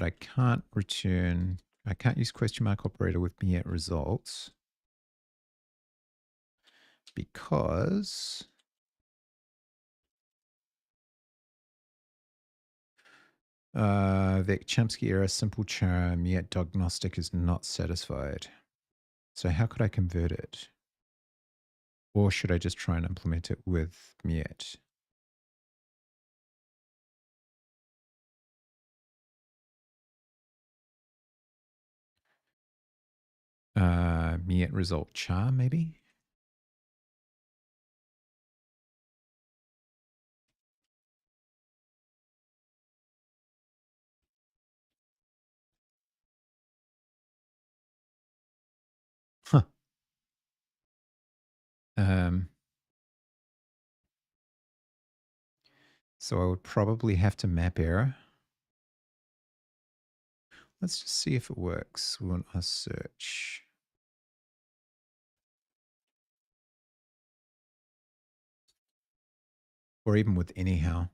Speaker 1: I can't return, I can't use question mark operator with me at results because vec Chomsky error simple charm yet diagnostic is not satisfied. So how could I convert it? Or should I just try and implement it with Miet? Miet result char, maybe? Huh. So I would probably have to map error. Let's just see if it works. We want a search. Or even with anyhow.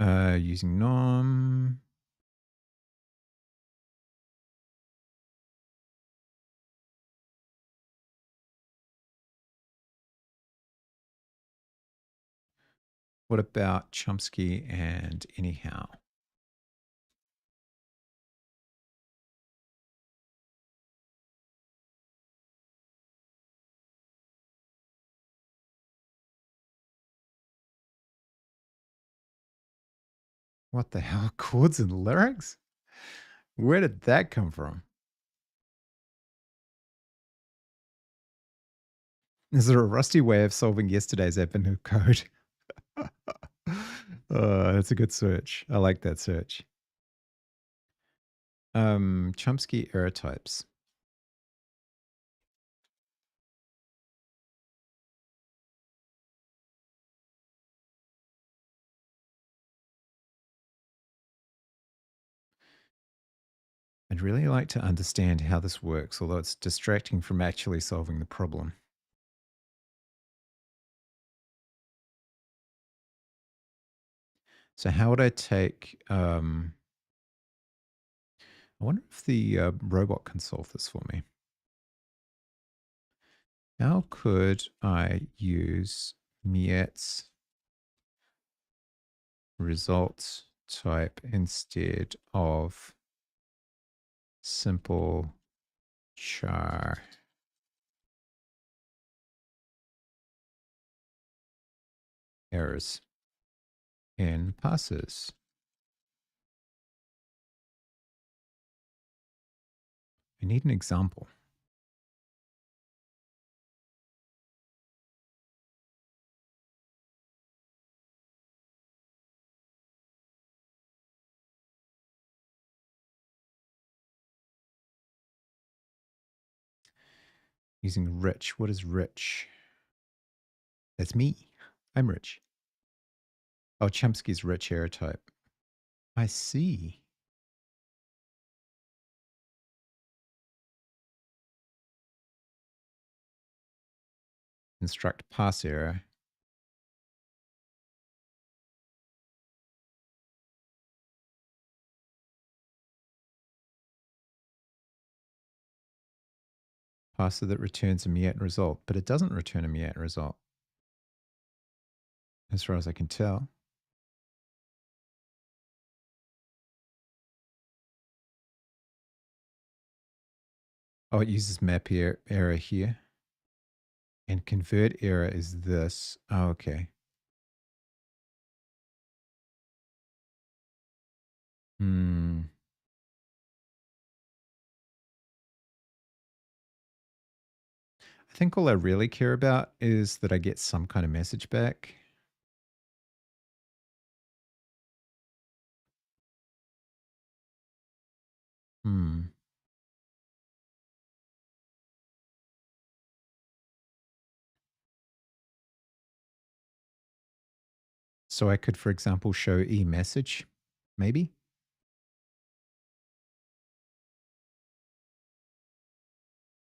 Speaker 1: Using nom. What about Chomsky and anyhow? What the hell? Chords and lyrics? Where did that come from? Is there a rusty way of solving yesterday's Abinu code? That's a good search. I like that search. Chomsky error types. I'd really like to understand how this works, although it's distracting from actually solving the problem. So how would I take, I wonder if the robot can solve this for me. How could I use Miet's result type instead of simple char errors in passes? I need an example. Using rich. What is rich? That's me. I'm rich. Oh, Chomsky's rich error type. I see. Instruct pass error. Parser that returns a Miet result, but it doesn't return a Miet result, as far as I can tell. Oh, it uses map error here. And convert error is this. Oh, okay. Hmm. I think all I really care about is that I get some kind of message back. Hmm. So I could, for example, show e-message, maybe?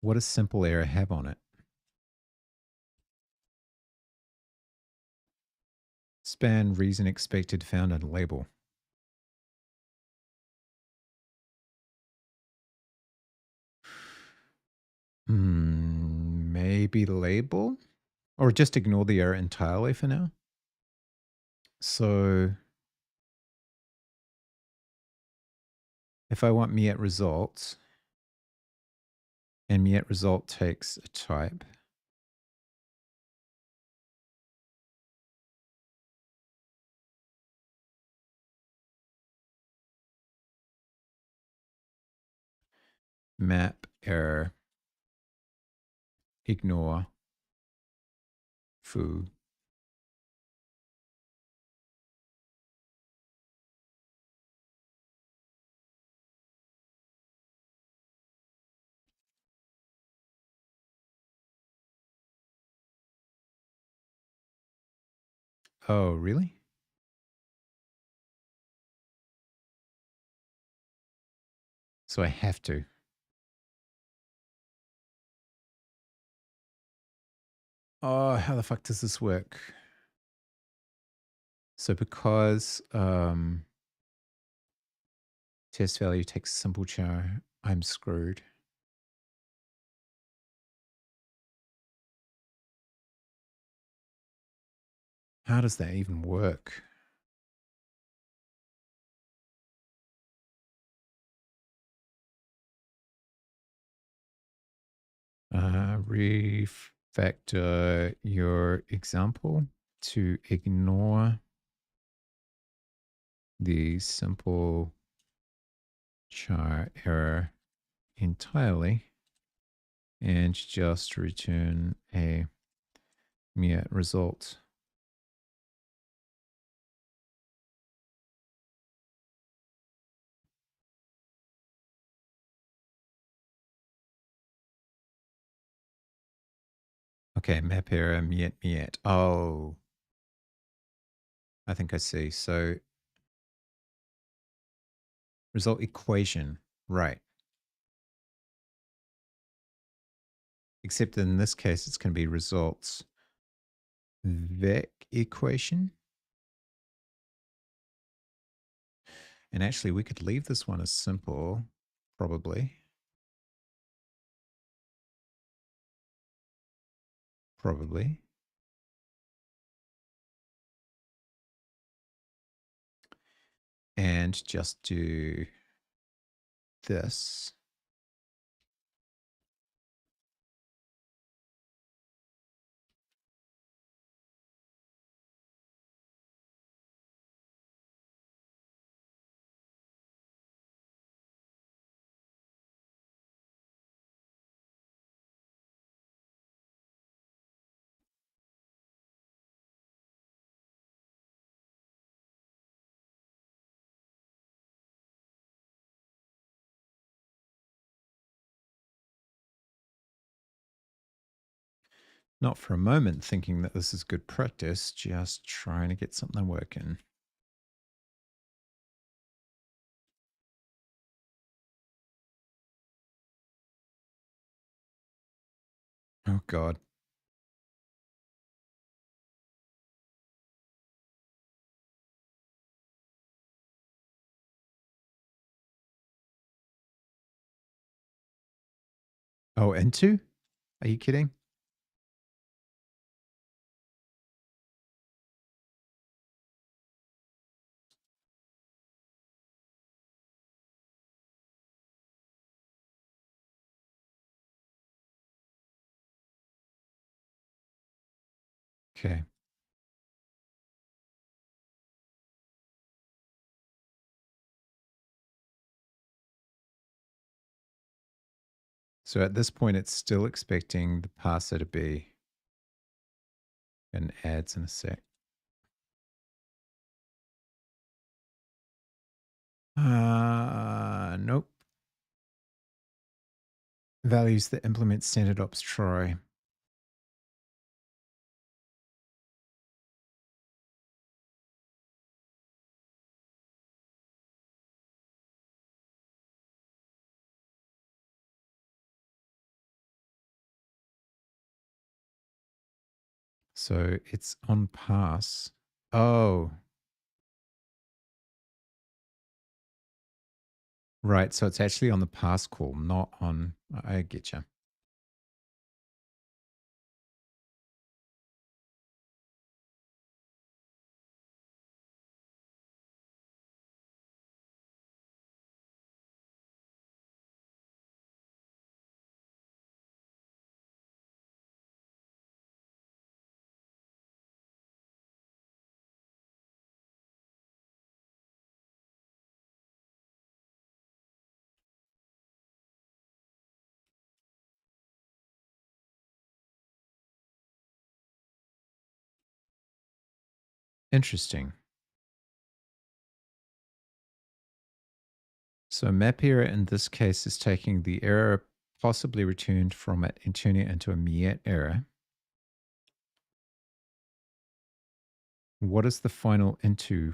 Speaker 1: What does simple error have on it? Span, reason expected, found, and label. Maybe label? Or just ignore the error entirely for now? So if I want me at results, and me at result takes a type, map error, ignore, foo. Oh, really? So I have to. Oh, how the fuck does this work? So because test value takes simple char, I'm screwed. How does that even work? Refactor your example to ignore the simple char error entirely and just return a mere result. Okay, map error, miet. Oh, I think I see. So result equation, right. Except in this case, it's going to be results vec equation. And actually, we could leave this one as simple, probably. Probably. And just do this. Not for a moment thinking that this is good practice, just trying to get something working. Oh, God. Oh, into? Are you kidding? Okay. So at this point, it's still expecting the parser to be and adds in a sec. Nope. Values that implement standard ops try. So it's on pass. Oh, right. So it's actually on the pass call, not on. I get you. Interesting. So map error in this case is taking the error possibly returned from it and turning it into a miet error. What is the final into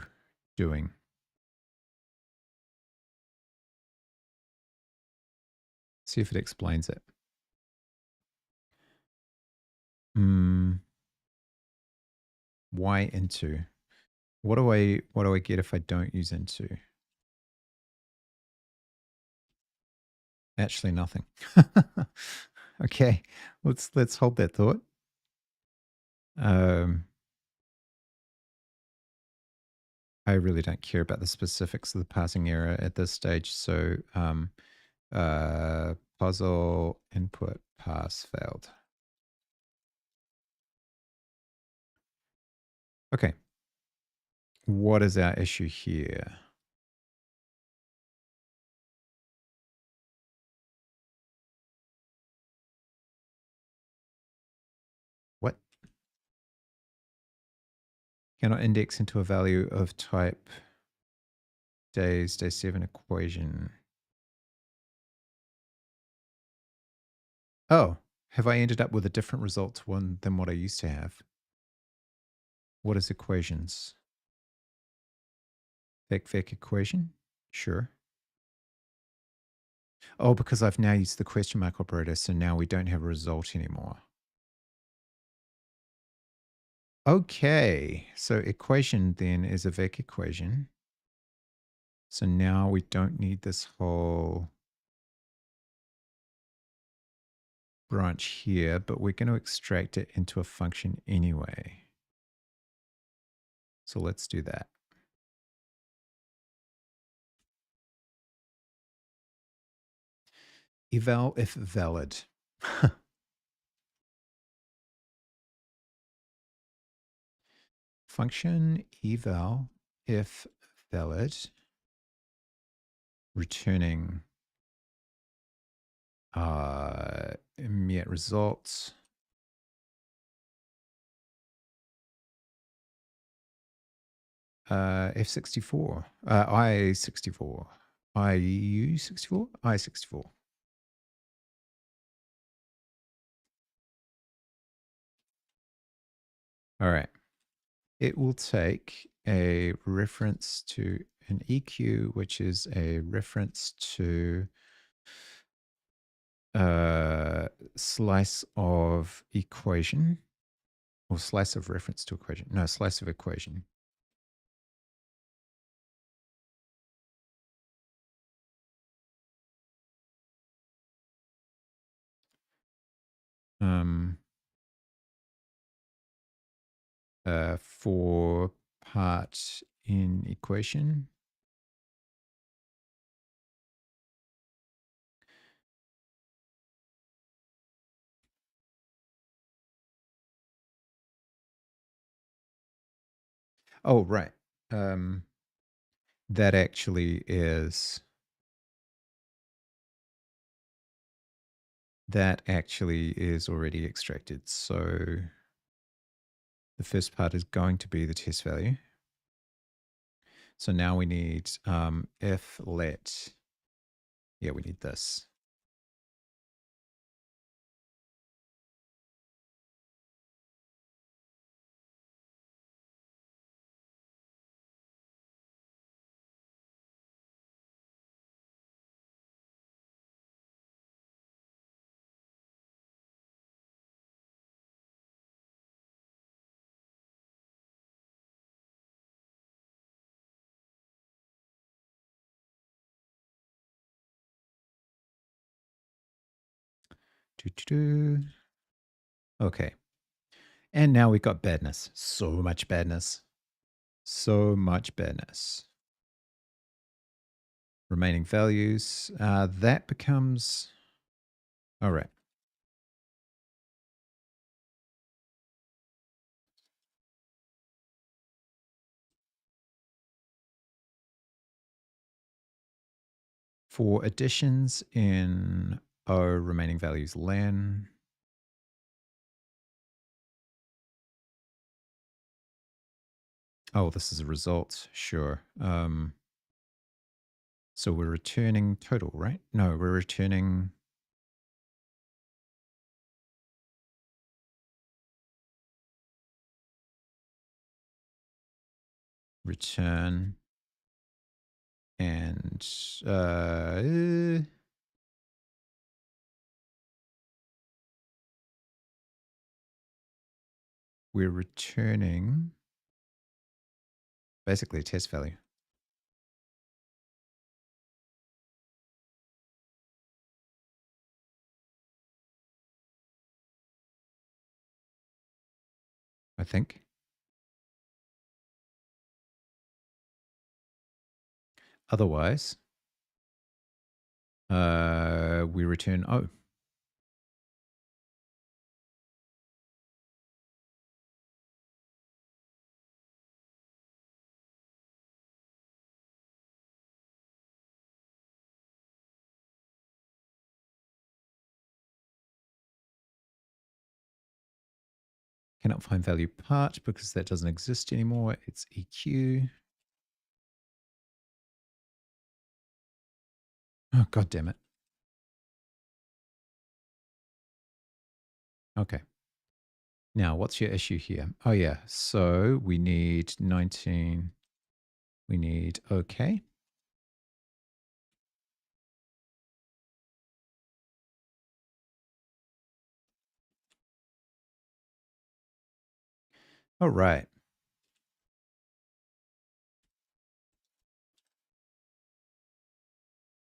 Speaker 1: doing? See if it explains it. Why into? What do I get if I don't use into? Actually, nothing. Okay, let's hold that thought. Um, I really don't care about the specifics of the parsing error at this stage. So, puzzle input pass failed. Okay. What is our issue here? What? Cannot index into a value of type days, day 7 equation. Oh, have I ended up with a different result one than what I used to have? What is equations? Vec equation? Sure. Oh, because I've now used the question mark operator, so now we don't have a result anymore. Okay, so equation then is a vec equation. So now we don't need this whole branch here, but we're going to extract it into a function anyway. So let's do that. Eval if valid. Function eval if valid, returning immediate results. F64, I64, IU64, I64. All right. It will take a reference to an EQ, which is a reference to slice of equation, or slice of reference to equation. No, slice of equation. For part in equation. Oh, right. That actually is already extracted. So the first part is going to be the test value. So now we need if let, yeah, we need this. Okay. And now we've got badness. So much badness. So much badness. Remaining values. That becomes... All right. For additions in O, remaining values len. Oh, this is a result. Sure. So we're returning total, right? No, we're returning... return and we're returning Basically a test value. I think. Otherwise, we return O. Cannot find value part because that doesn't exist anymore. It's EQ. Oh, God damn it. Okay. Now, what's your issue here? Oh, yeah. So we need 19. We need OK. All right.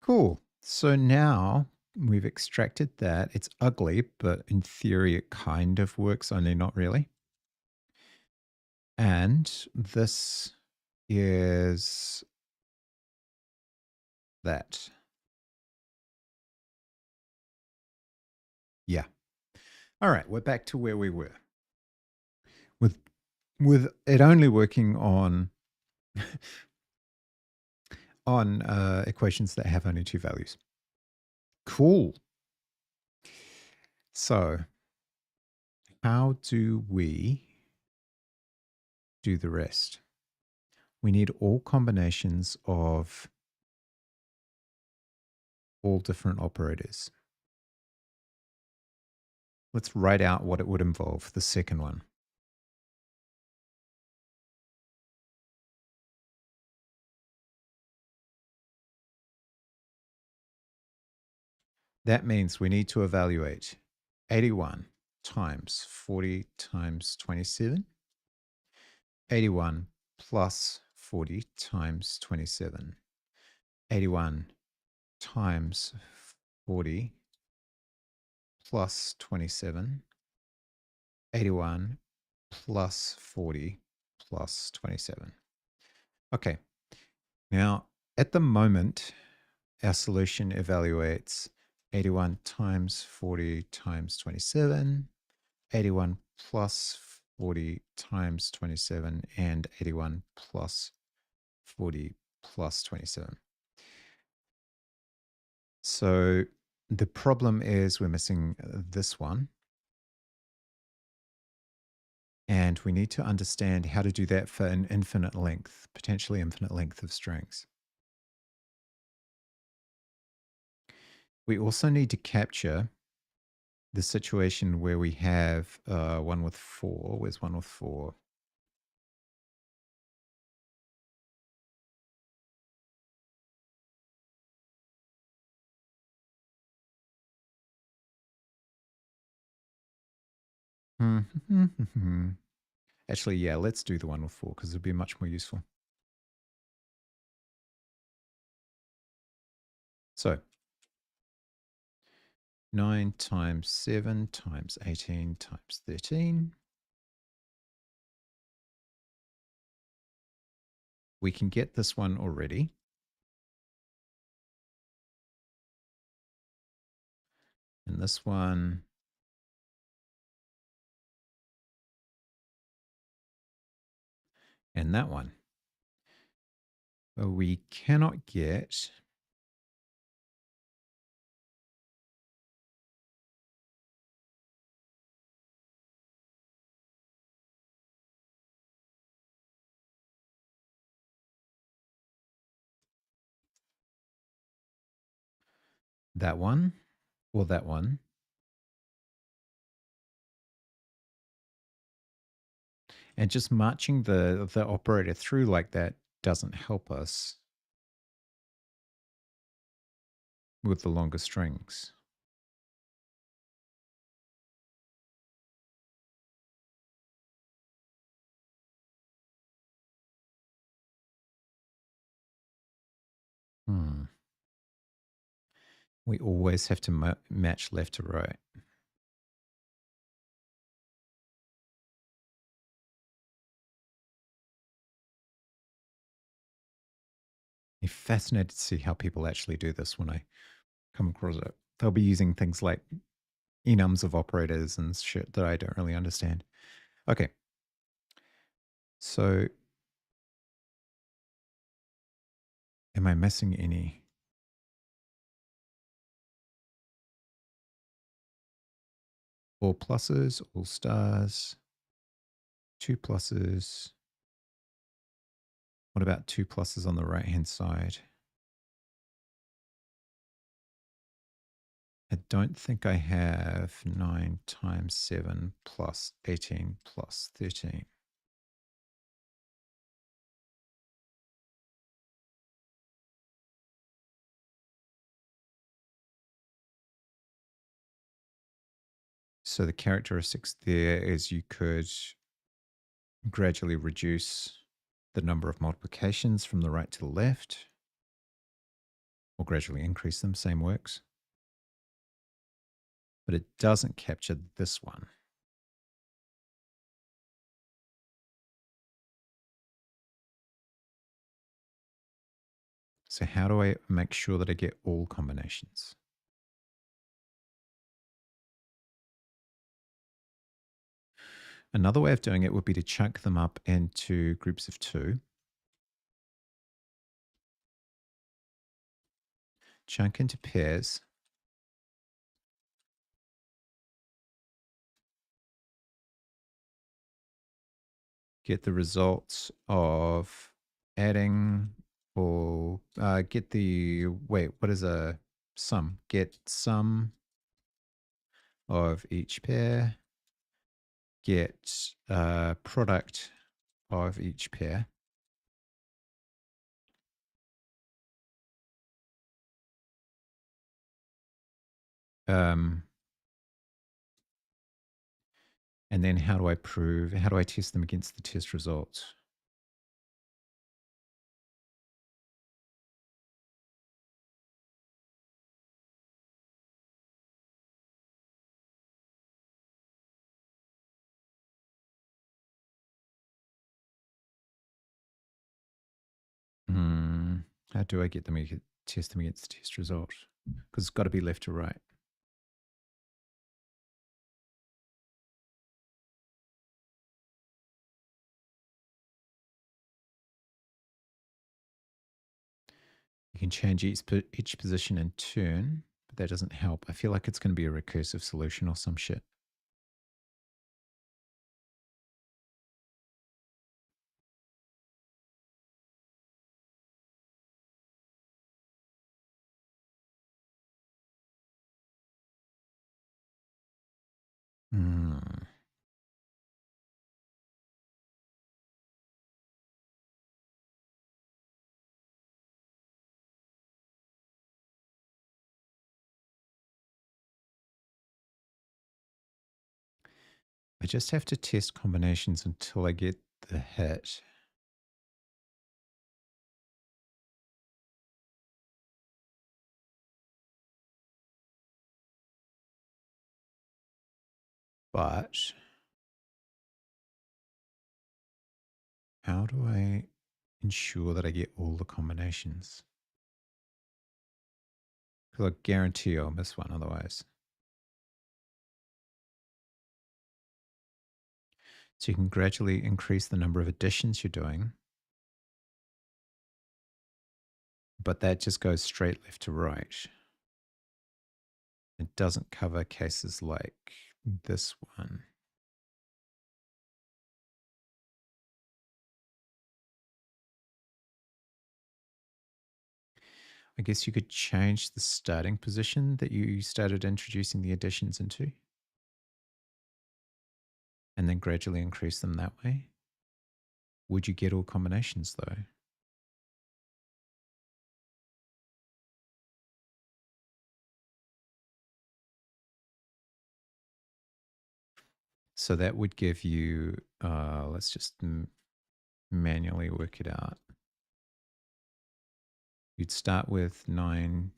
Speaker 1: Cool. So now we've extracted that. It's ugly, but in theory, it kind of works, only not really. And this is that. Yeah. All right. We're back to where we were with it only working on equations that have only two values. Cool. So how do we do the rest? We need all combinations of all different operators. Let's write out what it would involve, the second one. That means we need to evaluate 81 times 40 times 27, 81 plus 40 times 27, 81 times 40 plus 27, 81 plus 40 plus 27. Okay, now at the moment, our solution evaluates 81 times 40 times 27, 81 plus 40 times 27, and 81 plus 40 plus 27. So the problem is we're missing this one. And we need to understand how to do that for an infinite length, potentially infinite length of strings. We also need to capture the situation where we have one with 4. Where's one with 4? Actually, yeah, let's do the one with 4 because it'll be much more useful. So 9 times 7 times 18 times 13. We can get this one already. And this one. And that one. We cannot get that one or that one. And just marching the operator through like that doesn't help us with the longer strings. We always have to match left to right. I'm fascinated to see how people actually do this when I come across it. They'll be using things like enums of operators and shit that I don't really understand. Okay. So am I missing any? All pluses, all stars, two pluses. What about two pluses on the right hand side? I don't think I have 9 times 7 plus 18 plus 13. So the characteristics there is you could gradually reduce the number of multiplications from the right to the left, or gradually increase them, same works. But it doesn't capture this one. So how do I make sure that I get all combinations? Another way of doing it would be to chunk them up into groups of 2. Chunk into pairs. Get the results of adding or get the, wait, what is a sum? Get sum of each pair. Get product of each pair. And then how do I test them against the test results? How do I get them test them against the test result? Because it's got to be left to right. You can change each position in turn, but that doesn't help. I feel like it's going to be a recursive solution or some shit. Hmm. I just have to test combinations until I get the hit. But how do I ensure that I get all the combinations? Because I guarantee I'll miss one otherwise. So you can gradually increase the number of additions you're doing, but that just goes straight left to right. It doesn't cover cases like this one. I guess you could change the starting position that you started introducing the additions into and then gradually increase them that way. Would you get all combinations though? So that would give you, let's just manually work it out. You'd start with 9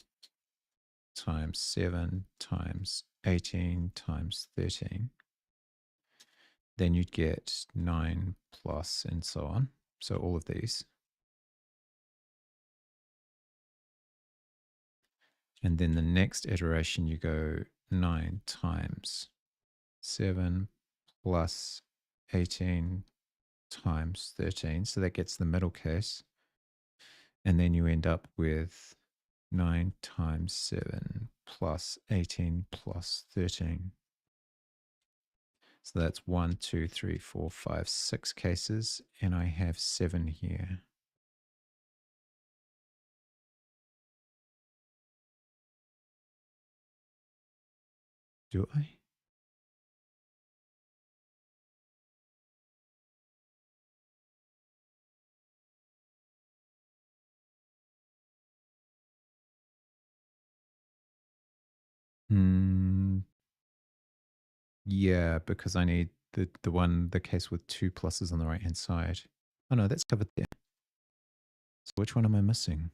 Speaker 1: times 7 times 18 times 13. Then you'd get 9 plus and so on. So all of these. And then the next iteration, you go 9 times 7 plus 18 times 13. So that gets the middle case. And then you end up with 9 times 7 plus 18 plus 13. So that's 1, 2, 3, 4, 5, 6 cases. And I have 7 here. Do I? Yeah, because I need the case with 2 pluses on the right hand side. Oh no, that's covered there. So which one am I missing?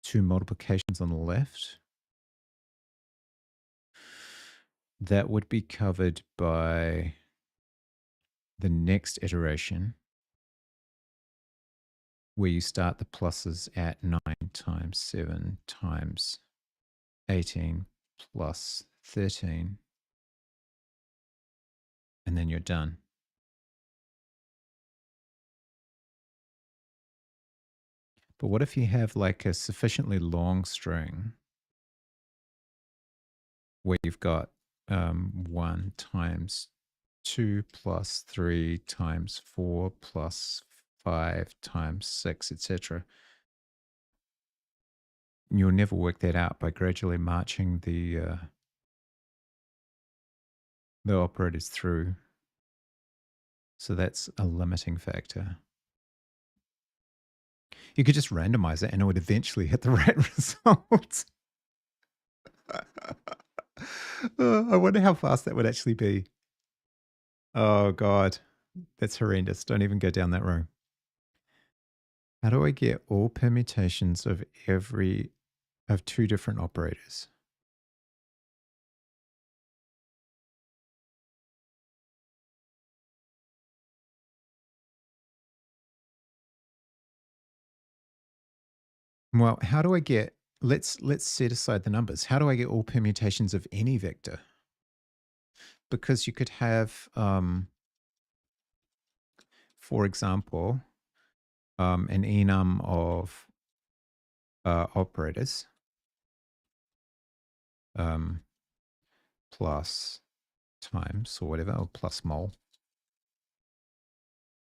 Speaker 1: 2 multiplications on the left. That would be covered by the next iteration, where you start the pluses at 9 times 7 times 18 plus 13, and then you're done. But what if you have like a sufficiently long string where you've got 1 times 2 plus 3 times 4 plus 5 times 6, etc. You'll never work that out by gradually marching the operators through. So that's a limiting factor. You could just randomize it and it would eventually hit the right result. I wonder how fast that would actually be. Oh, God. That's horrendous. Don't even go down that road. How do I get all permutations of two different operators? Well, how do I get, let's set aside the numbers. How do I get all permutations of any vector? Because you could have, for example, an enum of operators plus times or whatever, or plus mole.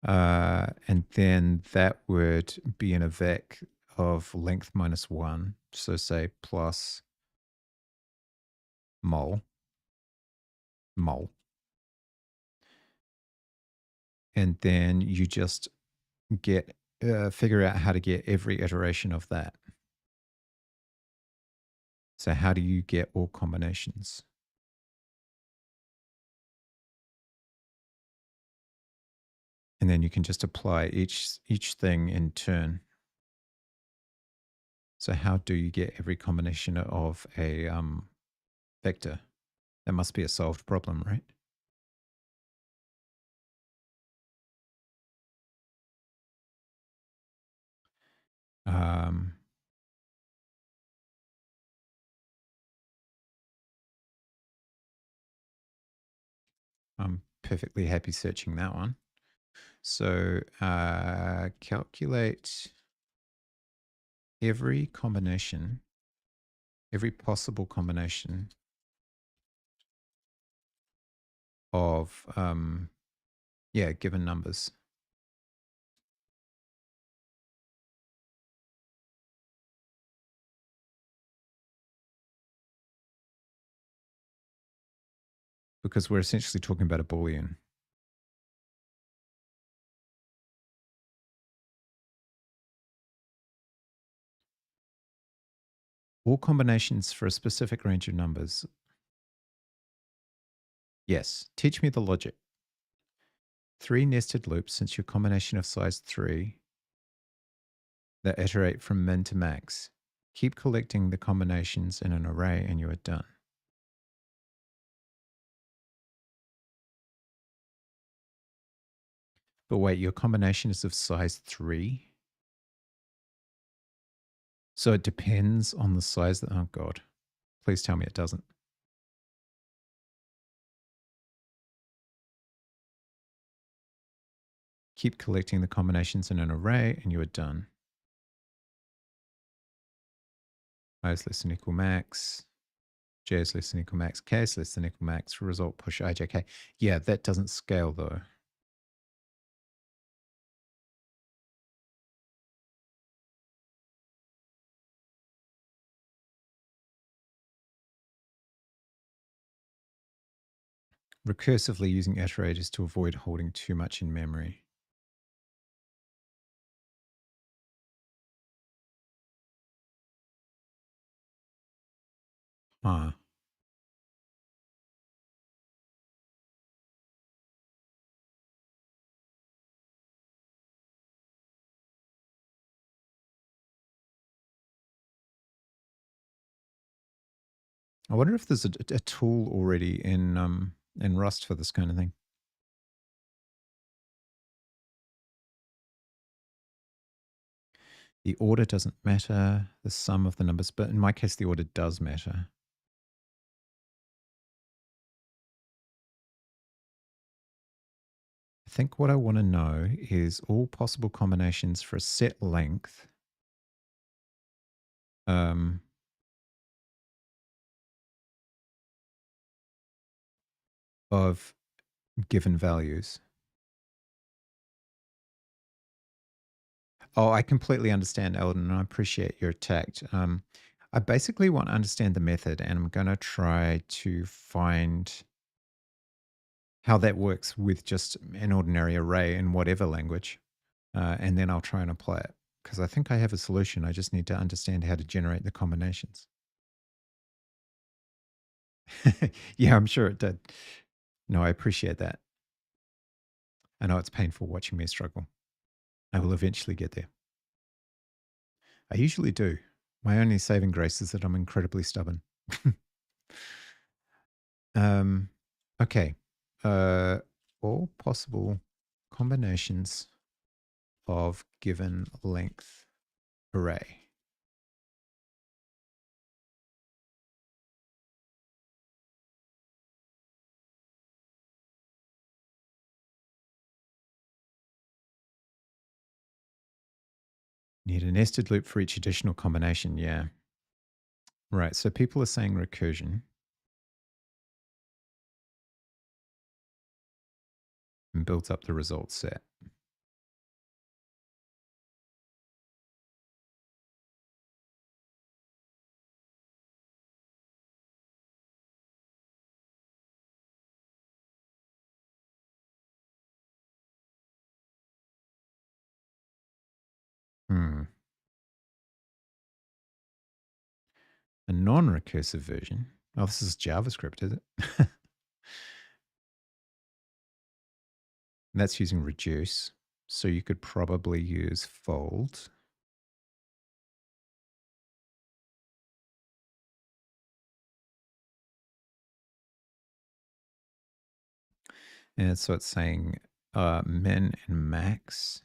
Speaker 1: And then that would be in a vec of length minus 1. So say plus mole. And then you just get figure out how to get every iteration of that. So how do you get all combinations? And then you can just apply each thing in turn. So how do you get every combination of a vector? That must be a solved problem, right? I'm perfectly happy searching that one. So calculate every combination, every possible combination of, given numbers. Because we're essentially talking about a Boolean. All combinations for a specific range of numbers. Yes, teach me the logic. 3 nested loops since your combination of size 3 that iterate from min to max. Keep collecting the combinations in an array and you are done. But wait, your combination is of size 3? So it depends on the size that, oh God, please tell me it doesn't. Keep collecting the combinations in an array and you are done. I is less than equal max. J is less than equal max. K is less than equal max. Result push IJK. Yeah, that doesn't scale though. Recursively using iterators to avoid holding too much in memory. Ah. I wonder if there's a tool already in Rust for this kind of thing. The order doesn't matter, the sum of the numbers, but in my case, the order does matter. I think what I want to know is all possible combinations for a set length of given values. Oh, I completely understand, Eldon, and I appreciate your tact. I basically want to understand the method, and I'm going to try to find how that works with just an ordinary array in whatever language, and then I'll try and apply it. Because I think I have a solution. I just need to understand how to generate the combinations. Yeah, I'm sure it did. No, I appreciate that. I know it's painful watching me struggle. I will eventually get there. I usually do. My only saving grace is that I'm incredibly stubborn. Okay. All possible combinations of given length array. Need a nested loop for each additional combination. Yeah. Right. So people are saying recursion and builds up the result set. Hmm. A non-recursive version. Oh, this is JavaScript, is it? That's using reduce. So you could probably use fold. And so it's saying min and max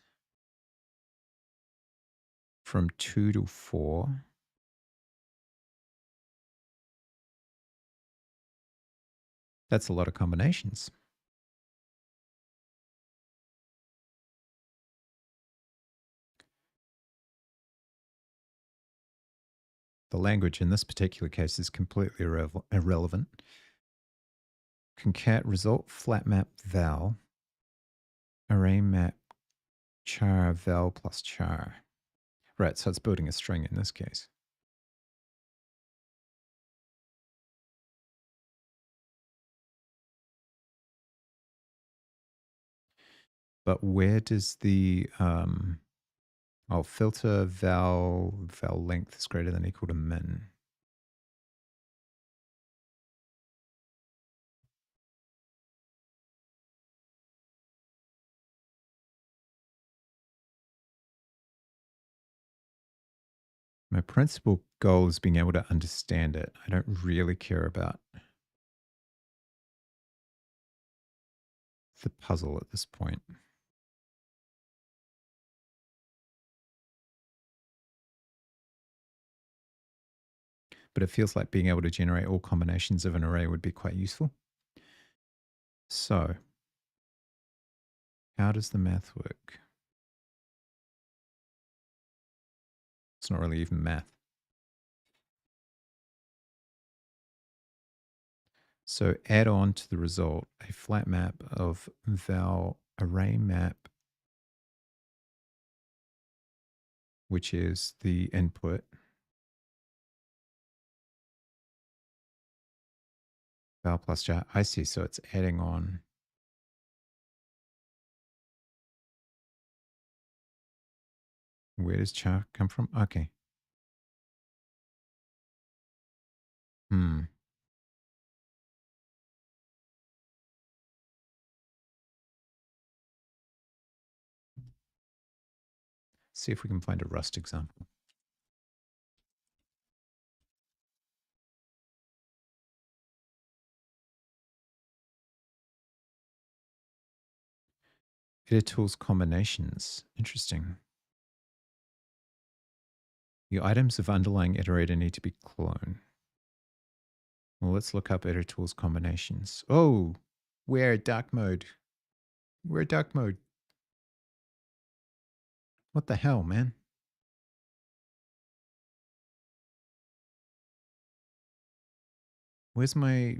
Speaker 1: from 2 to 4. That's a lot of combinations. The language in this particular case is completely irrelevant. Concat result flat map val array map char val plus char. Right, so it's building a string in this case. But where does the filter val length is greater than or equal to min? My principal goal is being able to understand it. I don't really care about the puzzle at this point. But it feels like being able to generate all combinations of an array would be quite useful. So, how does the math work? It's not really even math. So add on to the result a flat map of val array map, which is the input, val plus jar. I see. So it's adding on. Where does char come from? Okay. Hmm. See if we can find a Rust example. Edit tools combinations. Interesting. The items of underlying iterator need to be cloned. Well, let's look up edit tools combinations. Oh, we're dark mode. We're dark mode. What the hell, man? Where's my?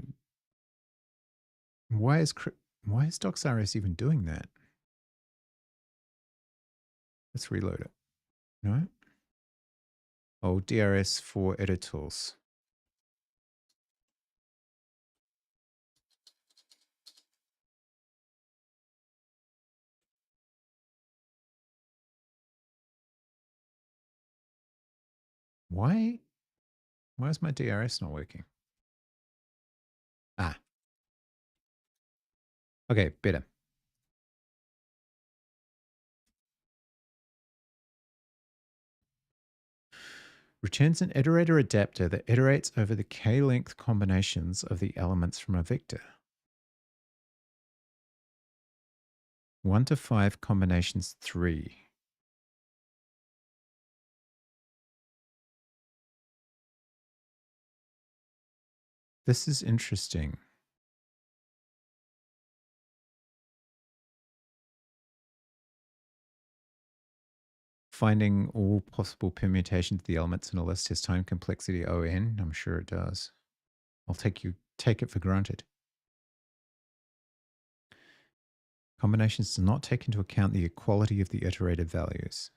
Speaker 1: Why is DocSRS even doing that? Let's reload it. No. Oh, DRS for edit tools. Why? Why is my DRS not working? Ah. Okay, better. Returns an iterator adapter that iterates over the k-length combinations of the elements from a vector. 1 to 5 combinations 3. This is interesting. Finding all possible permutations of the elements in a list has time complexity O(n)? I'm sure it does. I'll take it for granted. Combinations do not take into account the equality of the iterated values.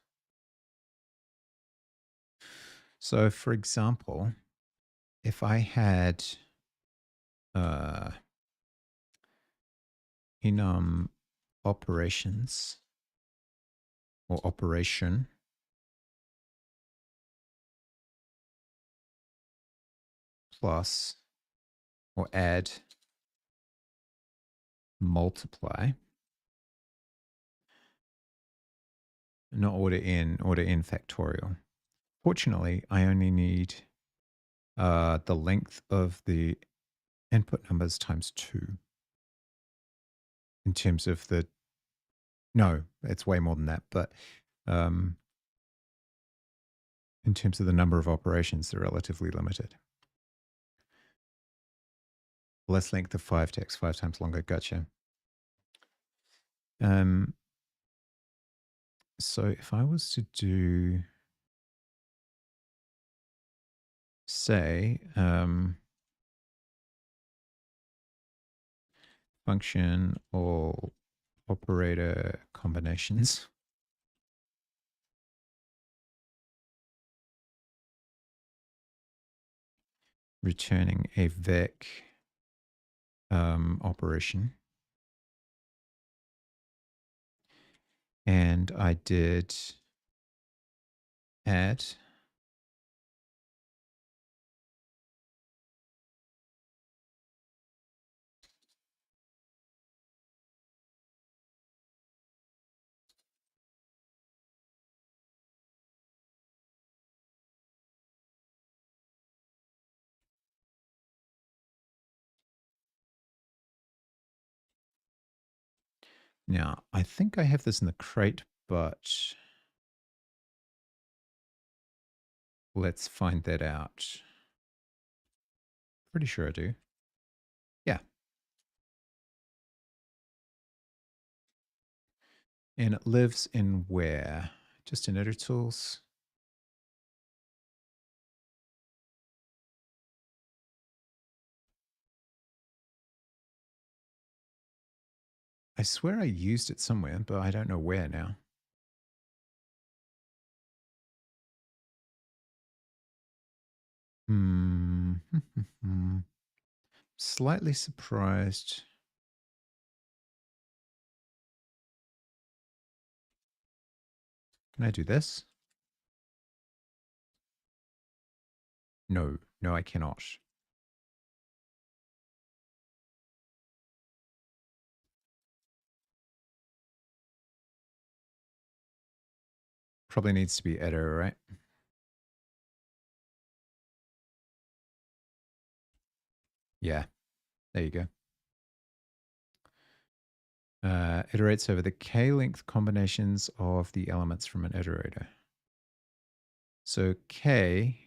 Speaker 1: So, for example, if I had enum operations or operation plus or add multiply, not order n factorial. Fortunately, I only need the length of the input numbers times 2 in terms of the, no, it's way more than that, but in terms of the number of operations, they're relatively limited. Less length of 5 takes 5 times longer. Gotcha. So if I was to do, say, function or operator combinations, returning a vec operation, and I did add Now, I think I have this in the crate, but let's find that out. Pretty sure I do. Yeah. And it lives in where? Just in editor tools. I swear I used it somewhere, but I don't know where now. Hmm. Slightly surprised. Can I do this? No, no, I cannot. Probably needs to be editor, right? Yeah, there you go. Iterates over the k-length combinations of the elements from an iterator. So k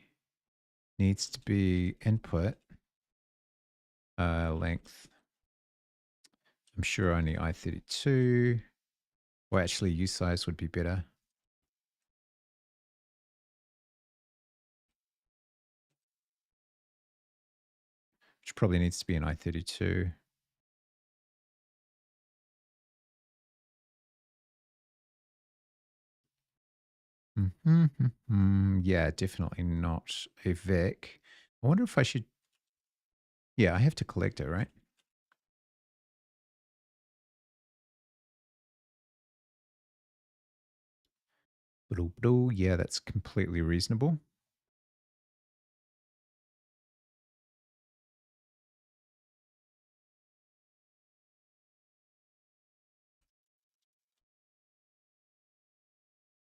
Speaker 1: needs to be input length. I'm sure only I32. Well, actually, usize would be better. Which probably needs to be an I32. Yeah, definitely not a Vic. I wonder if I should. Yeah, I have to collect it, right? Yeah, that's completely reasonable.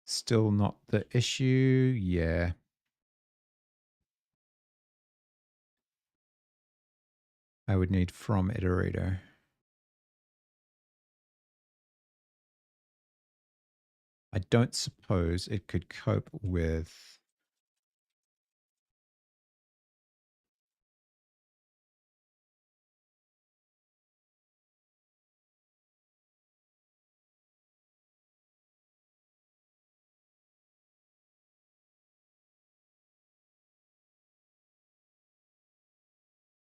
Speaker 1: Still not the issue. Yeah. I would need from iterator. I don't suppose it could cope with.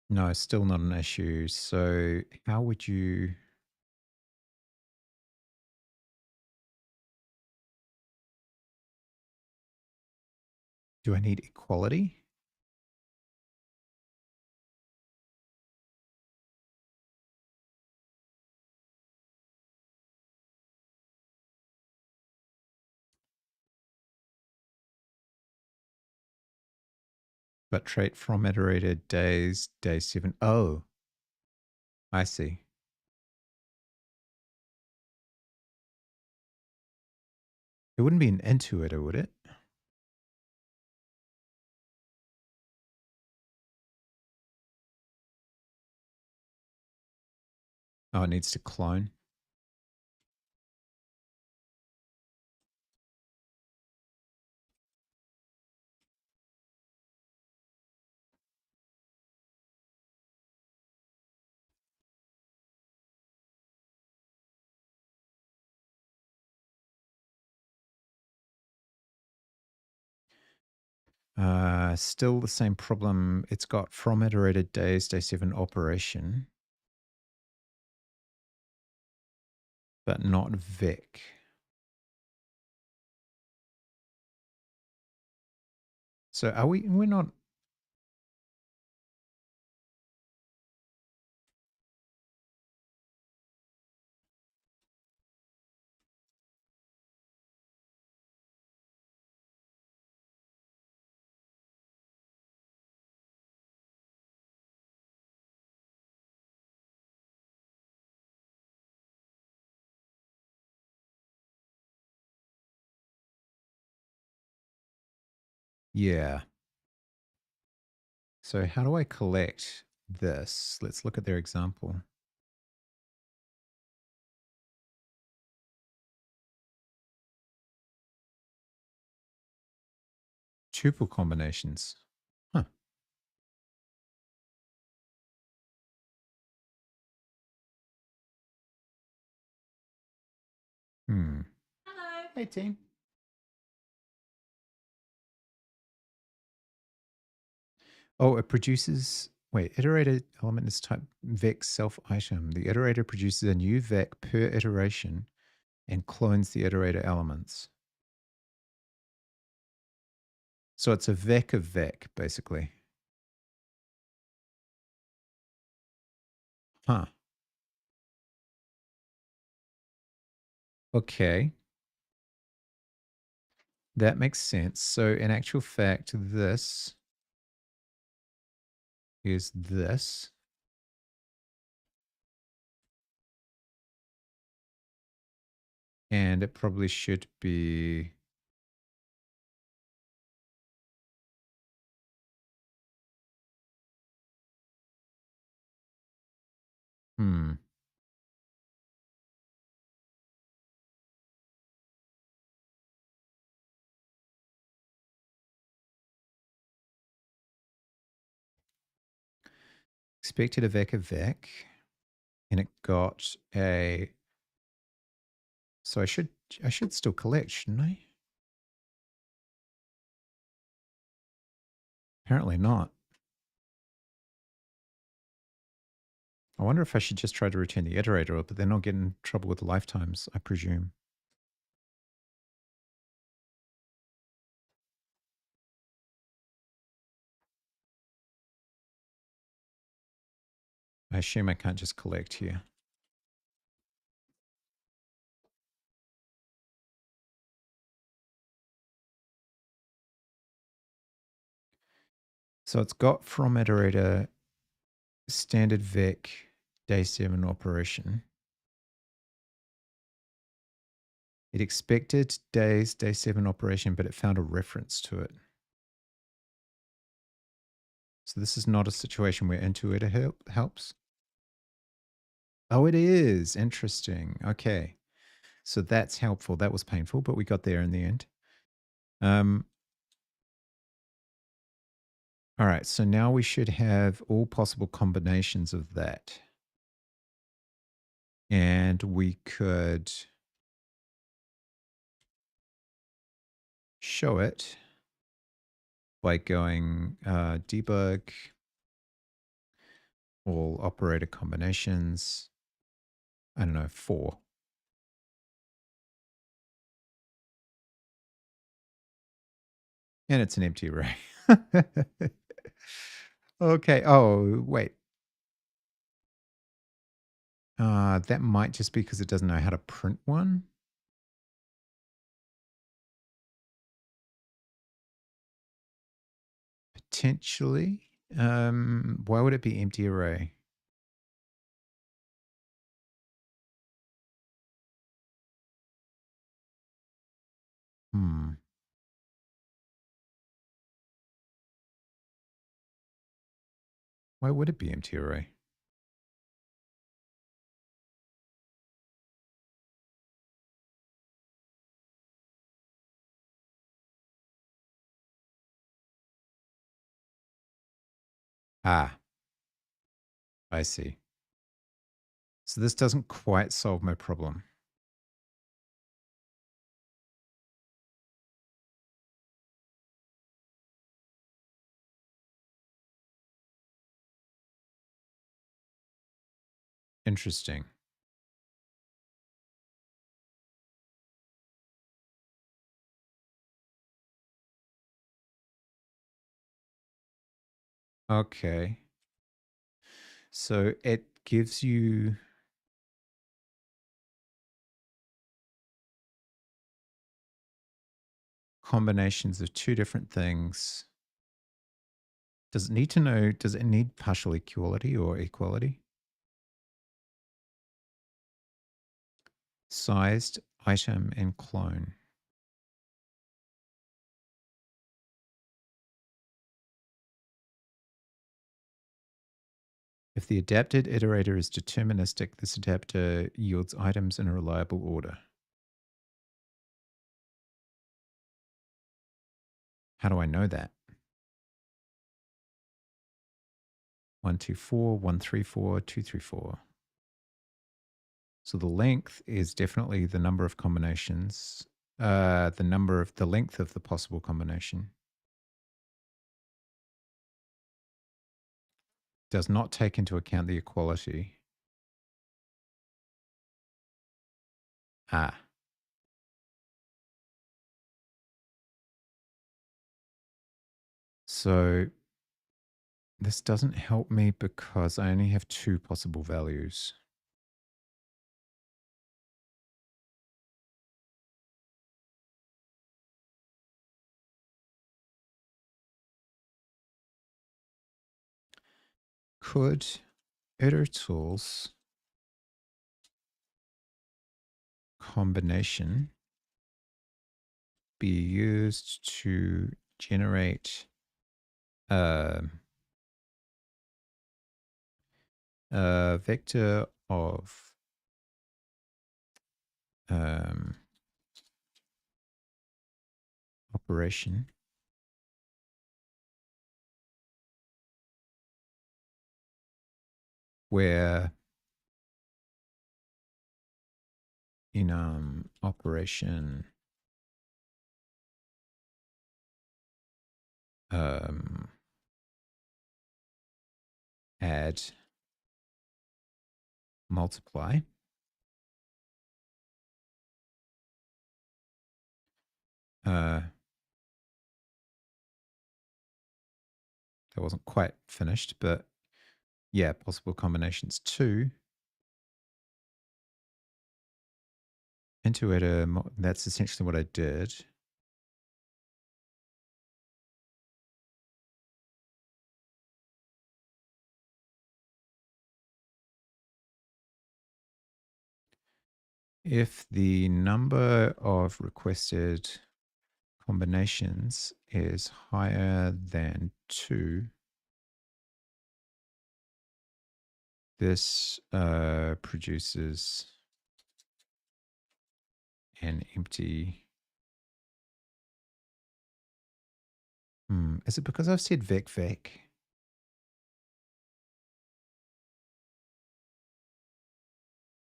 Speaker 1: No, still not an issue. So, how would you. Do I need equality? But trait from iterator days, day 7. Oh, I see. It wouldn't be an intuitor, would it? Oh, it needs to clone. Still the same problem. It's got from iterated days, day 7 operation, but not Vic. So are we're not. Yeah. So how do I collect this? Let's look at their example. Tuple combinations. Huh. Hmm.
Speaker 2: Hello.
Speaker 1: Hey, team. Oh, it produces. Wait, iterator element is type vec self item. The iterator produces a new vec per iteration and clones the iterator elements. So it's a vec of vec, basically. Huh. Okay. That makes sense. So in actual fact, this is this. And it probably should be. Hmm. Expected a vec of vec. And it got a. So I should still collect, shouldn't I? Apparently not. I wonder if I should just try to return the iterator, but then I'll get in trouble with lifetimes, I presume. I assume I can't just collect here. So it's got from iterator standard vec day 7 operation. It expected day 7 operation, but it found a reference to it. So this is not a situation where intuitor helps. Oh, it is. Interesting. Okay. So that's helpful. That was painful, but we got there in the end. All right. So now we should have all possible combinations of that. And we could show it by going debug all operator combinations. I don't know, 4. And it's an empty array. Okay. Oh, wait. That might just be because it doesn't know how to print one. Potentially. Why would it be empty array? Hmm. Why would it be empty array? Ah, I see. So this doesn't quite solve my problem. Interesting. Okay. So it gives you combinations of 2 different things. Does it need to know, does it need partial equality or equality? Sized, item, and clone. If the adapted iterator is deterministic, this adapter yields items in a reliable order. How do I know that? 1, 2, 4, 1, 3, 4, 2, 3, 4. So the length is definitely the number of combinations, the length of the possible combination. Does not take into account the equality. Ah. So this doesn't help me because I only have two possible values. Could Irrtul's combination be used to generate a vector of operation where in operation add multiply that wasn't quite finished, but yeah, possible combinations 2 into it. That's essentially what I did. If the number of requested combinations is higher than 2, this produces an empty. Is it because I've said vec?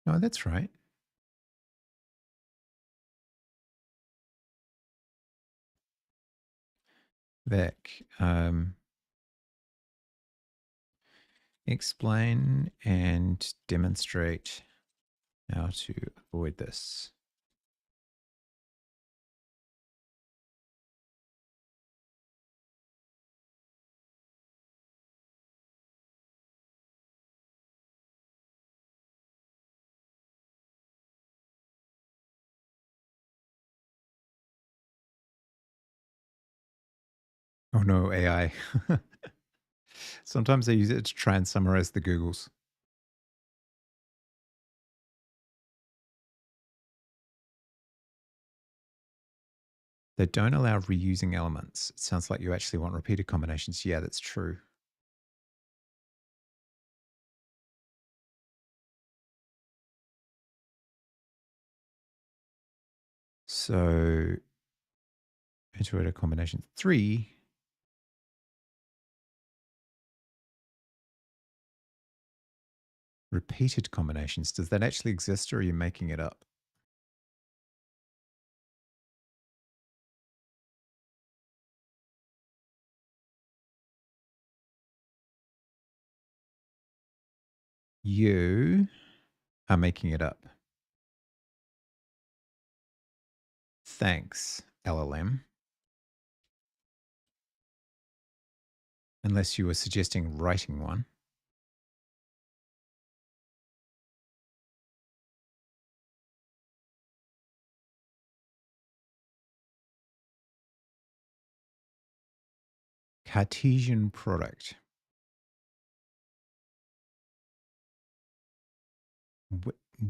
Speaker 1: No, that's right. Vec. Explain and demonstrate how to avoid this. Oh no, AI. Sometimes I use it to try and summarize the Googles. They don't allow reusing elements. It sounds like you actually want repeated combinations. Yeah, that's true. So iterator combination 3 repeated combinations. Does that actually exist or are you making it up? You are making it up. Thanks, LLM. Unless you were suggesting writing one. Cartesian product.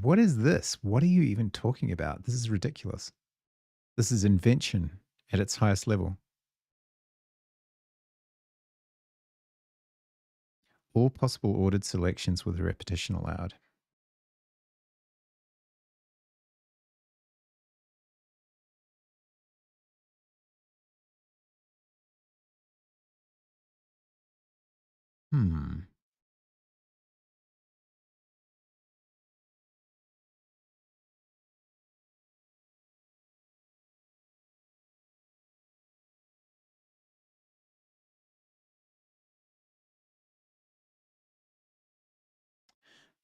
Speaker 1: What is this? What are you even talking about? This is ridiculous. This is invention at its highest level. All possible ordered selections with repetition allowed. Hmm.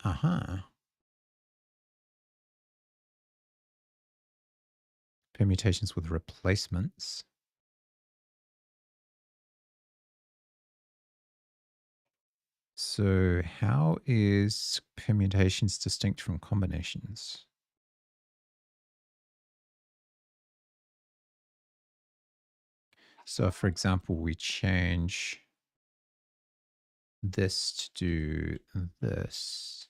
Speaker 1: Uh-huh. Permutations with replacements. So how is permutations distinct from combinations? So for example, we change this to do this.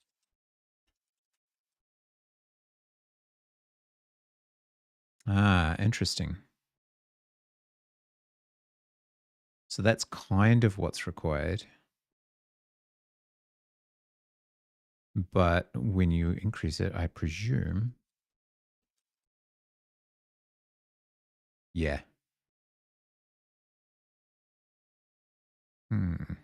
Speaker 1: Ah, interesting. So that's kind of what's required. But when you increase it, I presume. Yeah. Hmm.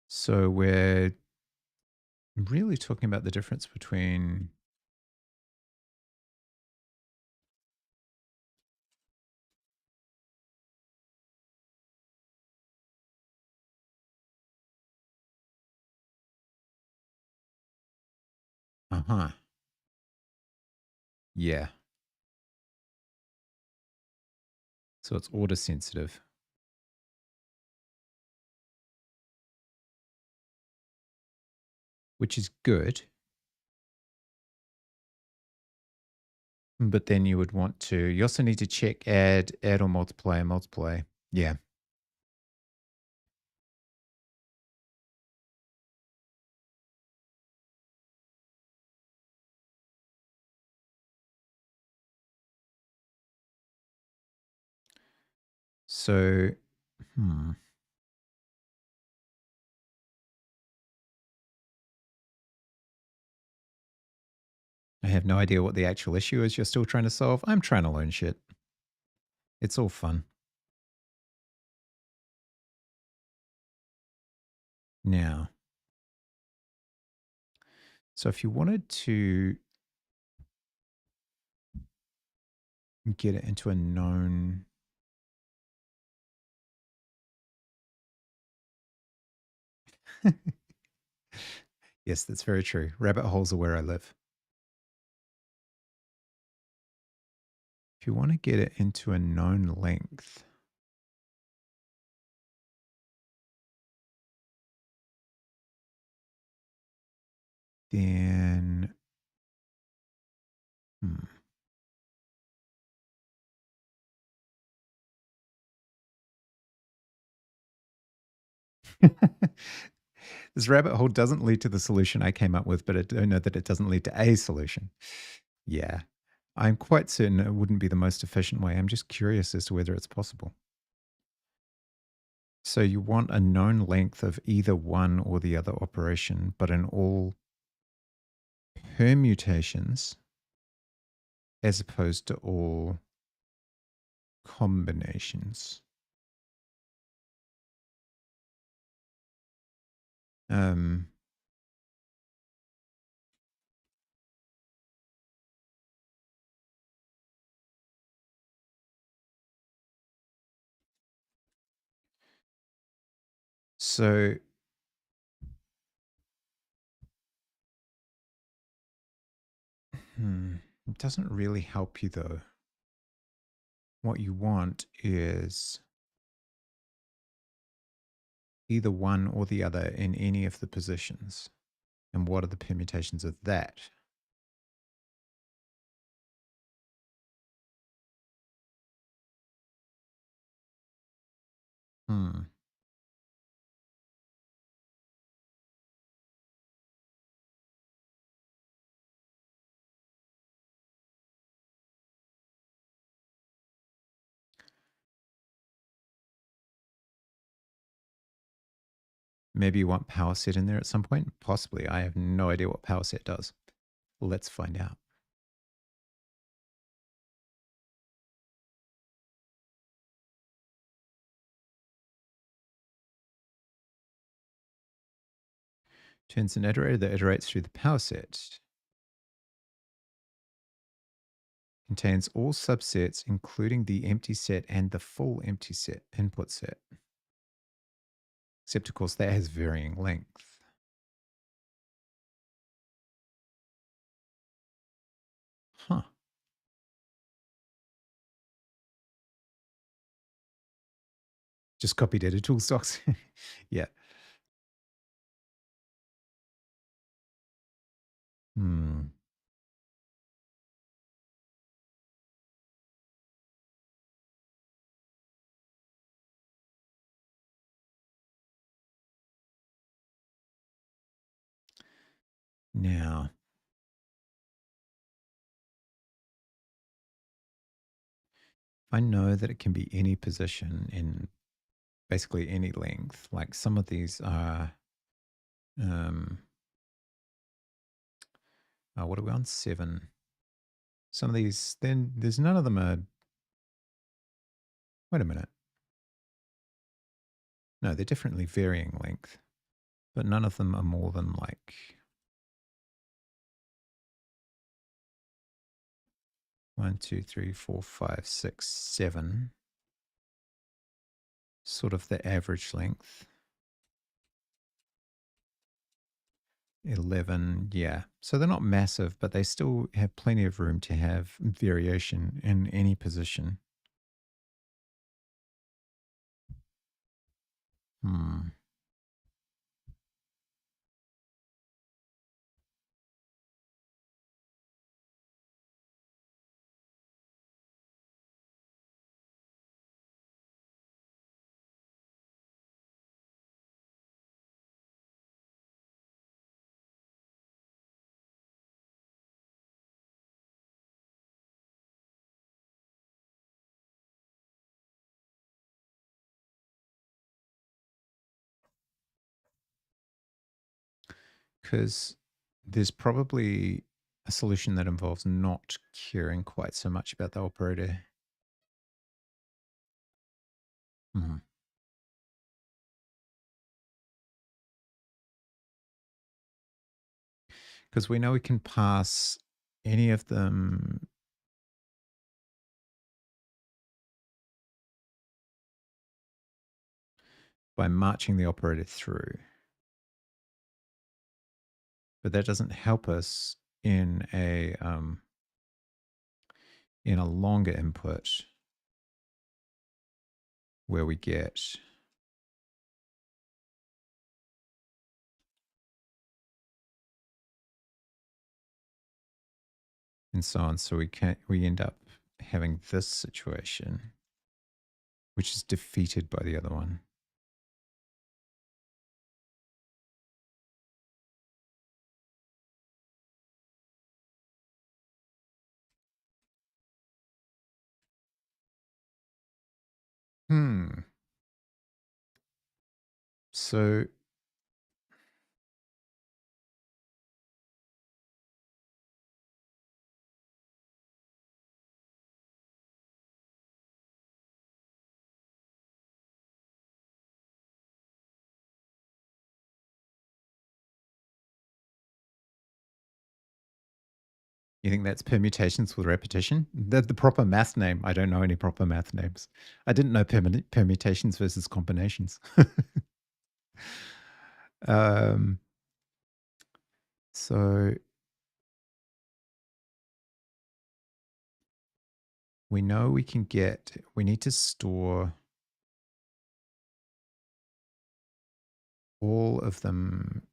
Speaker 1: So we're really talking about the difference between. Uh-huh. Yeah. So it's order sensitive, which is good. But then you would want to, you also need to check add or multiply and multiply. Yeah. So, hmm. I have no idea what the actual issue is you're still trying to solve. I'm trying to learn shit. It's all fun. Now, so if you wanted to get it into a known. Yes, that's very true. Rabbit holes are where I live. If you want to get it into a known length, then hmm. This rabbit hole doesn't lead to the solution I came up with, but I do know that it doesn't lead to a solution. Yeah. I'm quite certain it wouldn't be the most efficient way. I'm just curious as to whether it's possible. So you want a known length of either one or the other operation, but in all permutations as opposed to all combinations. Um, so it doesn't really help you though. What you want is either one or the other in any of the positions. And what are the permutations of that? Hmm. Maybe you want power set in there at some point? Possibly. I have no idea what power set does. Let's find out. Turns an iterator that iterates through the power set. Contains all subsets, including the empty set and the full empty set input set. Except, of course, that has varying length. Huh. Just copied edit tool stocks. Yeah. Hmm. Now, I know that it can be any position in basically any length. Like some of these are, what are we on? 7. Some of these, then there's none of them are, wait a minute. No, they're definitely varying length, but none of them are more than like 1, 2, 3, 4, 5, 6, 7. Sort of the average length. 11, yeah. So they're not massive, but they still have plenty of room to have variation in any position. Hmm. Because there's probably a solution that involves not caring quite so much about the operator. Because we know we can pass any of them by marching the operator through. But that doesn't help us in a longer input where we get and so on. So we end up having this situation, which is defeated by the other one. So you think that's permutations with repetition? The proper math name. I don't know any proper math names. I didn't know permutations versus combinations. So we know we need to store all of them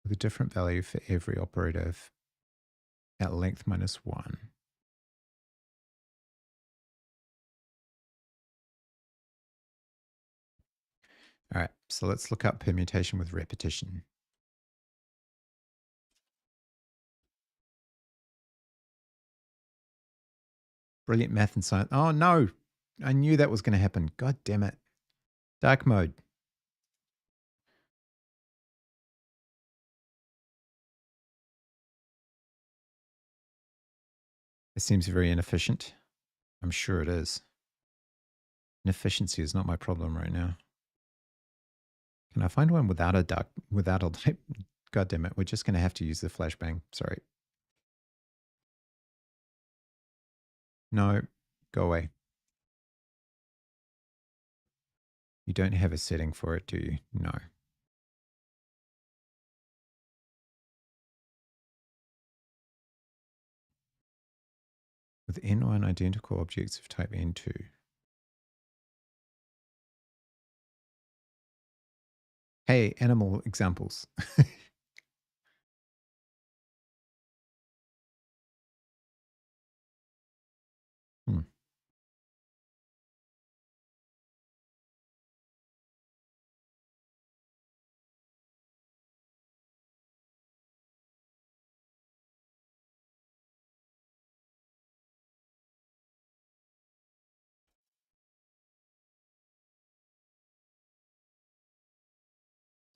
Speaker 1: with a different value for every operator at length minus 1. All right, so let's look up permutation with repetition. Brilliant math and science. Oh, no. I knew that was going to happen. God damn it. Dark mode. It seems very inefficient. I'm sure it is. Inefficiency is not my problem right now. Can I find one without a duck, without a light? God damn it. We're just going to have to use the flashbang. Sorry. No, go away. You don't have a setting for it, do you? No. With N1 identical objects of type N2. Hey, animal examples. Hmm.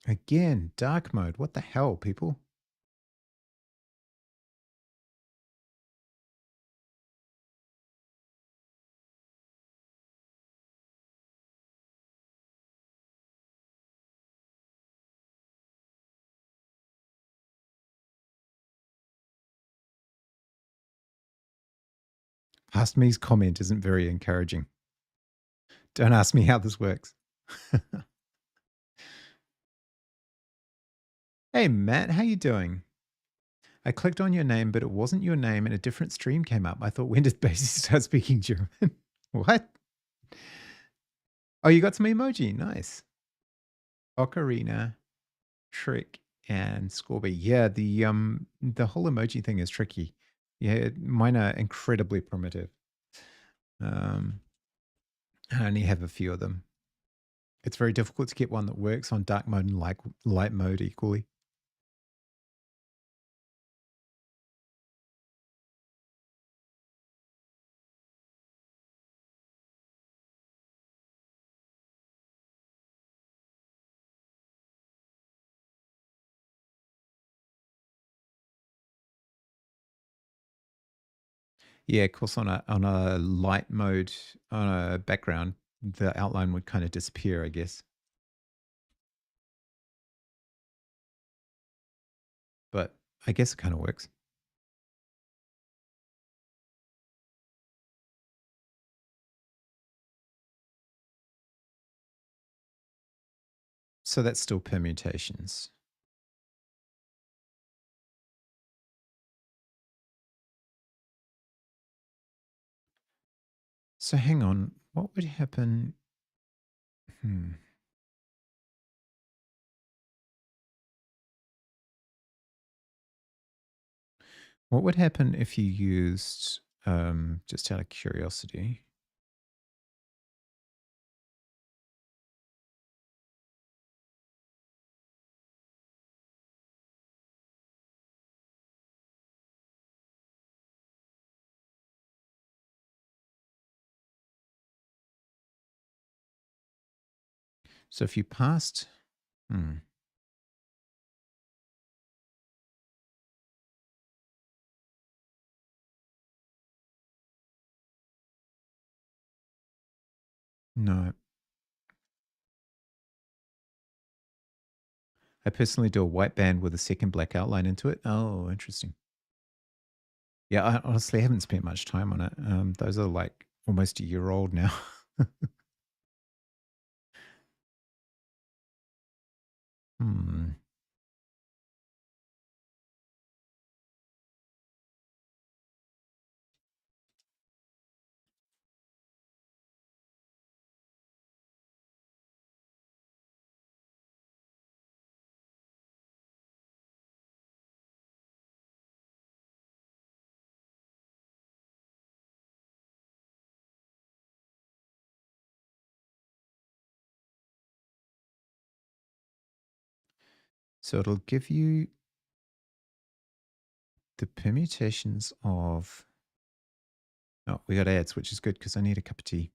Speaker 1: Again, dark mode. What the hell, people? Past me's comment isn't very encouraging. Don't ask me how this works. Hey, Matt, how you doing? I clicked on your name, but it wasn't your name and a different stream came up. I thought, when did Basie start speaking German? What? Oh, you got some emoji. Nice. Ocarina, Trick, and Scorby. Yeah, the whole emoji thing is tricky. Yeah, mine are incredibly primitive. I only have a few of them. It's very difficult to get one that works on dark mode and light mode equally. Yeah, of course, on a light mode on a background, the outline would kind of disappear, I guess. But I guess it kind of works. So that's still permutations. So hang on, what would happen? Hmm. What would happen if you used, just out of curiosity? So if you passed, no. I personally do a white band with a second black outline into it. Oh, interesting. Yeah, I honestly haven't spent much time on it. Those are like almost a year old now. Hmm. So it'll give you the permutations of. Oh, we got ads, which is good because I need a cup of tea.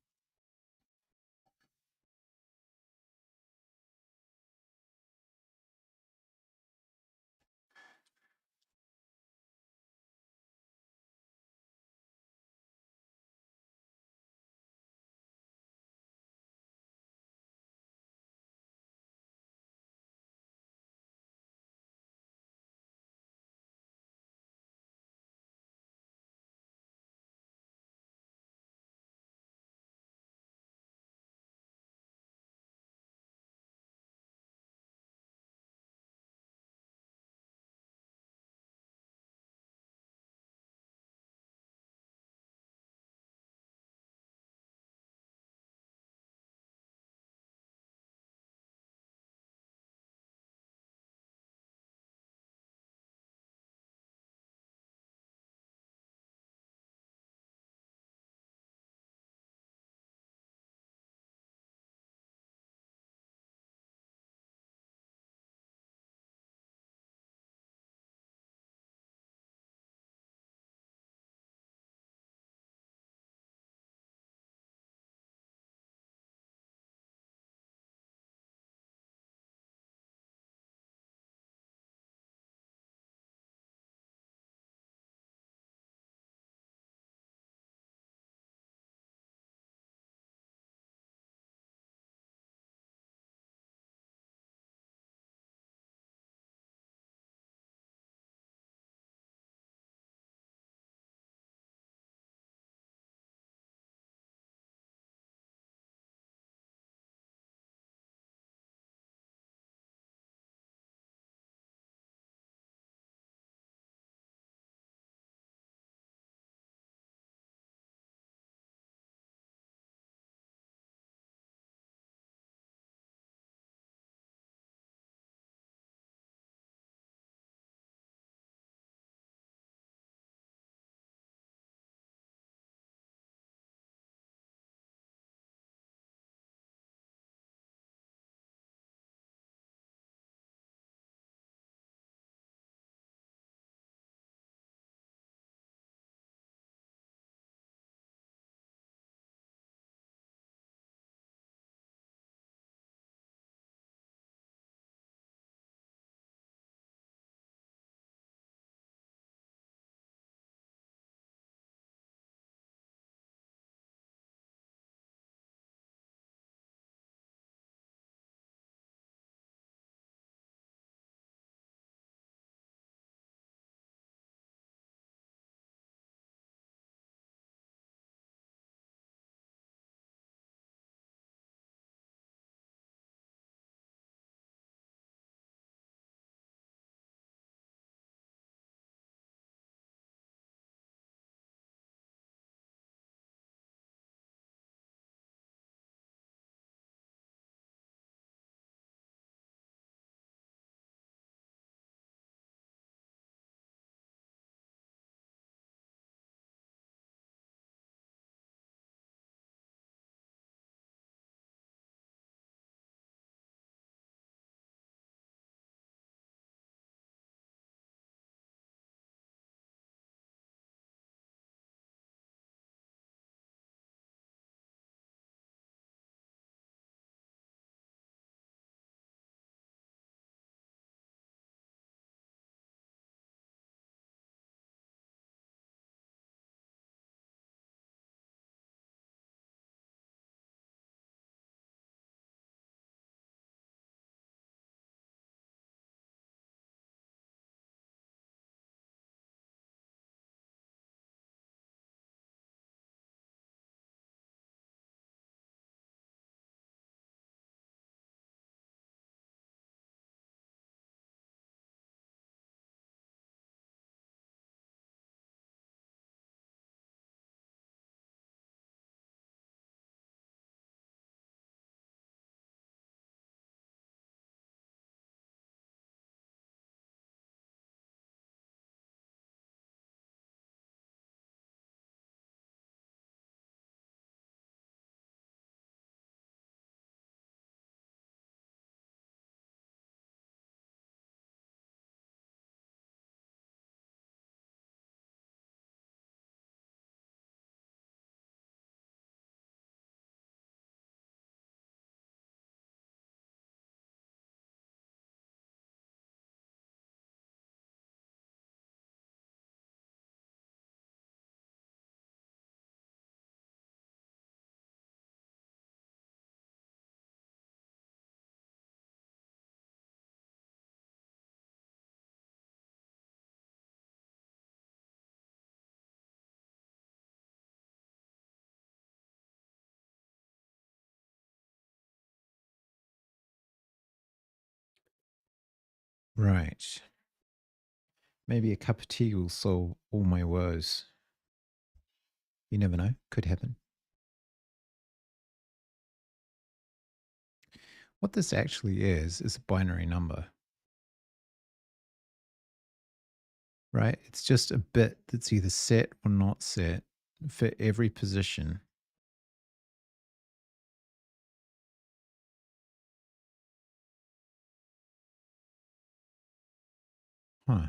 Speaker 1: Right. Maybe a cup of tea will solve all my woes. You never know. Could happen. What this actually is a binary number, right? It's just a bit that's either set or not set for every position. Huh.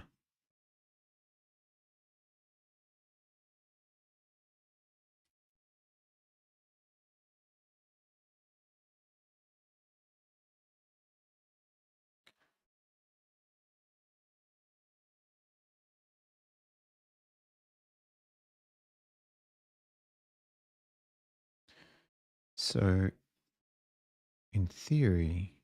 Speaker 1: So, in theory,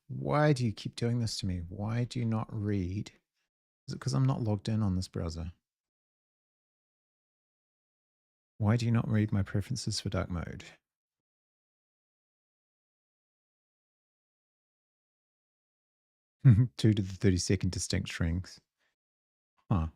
Speaker 1: why do you keep doing this to me? Why do you not read? Is it because I'm not logged in on this browser? Why do you not read my preferences for dark mode? 2 to the 32nd distinct strings. Huh.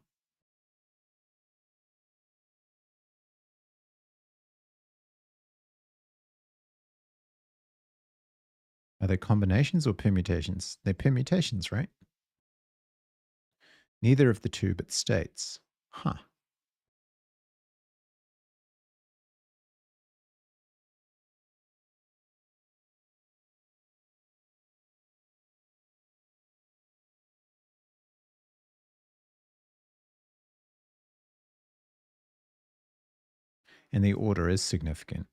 Speaker 1: Are they combinations or permutations? They're permutations, right? Neither of the two, but states. Huh. And the order is significant.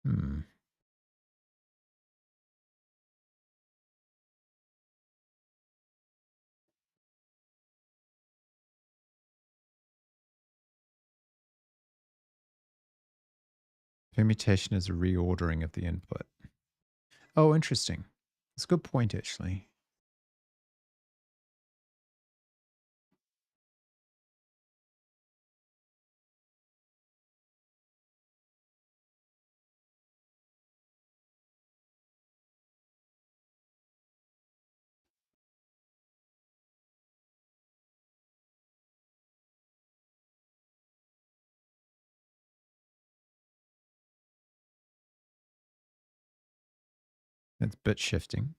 Speaker 1: Hmm. Permutation is a reordering of the input. Oh, interesting. That's a good point, actually. That's bit shifting.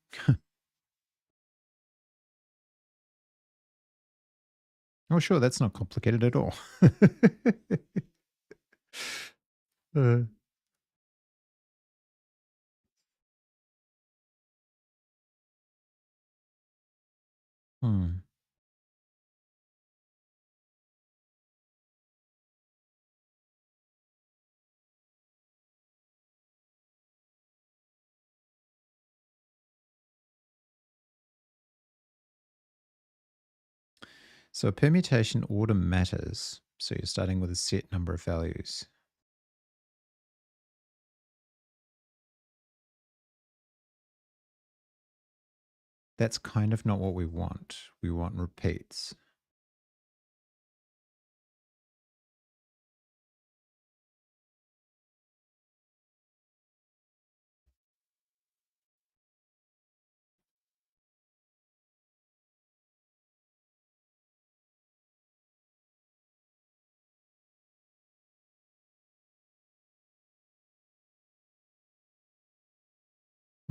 Speaker 1: Oh, sure, that's not complicated at all. uh, hmm. So permutation order matters. So you're starting with a set number of values. That's kind of not what we want. We want repeats.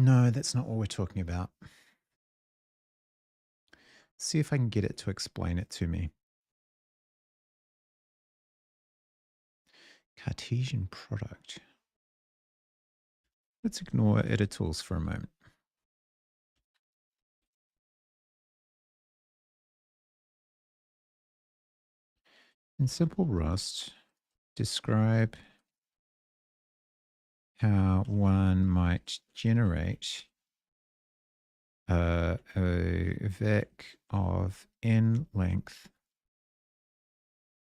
Speaker 1: No, that's not what we're talking about. See if I can get it to explain it to me. Cartesian product. Let's ignore editors for a moment. In simple Rust, describe how one might generate a vec of n length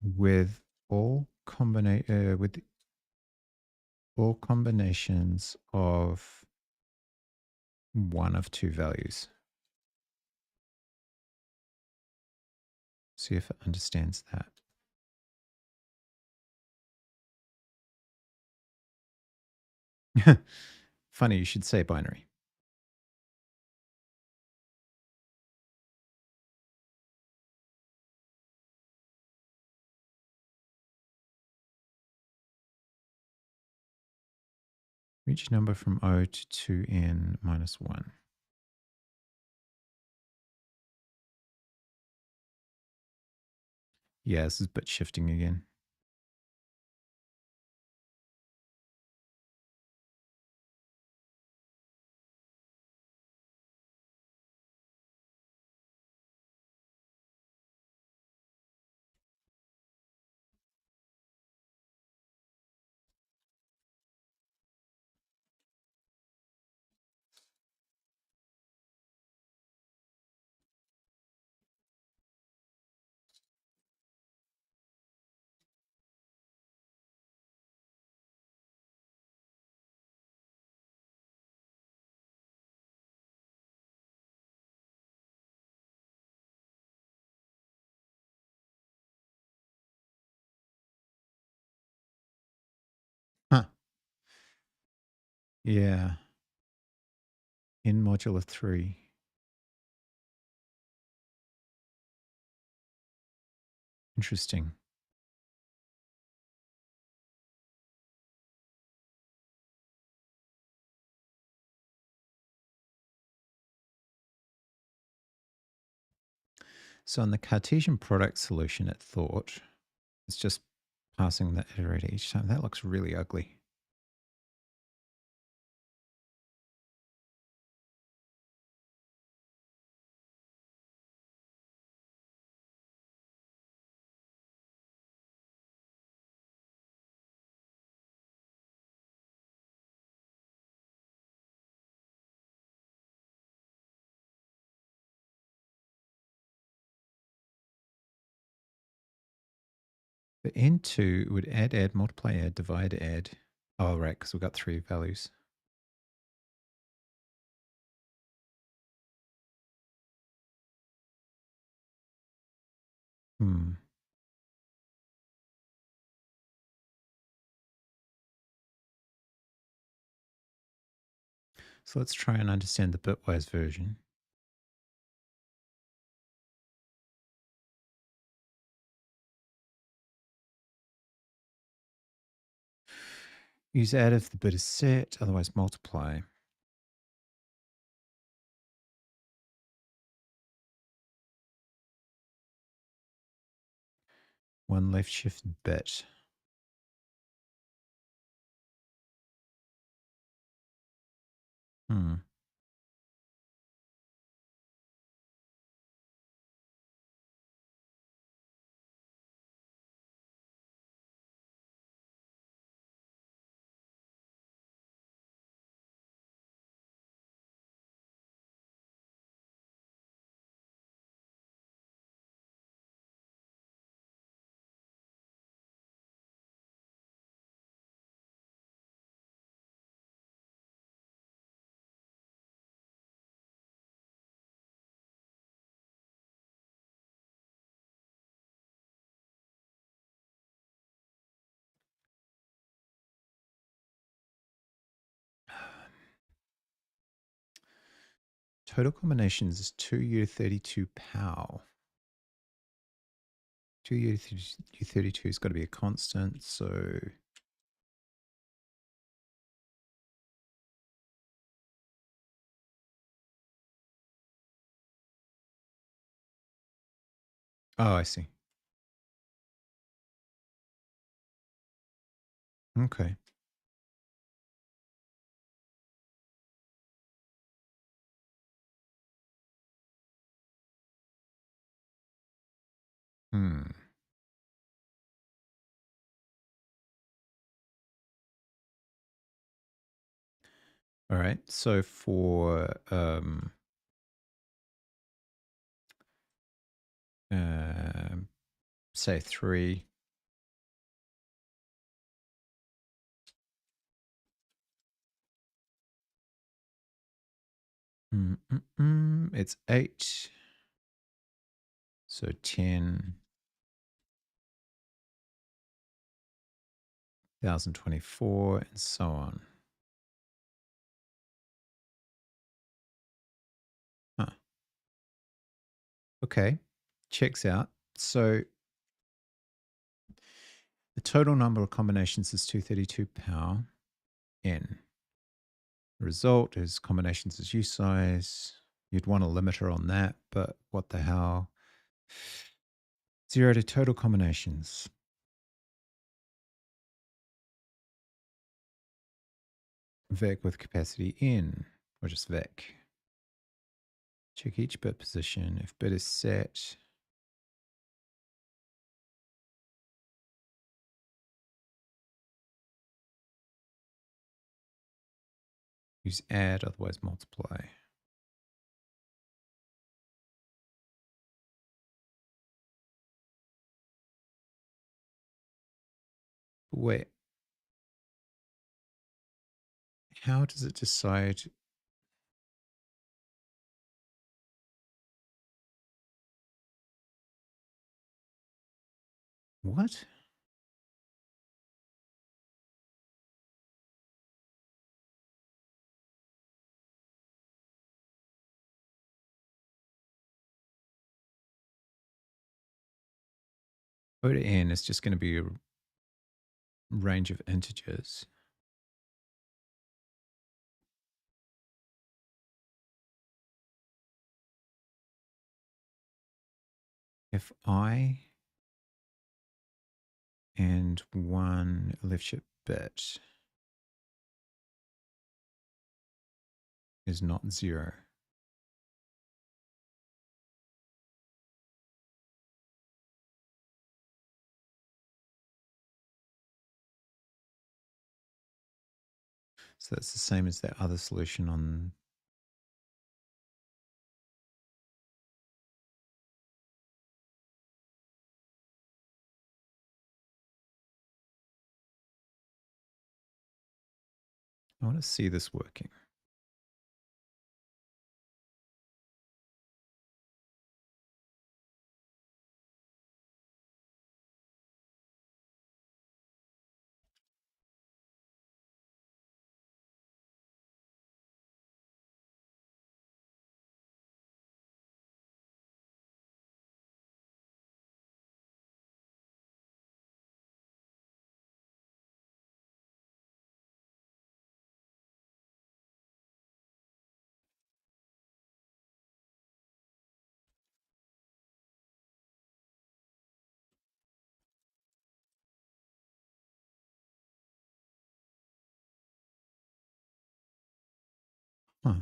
Speaker 1: with with all combinations of one of two values. See if it understands that. Funny, you should say binary. Reach number from O to 2n minus 1. Yeah, this is bit shifting again. Huh. Yeah. In modular 3. Interesting. So in the Cartesian product solution, it thought it's just passing the iterator each time. That looks really ugly. The N2 would add, multiply, add, divide, add. Oh, right, because we've got 3 values. Hmm. So let's try and understand the bitwise version. Use add if the bit is set, otherwise multiply. One left shift bit. Hmm. Total combinations is 2u32 pow. 2u32 has got to be a constant, so oh, I see. Okay. Hmm. All right. So for say 3. It's 8. So 10. 1024 and so on. Huh. Okay. Checks out. So the total number of combinations is 232 power n. The result is combinations is U size. You'd want a limiter on that, but what the hell? 0 to total combinations. Vec with capacity n, or just vec. Check each bit position. If bit is set, use add, otherwise multiply. But wait, how does it decide? What? O to n is just going to be a range of integers. If I and one left shift bit is not 0, so that's the same as that other solution on. I want to see this working. Huh.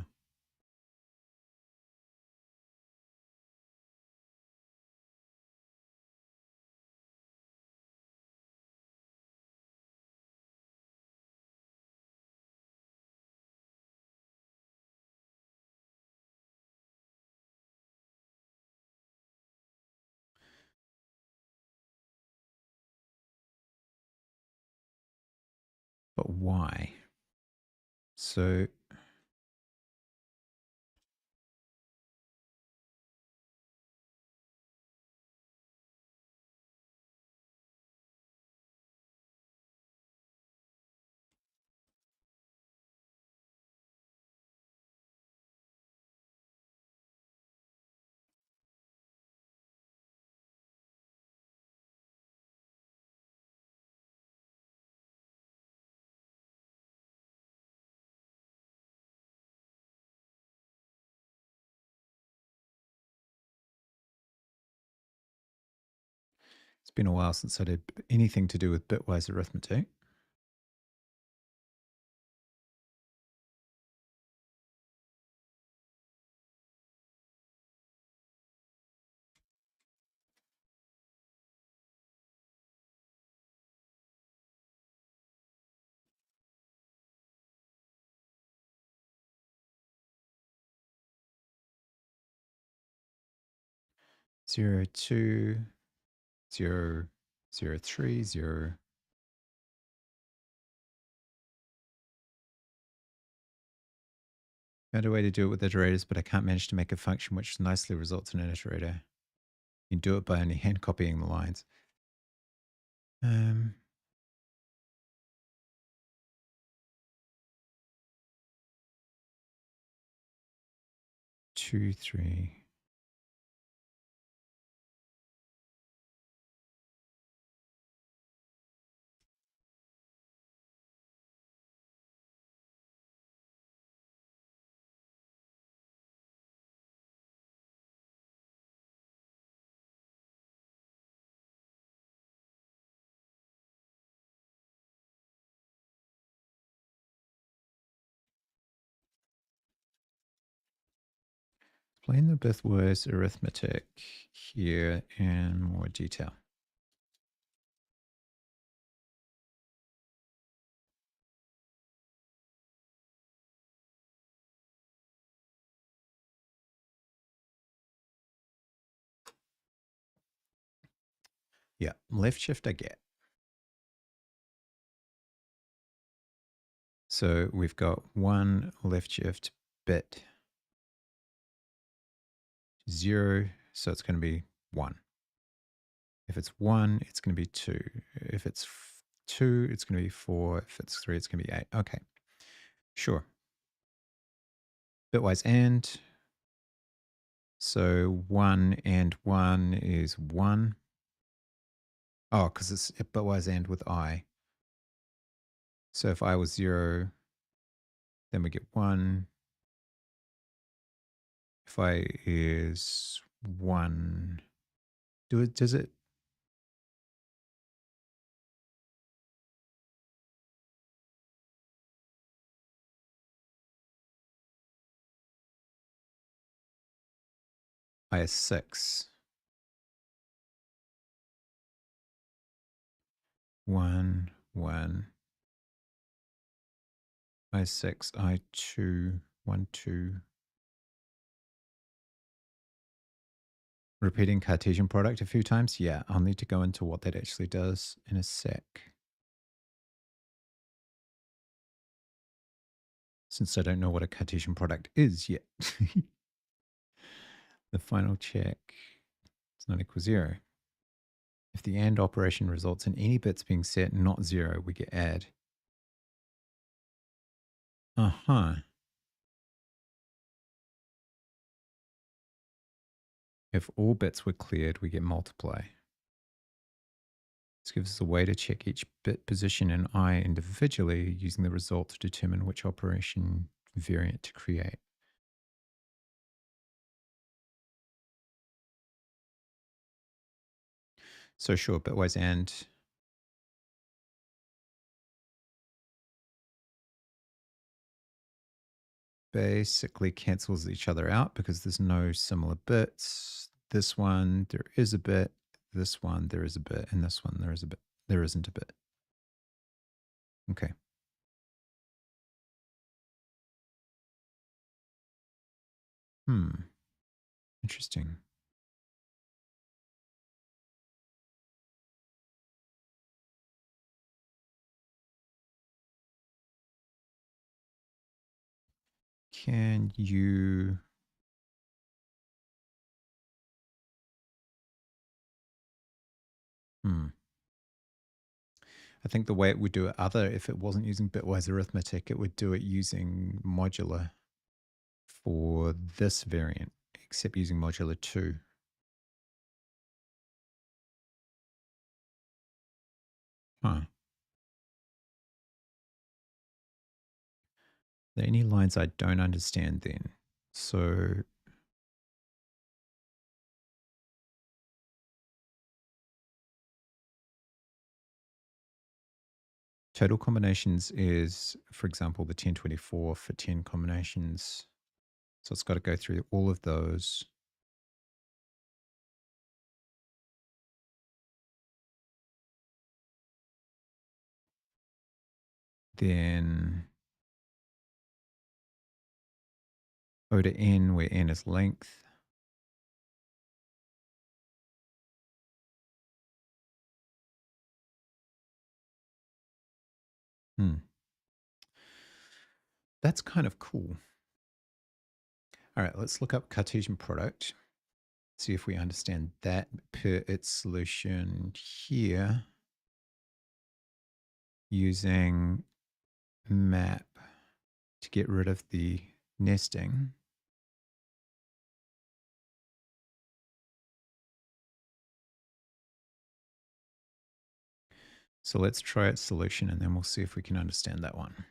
Speaker 1: But why? So it's been a while since I did anything to do with bitwise arithmetic. Zero, 2, 0, 0, 3, 0. Found a way to do it with iterators, but I can't manage to make a function which nicely results in an iterator. You can do it by only hand copying the lines. 2, 3. Explain the bitwise arithmetic here in more detail. Yeah, left shift I get. So we've got one left shift bit 0, so it's going to be 1. If it's 1, it's going to be 2. If it's 2, it's going to be 4. If it's 3, it's going to be 8. Okay, sure. Bitwise AND. So 1 and 1 is 1. Oh, because it's bitwise AND with I. So if I was 0, then we get 1. If I is 1, does it? I is 6. 1, 1. I 6, I 2, 1, 2. Repeating Cartesian product a few times? Yeah, I'll need to go into what that actually does in a sec. Since I don't know what a Cartesian product is yet. The final check is not equal 0. If the AND operation results in any bits being set not 0, we get add. Uh-huh. If all bits were cleared, we get multiply. This gives us a way to check each bit position in I individually using the result to determine which operation variant to create. So sure, bitwise AND. Basically cancels each other out because there's no similar bits. This one, there is a bit. This one, there is a bit. And this one, there is a bit. There isn't a bit. Okay. Interesting. Can you... I think the way it would do it if it wasn't using bitwise arithmetic, it would do it using modular for this variant, except using modular 2. Huh. Are there any lines I don't understand then? So total combinations is, for example, the 1024 for 10 combinations. So it's got to go through all of those. Then O to N, where N is length. Hmm. That's kind of cool. All right, let's look up Cartesian product. See if we understand that per its solution here using map to get rid of the nesting. So let's try its solution and then we'll see if we can understand that one.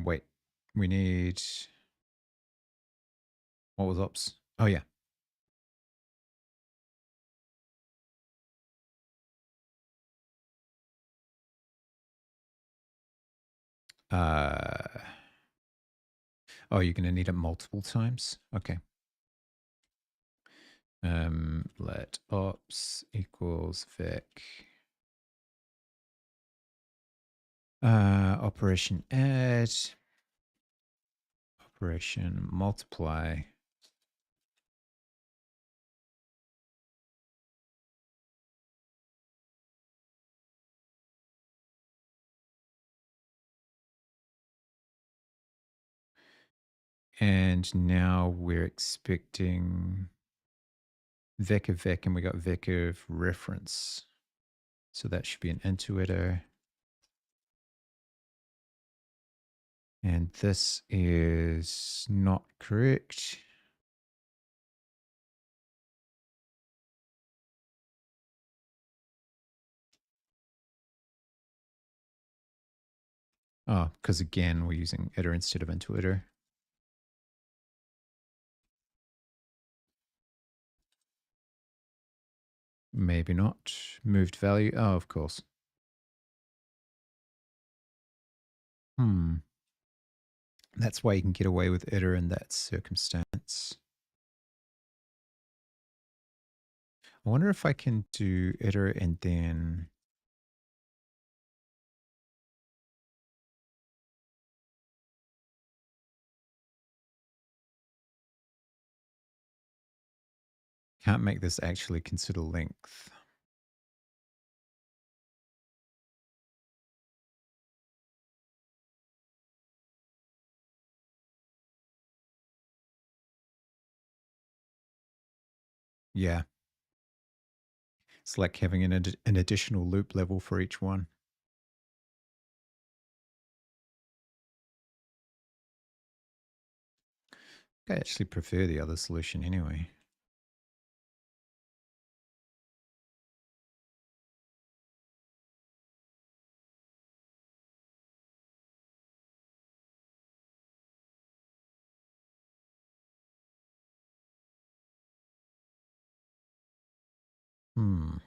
Speaker 1: Wait, we need, what was ops? Oh yeah. Uh, oh, you're going to need it multiple times. Okay. Let ops equals vec operation add, operation multiply. And now we're expecting vec of vec, and we got vec of reference. So that should be an intuiter. And this is not correct. Oh, because again, we're using iter instead of intuiter. Maybe not. Moved value. Oh, of course. That's why you can get away with iter in that circumstance. I wonder if I can do iter and then can't make this actually consider length. Yeah. It's like having an additional loop level for each one. I actually prefer the other solution anyway. Hmm.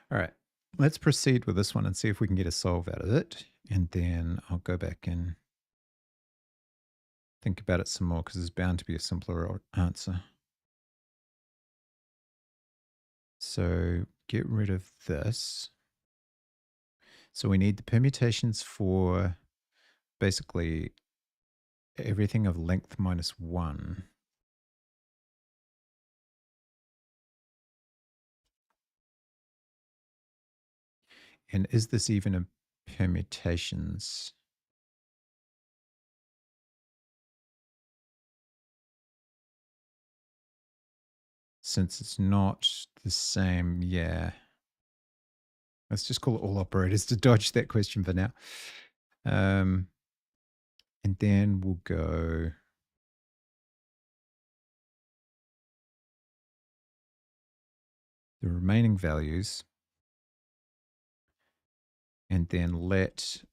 Speaker 1: All right. Let's proceed with this one and see if we can get a solve out of it. And then I'll go back and think about it some more because there's bound to be a simpler answer. So get rid of this. So we need the permutations for basically everything of length minus 1. And is this even a permutations? Since it's not the same, yeah. Let's just call it all operators to dodge that question for now. And then we'll go the remaining values and then let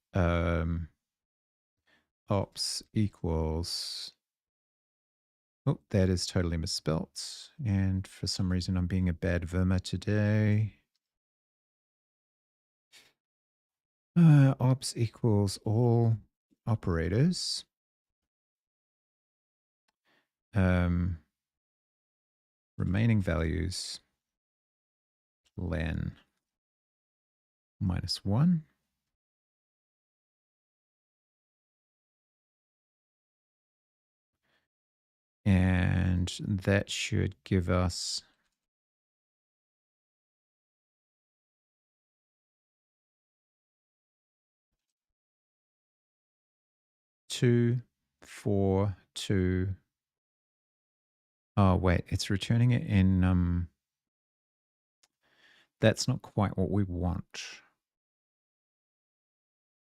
Speaker 1: ops equals, oh, that is totally misspelt. And for some reason, I'm being a bad verma today. Ops equals all operators. remaining values len -1. And that should give us two, 4, 2. Oh, wait, it's returning it in, that's not quite what we want.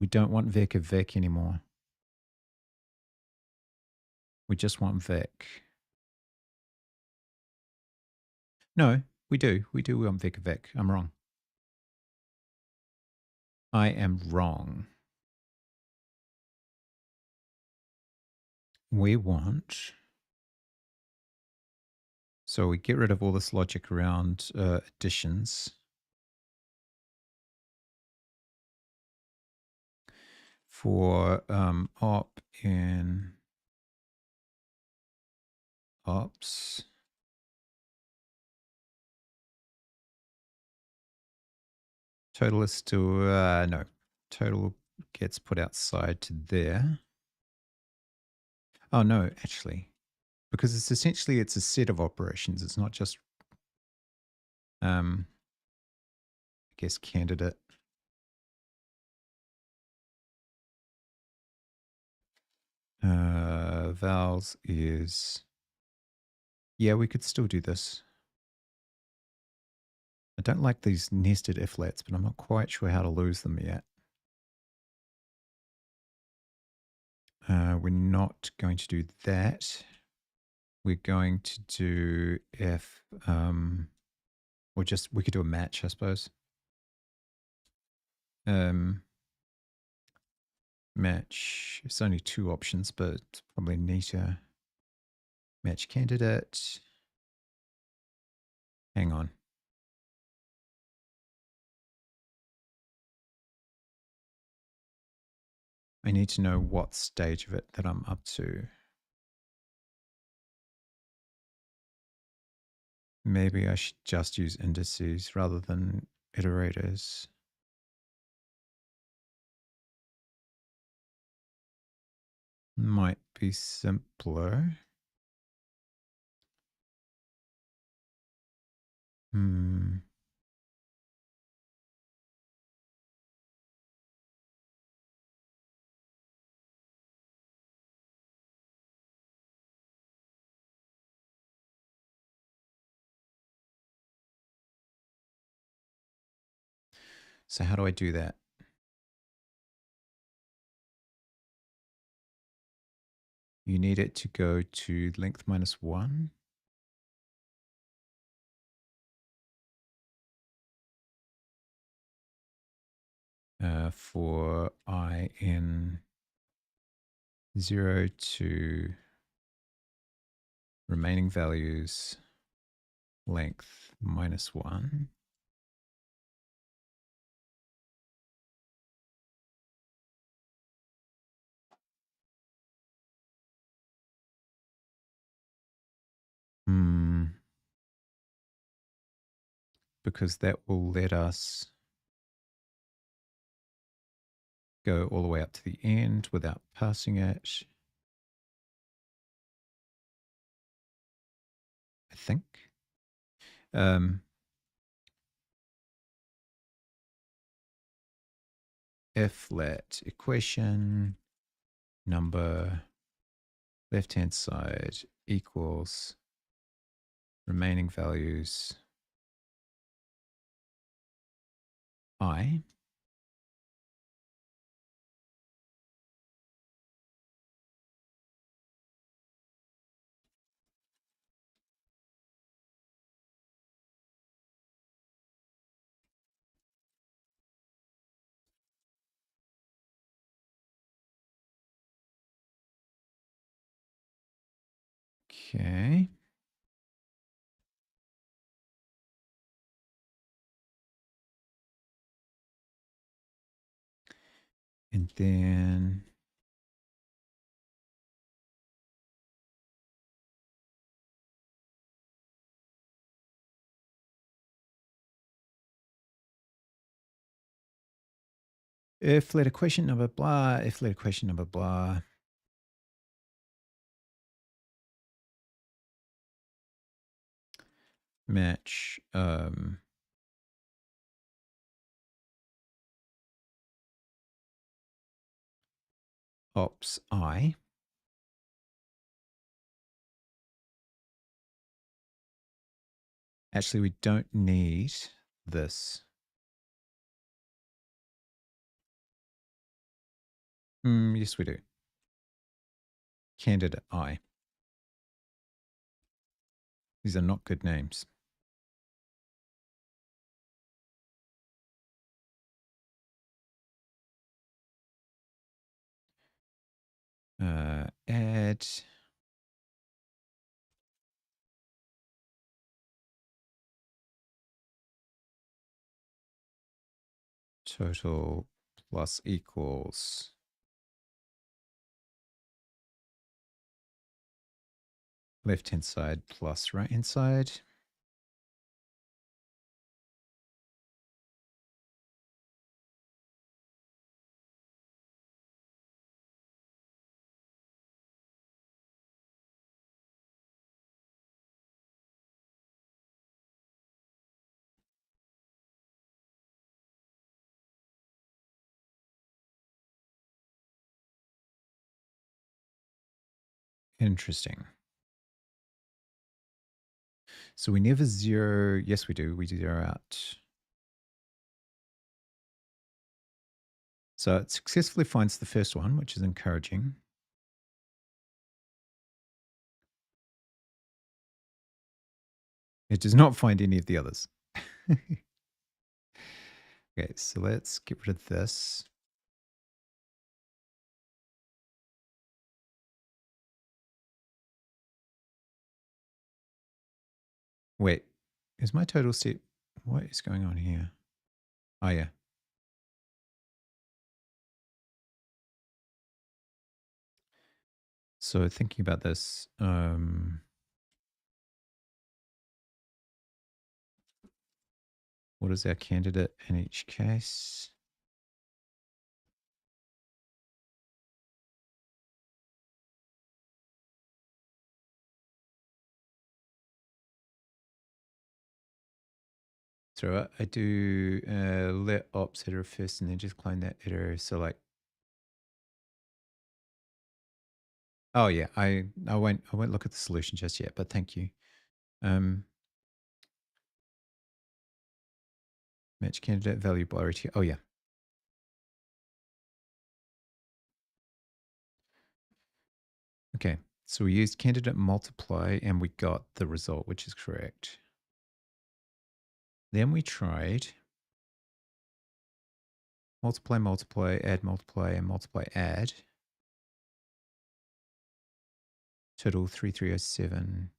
Speaker 1: We don't want Vic of Vic anymore. We just want Vic. No, we do. We do want Vic of Vic. I'm wrong. I am wrong. We want... So we get rid of all this logic around additions. For op in ops, total is still, no, total gets put outside to there. Oh no, actually, because it's essentially, it's a set of operations. It's not just, I guess, candidate. Vowels is, yeah, we could still do this. I don't like these nested iflets, but I'm not quite sure how to lose them yet. We're not going to do that. We're going to do if, or just, we could do a match, I suppose. Match, it's only 2 options, but it's probably neater. Match candidate. Hang on. I need to know what stage of it that I'm up to. Maybe I should just use indices rather than iterators. Might be simpler. So how do I do that? You need it to go to length -1. For I in 0 to remaining values length -1. Because that will let us go all the way up to the end without passing it. I think. If let equation number left-hand side equals remaining values I. Okay. And then If letter question number blah, if letter question number blah. Match ops I. Actually, we don't need this. Yes, we do. Candidate I. These are not good names. Add total plus equals left-hand side plus right-hand side. Interesting. So we never zero. Yes, we do. We zero out. So it successfully finds the first one, which is encouraging. It does not find any of the others. Okay, so let's get rid of this. Wait, is my total set? What is going on here? Oh, yeah. So thinking about this, what is our candidate in each case? So I do let ops header first and then just clone that header. So like, oh yeah, I won't look at the solution just yet, but thank you. Match candidate value by RT. Oh yeah. Okay, so we used candidate multiply and we got the result, which is correct. Then we tried multiply, multiply, add, multiply, and multiply, add. Total 3307.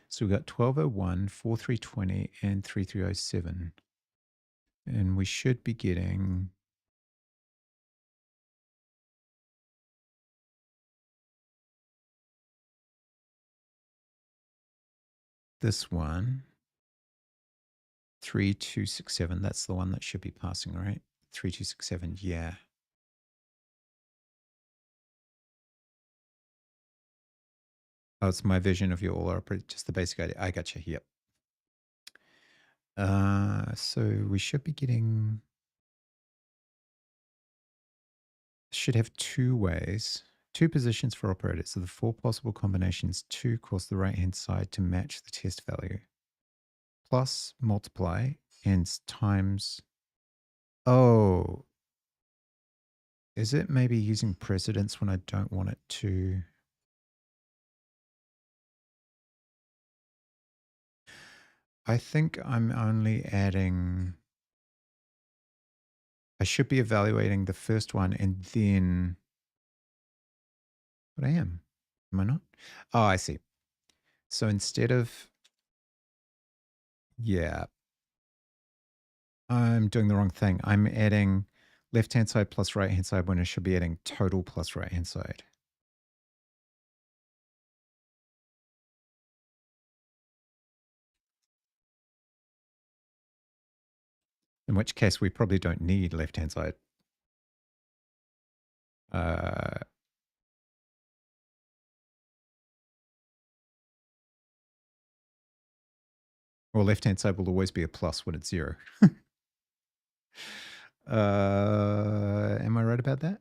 Speaker 1: So we got 1201, 4320, and 3307. And we should be getting this one, 3267. That's the one that should be passing, right? 3267, yeah. Oh, it's my version of your all operator, just the basic idea. I got you. Yep. So we should be getting, should have two ways, two positions for operators. So the four possible combinations to across the right-hand side to match the test value. Plus multiply and times. Oh, is it maybe using precedence when I don't want it to? I think I'm only adding, I should be evaluating the first one and then, but I am I not? Oh, I see. So instead of, yeah, I'm doing the wrong thing. I'm adding, left-hand side plus right-hand side when I should be adding total plus right-hand side. In which case, we probably don't need left-hand side. Or left-hand side will always be a plus when it's 0. Am I right about that?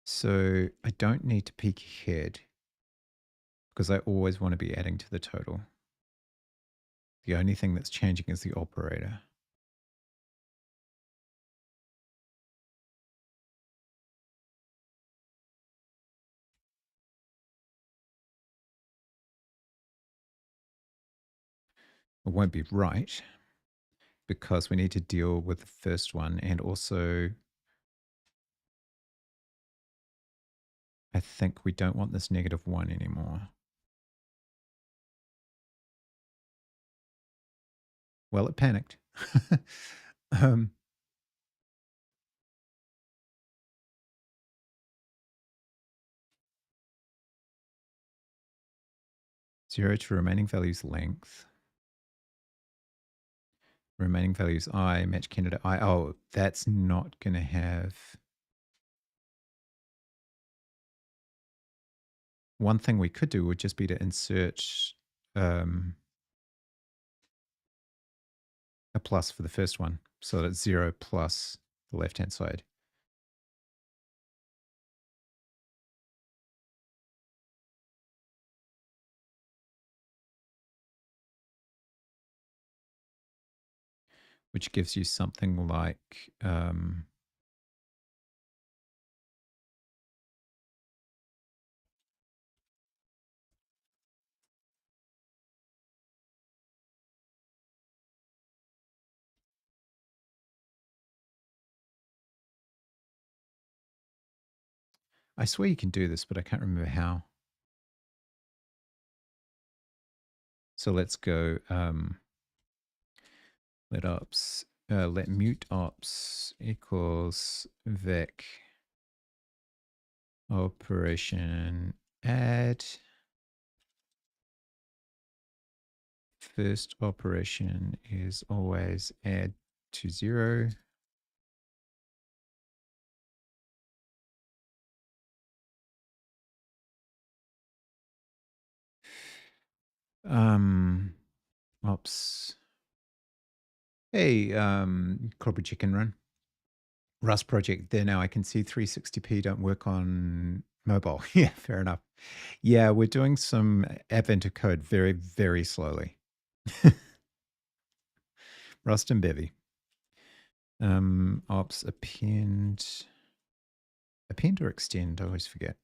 Speaker 1: So I don't need to peek ahead because I always want to be adding to the total. The only thing that's changing is the operator. It won't be right because we need to deal with the first one, and also I think we don't want this -1 anymore. Well, it panicked. um, 0 to remaining values length. Remaining values I, match candidate I. Oh, that's not going to have... One thing we could do would just be to insert a plus for the first one. So that's 0 plus the left-hand side. Which gives you something like... I swear you can do this, but I can't remember how. So let's go let mute ops equals vec operation add. First operation is always add to 0. Ops. Hey, corporate chicken run. Rust project. There now I can see 360p don't work on mobile. Yeah, fair enough. Yeah, we're doing some advent of code very, very slowly. Rust and bevy. Ops append or extend. I always forget.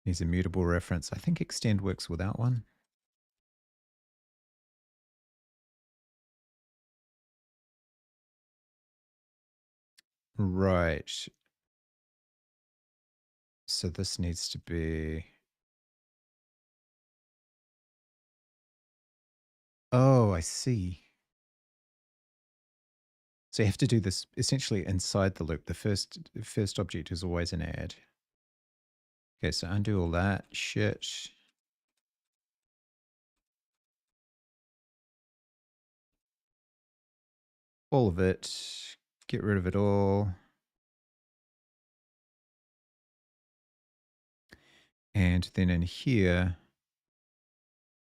Speaker 1: Needs a mutable reference. I think extend works without one. Right. So this needs to be... Oh, I see. So you have to do this essentially inside the loop. The first object is always an add. Okay, so undo all that shit. All of it. Get rid of it all. And then in here,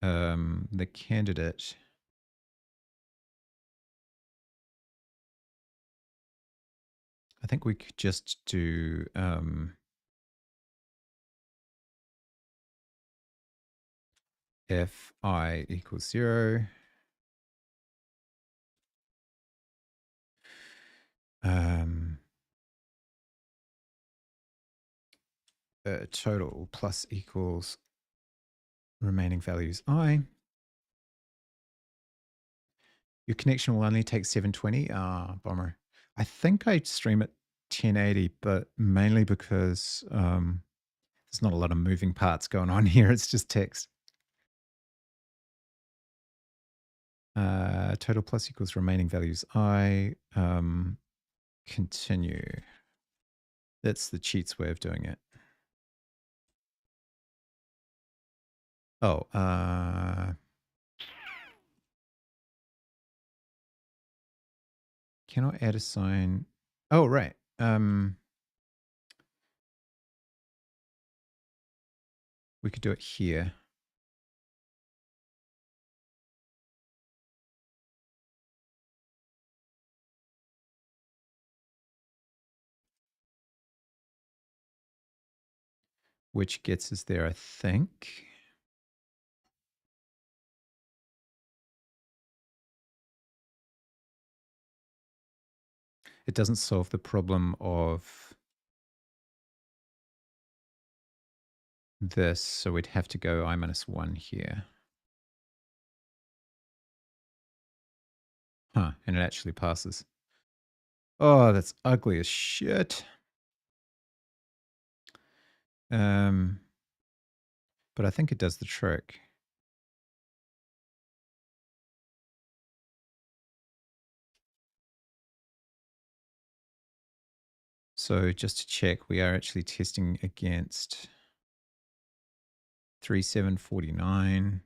Speaker 1: the candidate. I think we could just do if I equals 0. Total plus equals remaining values I. Your connection will only take 720. Ah, bummer. I think I stream at 1080, but mainly because there's not a lot of moving parts going on here. It's just text. Total plus equals remaining values. I continue. That's the cheats way of doing it. Oh, can I add a sign? Oh, right. We could do it here. Which gets us there, I think. It doesn't solve the problem of this, so we'd have to go I-1 here. Huh, and it actually passes. Oh, that's ugly as shit. But I think it does the trick. So just to check, we are actually testing against 3749,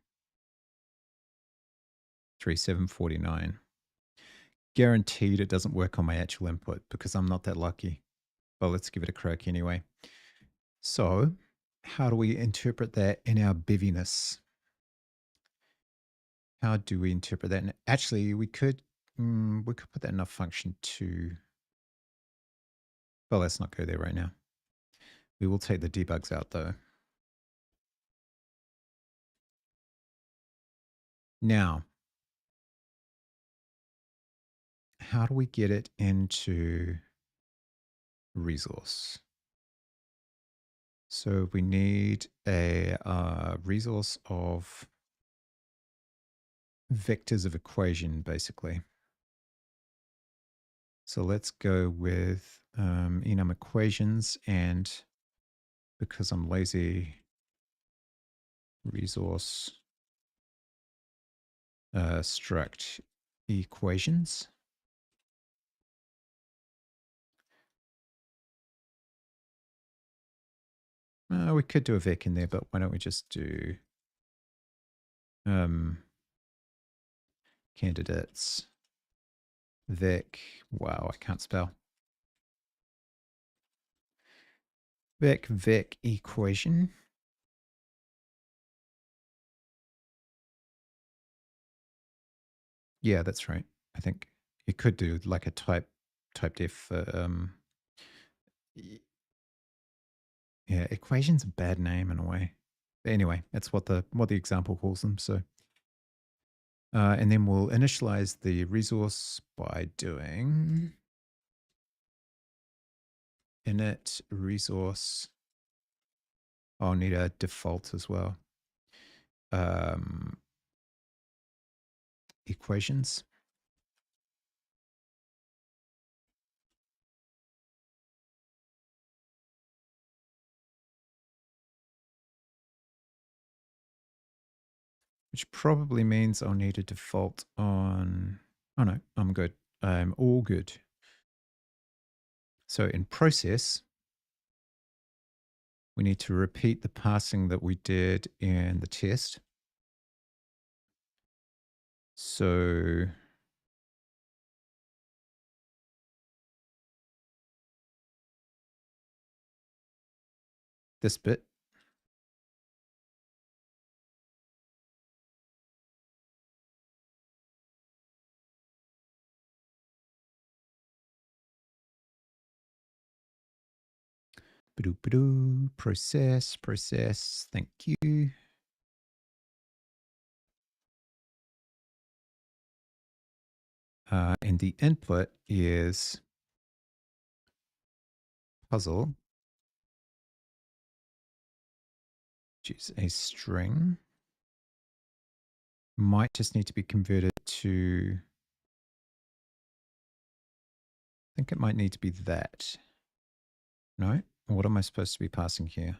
Speaker 1: 3749. Guaranteed it doesn't work on my actual input because I'm not that lucky. But let's give it a crack anyway. So how do we interpret that in our beviness? How do we interpret that? And actually, we could put that in a function too. Well, let's not go there right now. We will take the debugs out though. Now, how do we get it into resource? So we need a resource of vectors of equation, basically. So let's go with enum equations, and because I'm lazy, resource struct equations. We could do a vec in there, but why don't we just do candidates vec. Wow, I can't spell. Vec equation. Yeah, that's right. I think you could do like a type def. Yeah, equation's a bad name in a way. But anyway, that's what the example calls them. So, and then we'll initialize the resource by doing init resource. I'll need a default as well. Equations. Which probably means I'll need a default on, oh no, I'm good. I'm all good. So in process, we need to repeat the passing that we did in the test. So this bit. Process, thank you. And the input is puzzle, which is a string. Might just need to be converted to think it might need to be that. No? What am I supposed to be passing here?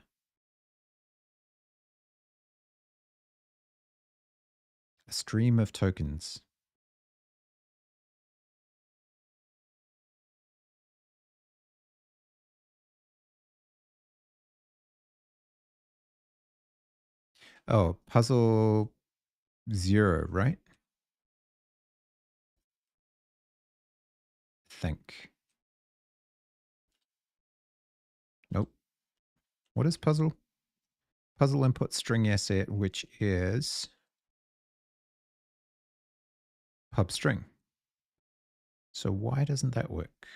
Speaker 1: A stream of tokens. Oh, puzzle 0, right? Think. Nope. What is puzzle? Puzzle input string asset, which is pub string. So why doesn't that work?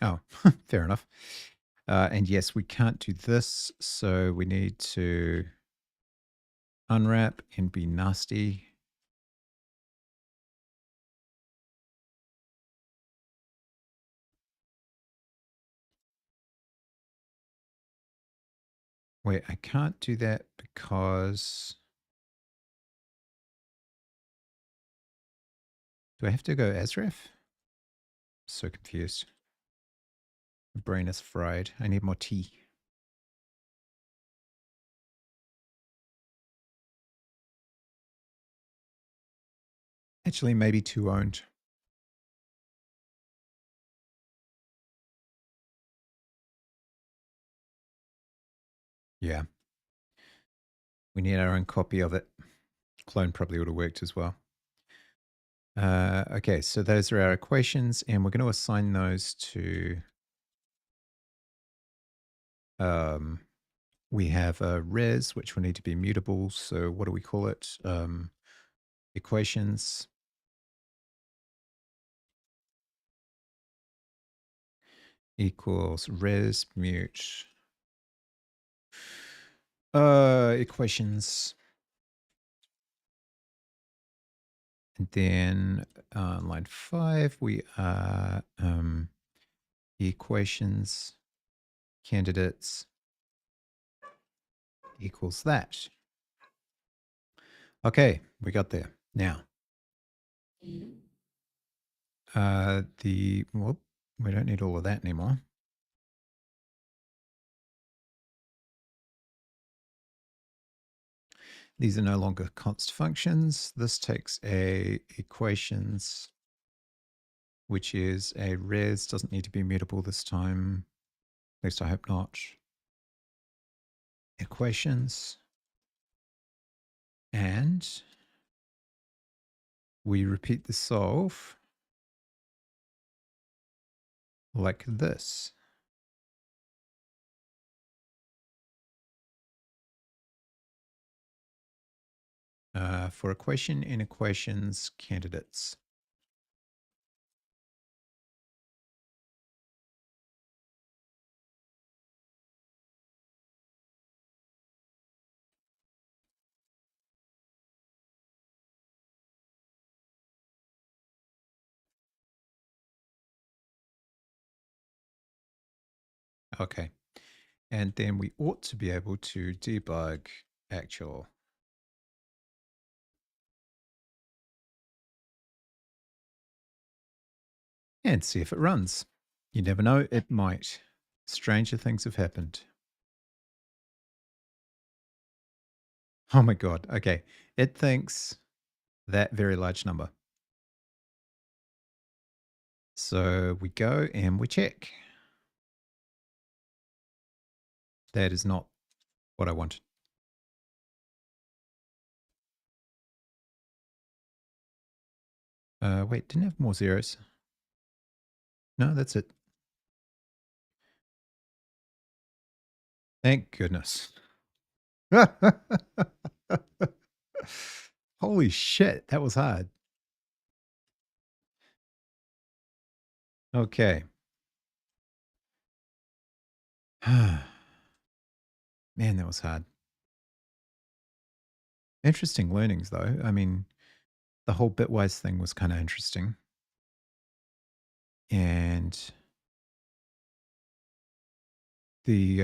Speaker 1: Oh, fair enough. And yes, we can't do this, so we need to unwrap and be nasty. Wait, I can't do that because... Do I have to go Azref? So confused. My brain is fried. I need more tea. Actually, maybe 2 owned. Yeah. We need our own copy of it. Clone probably would have worked as well. Okay, so those are our equations, and we're going to assign those to... we have a res, which will need to be mutable. So what do we call it? Equations equals res mute. Equations. And then line 5, we are equations candidates equals that. Okay, we got there. Now, well, we don't need all of that anymore. These are no longer const functions. This takes a equations, which is a res, doesn't need to be mutable this time. At least I hope not. Equations. And we repeat the solve like this. For equation in equations candidates. Okay. And then we ought to be able to debug actual. And see if it runs. You never know, it might. Stranger things have happened. Oh my God. Okay. It thinks that very large number. So we go and we check. That is not what I wanted. Wait, didn't have more zeros. No, that's it. Thank goodness. Holy shit, that was hard. Okay. Man, that was hard. Interesting learnings, though. I mean, the whole bitwise thing was kind of interesting. And the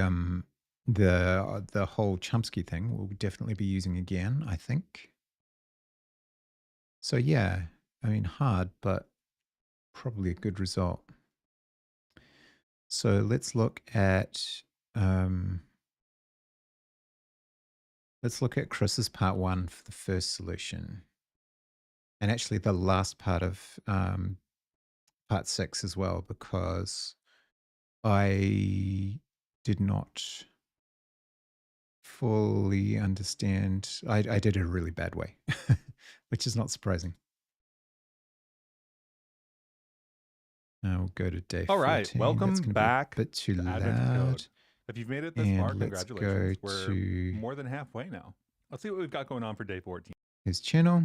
Speaker 1: whole Chomsky thing we'll definitely be using again, I think. So yeah, I mean, hard, but probably a good result. So um, let's look at Chris's part 1 for the first solution, and actually the last part of part 6 as well, because I did not fully understand. I did it a really bad way, which is not surprising. We'll go to day 14.
Speaker 2: All right, welcome
Speaker 1: That's going to
Speaker 2: back
Speaker 1: be a bit too
Speaker 2: to Advent of
Speaker 1: loud.
Speaker 2: Code. If you've made it this
Speaker 1: And
Speaker 2: far,
Speaker 1: let's go
Speaker 2: congratulations. We're
Speaker 1: to
Speaker 2: more than halfway now. Let's see what we've got going on for day 14.
Speaker 1: his channel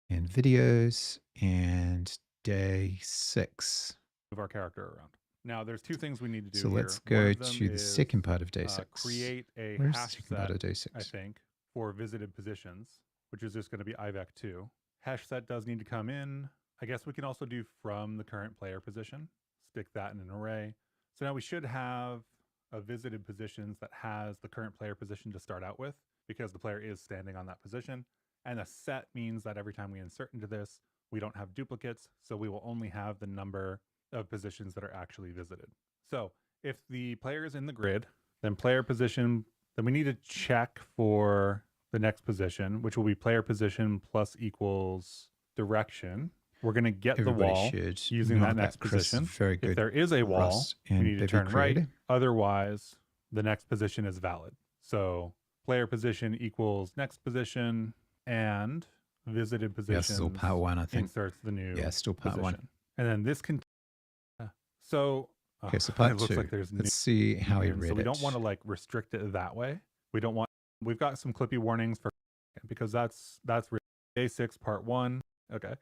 Speaker 1: and videos and day 6.
Speaker 2: Move our character around. Now, there's two things we need to do
Speaker 1: So
Speaker 2: here.
Speaker 1: let's
Speaker 2: One
Speaker 1: go
Speaker 2: of them
Speaker 1: to the
Speaker 2: is,
Speaker 1: second part of day 6.
Speaker 2: create a
Speaker 1: Where's
Speaker 2: hash
Speaker 1: the second part
Speaker 2: set,
Speaker 1: of day 6?
Speaker 2: I think, for visited positions, which is just going to be IVEC2. Hash set does need to come in. I guess we can also do from the current player position. Stick that in an array. So now we should have a visited positions that has the current player position to start out with, because the player is standing on that position. And a set means that every time we insert into this, we don't have duplicates, so we will only have the number of positions that are actually visited. So if the player is in the grid, then player position, then we need to check for the next position, which will be player position plus equals direction. We're going to get
Speaker 1: Everybody
Speaker 2: the wall using that next position.
Speaker 1: Very good.
Speaker 2: If there is a wall, we need to turn right. Otherwise, the next position is valid. So player position equals next position, and visited position.
Speaker 1: Yes, still part 1, I think.
Speaker 2: Inserts the new.
Speaker 1: Yeah, still part
Speaker 2: position.
Speaker 1: 1.
Speaker 2: And then this can. So
Speaker 1: okay, so part 2.
Speaker 2: Looks like there's
Speaker 1: Let's see how he read it.
Speaker 2: So we don't want to like restrict it that way. We don't want. We've got some clippy warnings for, because that's day 6 part 1. Okay.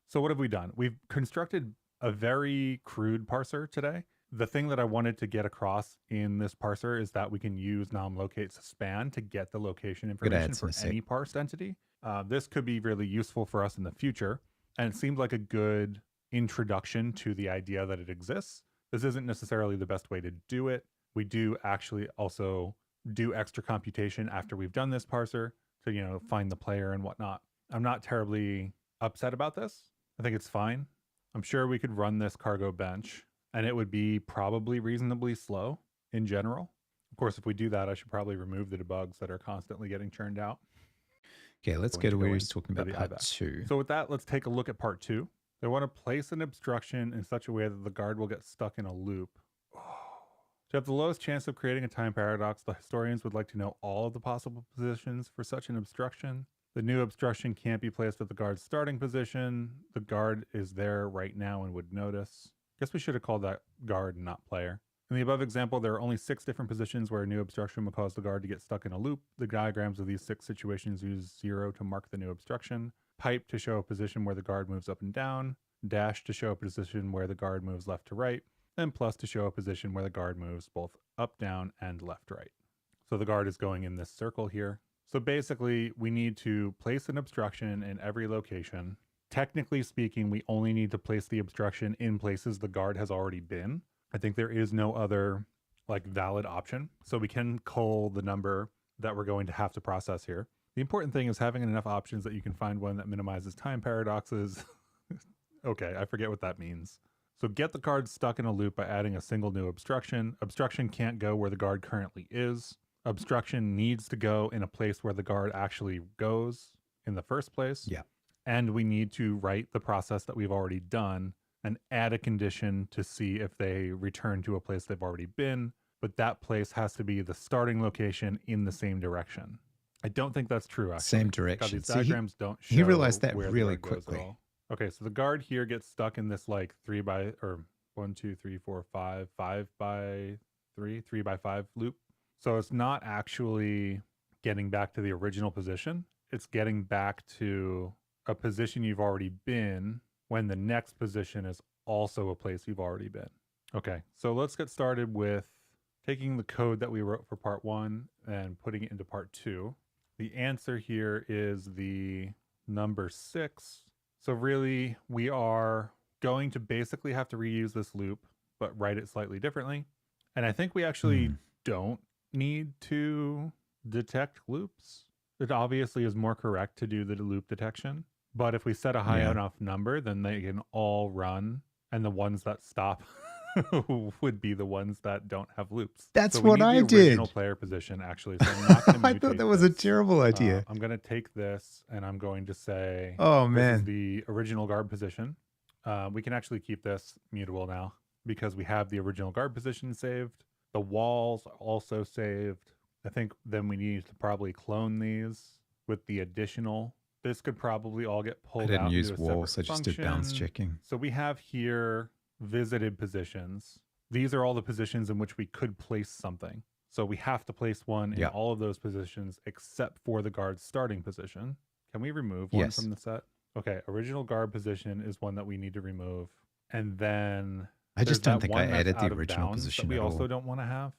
Speaker 2: So what have we done? We've constructed a very crude parser today. The thing that I wanted to get across in this parser is that we can use nom-locate span to get the location information for any parsed entity. This could be really useful for us in the future, and it seemed like a good introduction to the idea that it exists. This isn't necessarily the best way to do it. We do actually also do extra computation after we've done this parser to, you know, find the player and whatnot. I'm not terribly upset about this. I think it's fine. I'm sure we could run this cargo bench and it would be probably reasonably slow in general. Of course, if we do that, I should probably remove the debugs that are constantly getting churned out.
Speaker 1: Okay, let's go to where he's talking about part 2.
Speaker 2: So with that, let's take a look at part 2. They want to place an obstruction in such a way that the guard will get stuck in a loop. To have the lowest chance of creating a time paradox, the historians would like to know all of the possible positions for such an obstruction. The new obstruction can't be placed at the guard's starting position. The guard is there right now and would notice. Guess we should have called that guard, not player. In the above example, there are only 6 different positions where a new obstruction will cause the guard to get stuck in a loop. The diagrams of these 6 situations use 0 to mark the new obstruction, pipe to show a position where the guard moves up and down, dash to show a position where the guard moves left to right, and plus to show a position where the guard moves both up, down, and left to right. So the guard is going in this circle here. So basically, we need to place an obstruction in every location. Technically speaking, we only need to place the obstruction in places the guard has already been. I think there is no other like valid option. So we can cull the number that we're going to have to process here. The important thing is having enough options that you can find one that minimizes time paradoxes. Okay, I forget what that means. So get the guard stuck in a loop by adding a single new obstruction. Obstruction can't go where the guard currently is. Obstruction needs to go in a place where the guard actually goes in the first place.
Speaker 1: Yeah.
Speaker 2: And we need to write the process that we've already done and add a condition to see if they return to a place they've already been. But that place has to be the starting location in the same direction. I don't think that's true, actually.
Speaker 1: Same direction.
Speaker 2: God, these diagrams don't show.
Speaker 1: He realized that
Speaker 2: where
Speaker 1: really
Speaker 2: the guard goes
Speaker 1: quickly.
Speaker 2: at all. Okay, so the guard here gets stuck in this like 3 by 5 loop. So it's not actually getting back to the original position. It's getting back to a position you've already been when the next position is also a place you've already been. Okay, so let's get started with taking the code that we wrote for part 1 and putting it into part 2. The answer here is the number 6. So really, we are going to basically have to reuse this loop, but write it slightly differently. And I think we actually don't need to detect loops. It obviously is more correct to do the loop detection. But if we set a high
Speaker 1: Yeah.
Speaker 2: enough number, then they can all run, and the ones that stop would be the ones that don't have loops. So
Speaker 1: That's
Speaker 2: we
Speaker 1: what
Speaker 2: need the
Speaker 1: I
Speaker 2: original
Speaker 1: did.
Speaker 2: player position, actually. So I'm not going to
Speaker 1: I thought
Speaker 2: mutate
Speaker 1: that was a
Speaker 2: this.
Speaker 1: terrible idea.
Speaker 2: I'm going to take this and I'm going to say
Speaker 1: Oh,
Speaker 2: this is
Speaker 1: man.
Speaker 2: the original guard position. We can actually keep this mutable now because we have the original guard position saved. The walls are also saved. I think then we need to probably clone these with the additional. This could probably all get
Speaker 1: I
Speaker 2: pulled
Speaker 1: didn't
Speaker 2: out
Speaker 1: use
Speaker 2: into a
Speaker 1: walls. I
Speaker 2: separate
Speaker 1: just did bounce
Speaker 2: function.
Speaker 1: checking.
Speaker 2: So we have here visited positions. These are all the positions in which we could place something. So we have to place one in
Speaker 1: Yeah.
Speaker 2: all of those positions except for the guard's starting position. Can we remove one
Speaker 1: Yes.
Speaker 2: from the set? Okay, original guard position is one that we need to remove. And then
Speaker 1: I just
Speaker 2: there's
Speaker 1: don't
Speaker 2: that
Speaker 1: think I
Speaker 2: one that's
Speaker 1: added the
Speaker 2: out of
Speaker 1: original
Speaker 2: bounds that
Speaker 1: position
Speaker 2: we
Speaker 1: at
Speaker 2: also
Speaker 1: all.
Speaker 2: don't want to have.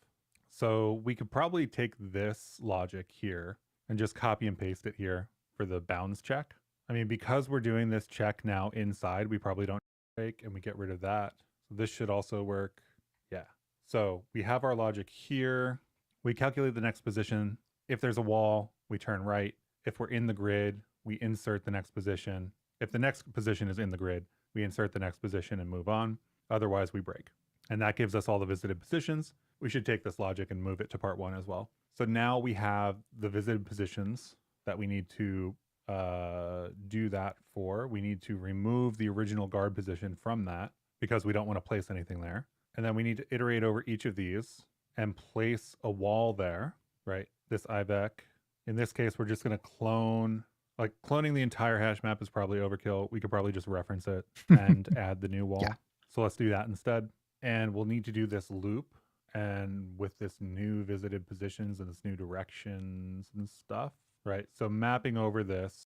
Speaker 2: So we could probably take this logic here and just copy and paste it here for the bounds check. I mean, because we're doing this check now inside, we probably don't break and we get rid of that. So this should also work. Yeah. So we have our logic here. We calculate the next position. If there's a wall, we turn right. If we're in the grid, we insert the next position. If the next position is in the grid, we insert the next position and move on. Otherwise, we break. And that gives us all the visited positions. We should take this logic and move it to part 1 as well. So now we have the visited positions that we need to do that for. We need to remove the original guard position from that because we don't want to place anything there. And then we need to iterate over each of these and place a wall there, right? This IVEC. In this case, we're just going to clone, like cloning the entire hash map is probably overkill. We could probably just reference it and add the new wall.
Speaker 1: Yeah.
Speaker 2: So let's do that instead. And we'll need to do this loop. And with this new visited positions and this new directions and stuff, right? So mapping over this,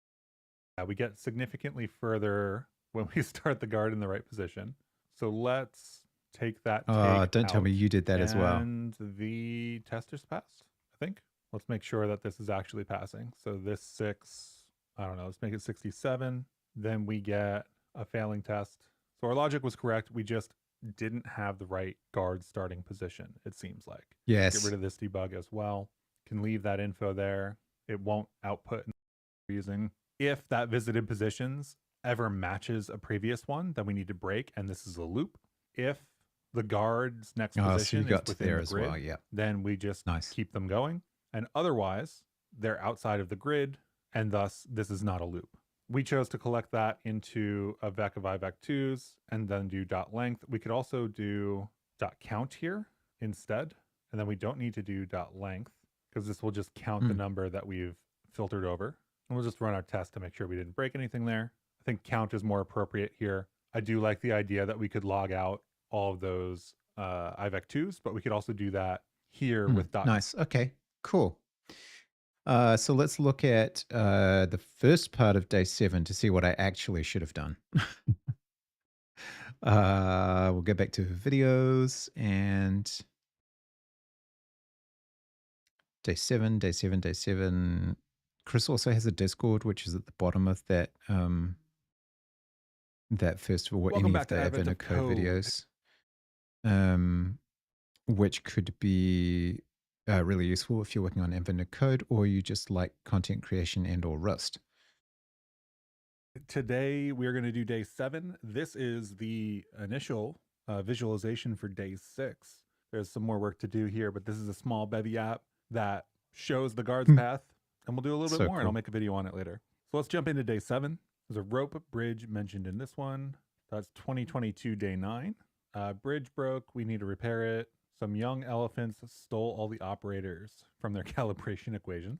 Speaker 2: we get significantly further when we start the guard in the right position. So let's take that take
Speaker 1: don't tell me
Speaker 2: out,
Speaker 1: you did that as well.
Speaker 2: and the test is passed, I think. Let's make sure that this is actually passing. So this 6, I don't know, let's make it 67. Then we get a failing test. So our logic was correct. We just didn't have the right guard starting position, it seems like.
Speaker 1: Yes.
Speaker 2: Get rid of this debug as well. Can leave that info there. It won't output using. If that visited positions ever matches a previous one, then we need to break, and this is a loop. If the guard's next position is within the grid,
Speaker 1: well, yeah.
Speaker 2: then we just
Speaker 1: Nice.
Speaker 2: keep them going. And otherwise, they're outside of the grid, and thus this is not a loop. We chose to collect that into a vec of IVEC2s and then do dot length. We could also do dot count here instead, and then we don't need to do dot length because this will just count the number that we've filtered over. And we'll just run our test to make sure we didn't break anything there. I think count is more appropriate here. I do like the idea that we could log out all of those IVEC2s, but we could also do that here with dot.
Speaker 1: Nice. Okay, cool. So let's look at the first part of day 7 to see what I actually should have done. We'll go back to videos and day 7, day 7, day 7. Chris also has a Discord, which is at the bottom of that that first or any of the Advent of Code videos, which could be really useful if you're working on Advent of Code or you just like content creation and or Rust.
Speaker 2: Today we're going to do day 7. This is the initial visualization for day 6. There's some more work to do here, but this is a small bevy app that shows the guard's path, and we'll do a little bit more, and I'll make a video on it later. So let's jump into day 7. There's a rope bridge mentioned in this one. That's 2022 day 9. Bridge broke. We need to repair it. Some young elephants stole all the operators from their calibration equations.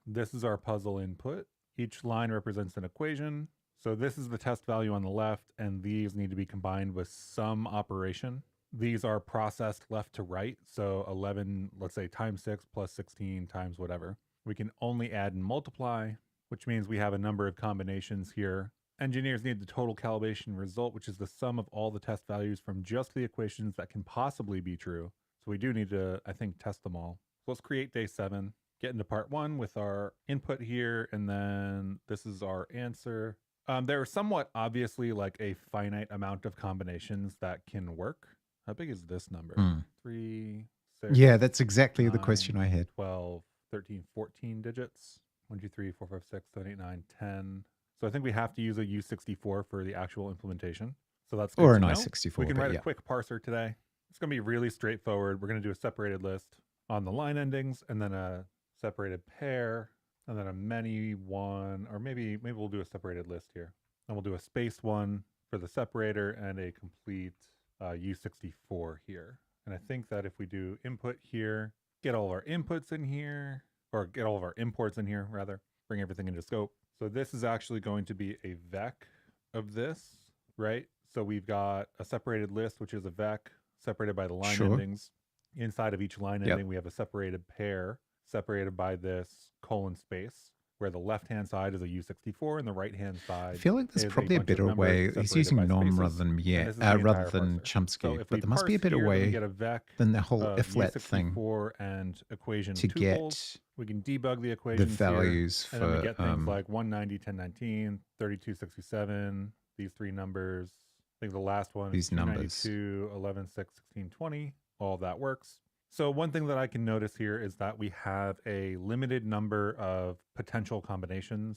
Speaker 2: This is our puzzle input. Each line represents an equation. So this is the test value on the left, and these need to be combined with some operation. These are processed left to right. So 11, let's say times 6 plus 16 times whatever. We can only add and multiply, which means we have a number of combinations here. Engineers need the total calibration result, which is the sum of all the test values from just the equations that can possibly be true. So we do need to, I think, test them all. So let's create day 7, get into part 1 with our input here, and then this is our answer. There are somewhat obviously like a finite amount of combinations that can work. How big is this number? 3, 6.
Speaker 1: Yeah, that's exactly
Speaker 2: 9,
Speaker 1: the question I had.
Speaker 2: 12, 13, 14 digits. 1, 2, 3, 4, 5, 6, 7, 8, 9, 10. So I think we have to use a U64 for the actual implementation. So that's good
Speaker 1: Or
Speaker 2: to
Speaker 1: an
Speaker 2: know.
Speaker 1: i64,
Speaker 2: We can
Speaker 1: but
Speaker 2: write a
Speaker 1: yeah.
Speaker 2: quick parser today. It's going to be really straightforward. We're going to do a separated list on the line endings, and then a separated pair, and then a many one, or maybe we'll do a separated list here. And we'll do a spaced one for the separator and a complete U64 here. And I think that if we do input here, get all of our inputs in here, or get all of our imports in here, rather, bring everything into scope. So this is actually going to be a vec of this, right? So we've got a separated list, which is a vec separated by the line
Speaker 1: Sure.
Speaker 2: endings. Inside of each line ending, we have a separated pair separated by this colon space, where the left-hand side is a U64 and the right-hand side
Speaker 1: I feel like there's
Speaker 2: is
Speaker 1: probably a
Speaker 2: bunch of
Speaker 1: better
Speaker 2: numbers
Speaker 1: way. He's
Speaker 2: separated
Speaker 1: using
Speaker 2: by
Speaker 1: nom
Speaker 2: spaces,
Speaker 1: rather than
Speaker 2: and
Speaker 1: yeah,
Speaker 2: this is the
Speaker 1: rather
Speaker 2: entire
Speaker 1: than
Speaker 2: parser.
Speaker 1: Chomsky.
Speaker 2: So if we
Speaker 1: But there must be a
Speaker 2: parse
Speaker 1: better
Speaker 2: here, then we
Speaker 1: way
Speaker 2: get a vec
Speaker 1: than the whole
Speaker 2: of
Speaker 1: iflet thing
Speaker 2: U64 and equation
Speaker 1: to
Speaker 2: tuples.
Speaker 1: get
Speaker 2: We can debug the
Speaker 1: the
Speaker 2: equations here,
Speaker 1: values
Speaker 2: and then we
Speaker 1: for
Speaker 2: get things like 190, 1019, 3267, these three numbers. I think the last one is
Speaker 1: these numbers.
Speaker 2: 292, 11, 6, 16, 20. All of that works. So one thing that I can notice here is that we have a limited number of potential combinations,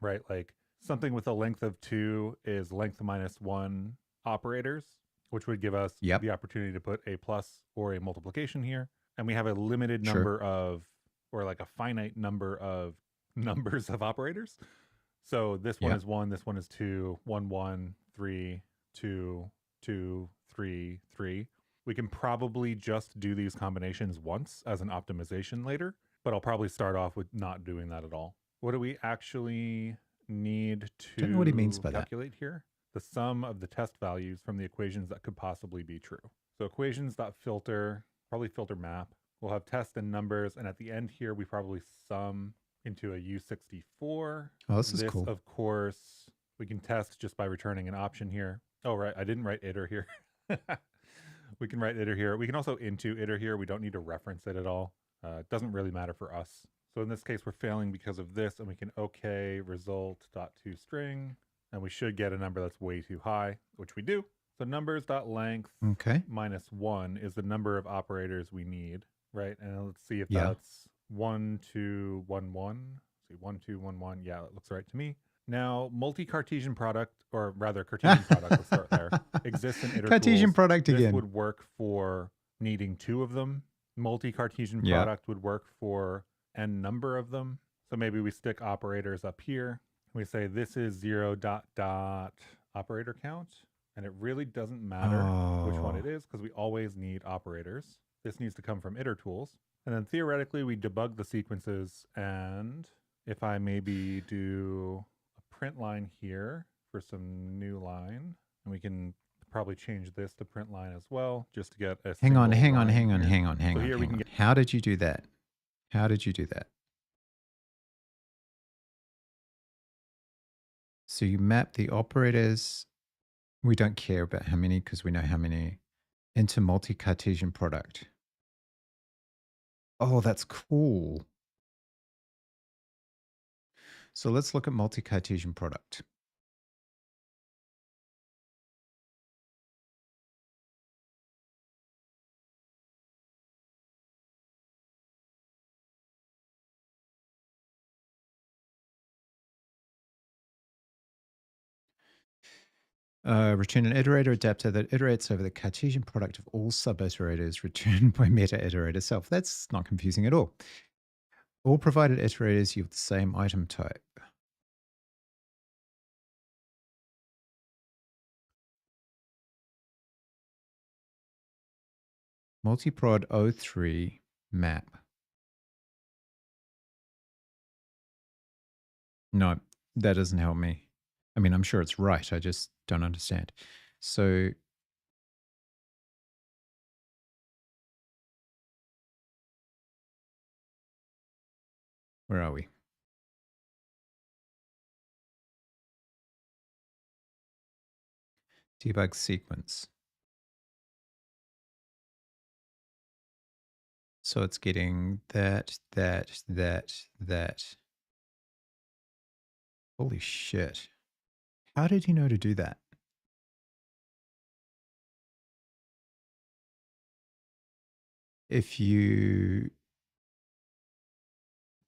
Speaker 2: right? Like something with a length of 2 is length minus 1 operators, which would give us
Speaker 1: Yep.
Speaker 2: the opportunity to put a plus or a multiplication here. And we have a limited
Speaker 1: Sure.
Speaker 2: number of, or like a finite number of numbers of operators. So this one
Speaker 1: Yep.
Speaker 2: is 1, this one is 2, 1, 1, 3, 2, 2, 3, 3. We can probably just do these combinations once as an optimization later, but I'll probably start off with not doing that at all. What do we actually need
Speaker 1: Don't know what he means
Speaker 2: to
Speaker 1: by that.
Speaker 2: calculate here? The sum of the test values from the equations that could possibly be true. So equations.filter, probably filter map. We'll have test and numbers, and at the end here, we probably sum into a U64.
Speaker 1: Oh, this is cool.
Speaker 2: Of course, we can test just by returning an option here. Oh, right. I didn't write iter here. We can write iter here. We can also into iter here. We don't need to reference it at all. It doesn't really matter for us. So in this case, we're failing because of this, and we can OK result.toString, and we should get a number that's way too high, which we do. So numbers.length minus 1 is the number of operators we need, right? And let's see if that's 1, 2, 1, 1. See, 1, 2, 1, 1. Yeah, that looks right to me. Now, multi-Cartesian product, or rather Cartesian product, let's start there, exists in iter
Speaker 1: Cartesian
Speaker 2: tools.
Speaker 1: product again.
Speaker 2: This would work for needing 2 of them. Multi-Cartesian product would work for n number of them. So maybe we stick operators up here. We say this is 0 dot dot operator count. And it really doesn't matter which one it is because we always need operators. This needs to come from iter tools. And then theoretically, we debug the sequences. And if I maybe do a print line here for some new line, and we can probably change this to print line as well, just to get a
Speaker 1: hang on. How did you do that? How did you do that? So you map the operators. We don't care about how many because we know how many into multi-Cartesian product. Oh, that's cool. So let's look at multi-Cartesian product. Return an iterator adapter that iterates over the Cartesian product of all sub-iterators returned by meta-iterator self. That's not confusing at all. All provided iterators yield the same item type. Multiprod 03 map. No, that doesn't help me. I mean, I'm sure it's right. I just don't understand. So where are we? Debug sequence. So it's getting that. Holy shit. How did he know to do that? If you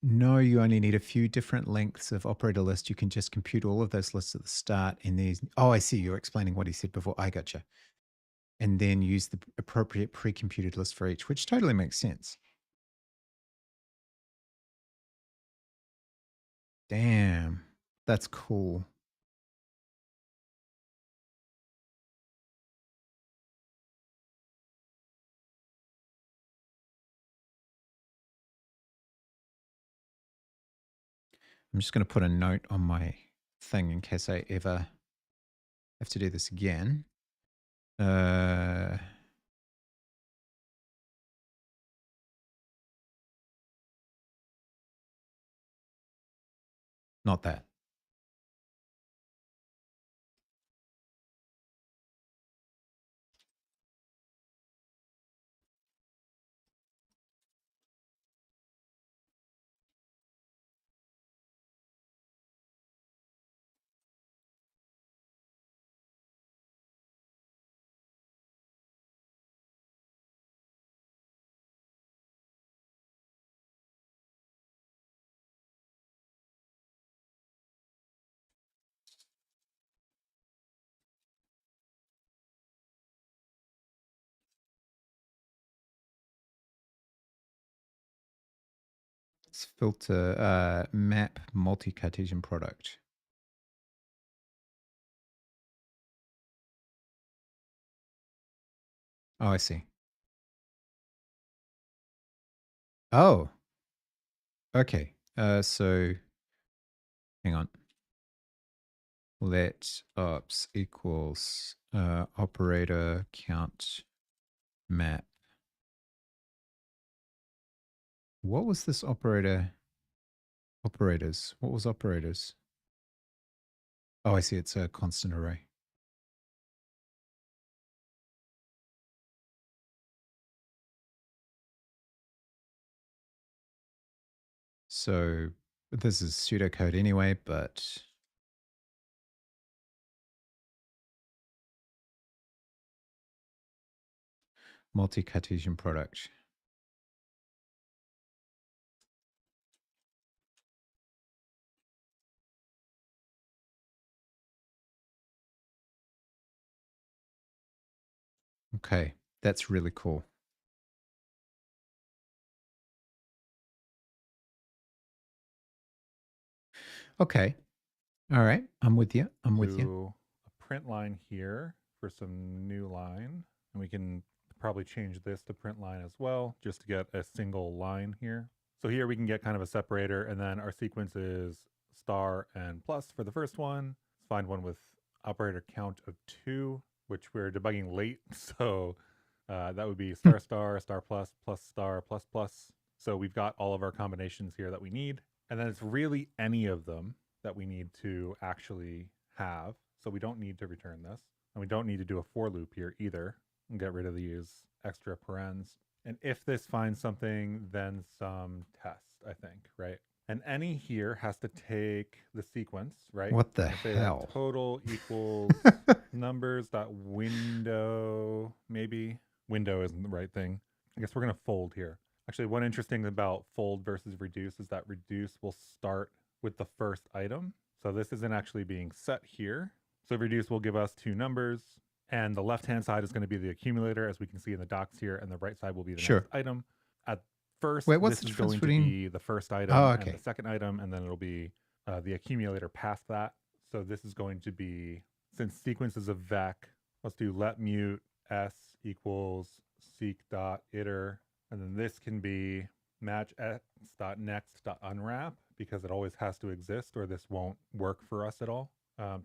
Speaker 1: No, you only need a few different lengths of operator list. You can just compute all of those lists at the start in these. Oh, I see. You're explaining what he said before. I gotcha. And then use the appropriate pre-computed list for each, which totally makes sense. Damn, that's cool. I'm just going to put a note on my thing in case I ever have to do this again. Not that. Let's filter map multi-Cartesian product. Oh, I see. Oh, okay. So hang on. Let ops equals operator count map. What was this operator? Operators. What was operators? Oh, I see. It's a constant array. So this is pseudocode anyway, but multi-Cartesian product. Okay, that's really cool. Okay. All right. I'm with you. I'm with you.
Speaker 2: A print line here for some new line. And we can probably change this to print line as well, just to get a single line here. So here we can get kind of a separator, and then our sequence is star and plus for the first one. Let's find one with operator count of 2, which we're debugging late. So that would be star star, star plus, plus star, plus plus. So we've got all of our combinations here that we need. And then it's really any of them that we need to actually have. So we don't need to return this. And we don't need to do a for loop here either and get rid of these extra parens. And if this finds something, then some test, I think, right? And any here has to take the sequence, right?
Speaker 1: What the
Speaker 2: say
Speaker 1: hell?
Speaker 2: that total equals numbers dot window, maybe. Window isn't the right thing. I guess we're going to fold here. Actually, one interesting about fold versus reduce is that reduce will start with the first item. So this isn't actually being set here. So reduce will give us 2 numbers, and the left-hand side is going to be the accumulator, as we can see in the docs here, and the right side will be the next item. At first,
Speaker 1: wait, what's
Speaker 2: this
Speaker 1: the
Speaker 2: is going
Speaker 1: between...
Speaker 2: to be the first item and the second item, and then it'll be the accumulator past that. So this is going to be, since sequence is a vec, let's do let mute s equals seek dot iter, and then this can be match x dot next dot unwrap, because it always has to exist or this won't work for us at all.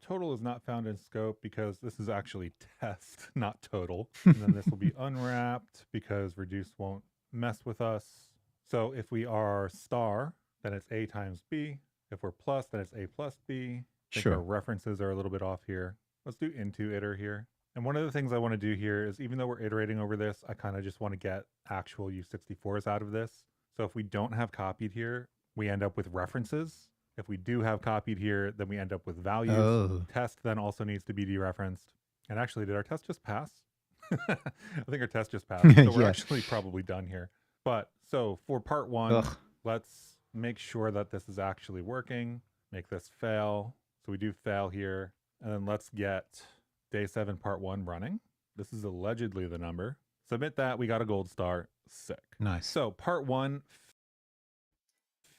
Speaker 2: Total is not found in scope because this is actually test, not total. And then this will be unwrapped because reduce won't mess with us. So if we are star, then it's a times b. If we're plus, then it's a plus b. I think our references are a little bit off here. Let's do into iter here. And one of the things I want to do here is, even though we're iterating over this, I kind of just want to get actual U64s out of this. So if we don't have copied here, we end up with references. If we do have copied here, then we end up with values.
Speaker 1: Oh.
Speaker 2: Test then also needs to be dereferenced. And actually, did our test just pass? I think our test just passed. So we're actually probably done here. But so for part 1, let's make sure that this is actually working, make this fail. So we do fail here. And then let's get day 7, part 1 running. This is allegedly the number. Submit that. We got a gold star. Sick.
Speaker 1: Nice.
Speaker 2: So part 1,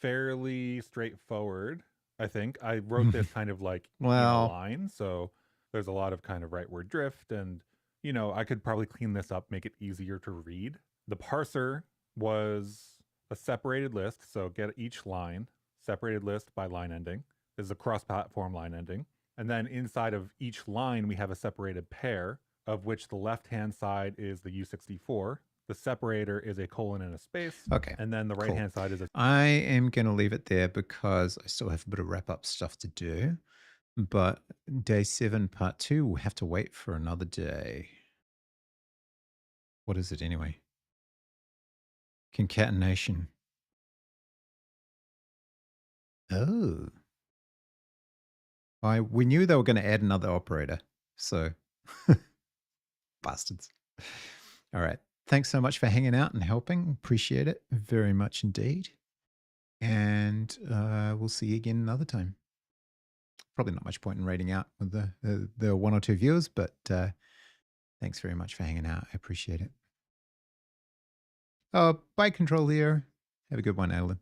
Speaker 2: fairly straightforward, I think. I wrote this kind of like in a
Speaker 1: Well,
Speaker 2: line. So there's a lot of kind of rightward drift. And, you know, I could probably clean this up, make it easier to read. The parser was a separated list. So get each line, separated list by line ending. This is a cross-platform line ending. And then inside of each line, we have a separated pair, of which the left-hand side is the U64. The separator is a colon and a space.
Speaker 1: okay.
Speaker 2: And then the
Speaker 1: Cool.
Speaker 2: right-hand side is a...
Speaker 1: I am going to leave it there because I still have a bit of wrap up stuff to do. But day 7, part 2, we'll have to wait for another day. What is it anyway? Concatenation. Oh. We knew they were going to add another operator. So, bastards. All right. Thanks so much for hanging out and helping. Appreciate it very much indeed. And we'll see you again another time. Probably not much point in rating out with the 1 or 2 viewers, but thanks very much for hanging out. I appreciate it. Oh, bye, Control here. Have a good one, Adeline.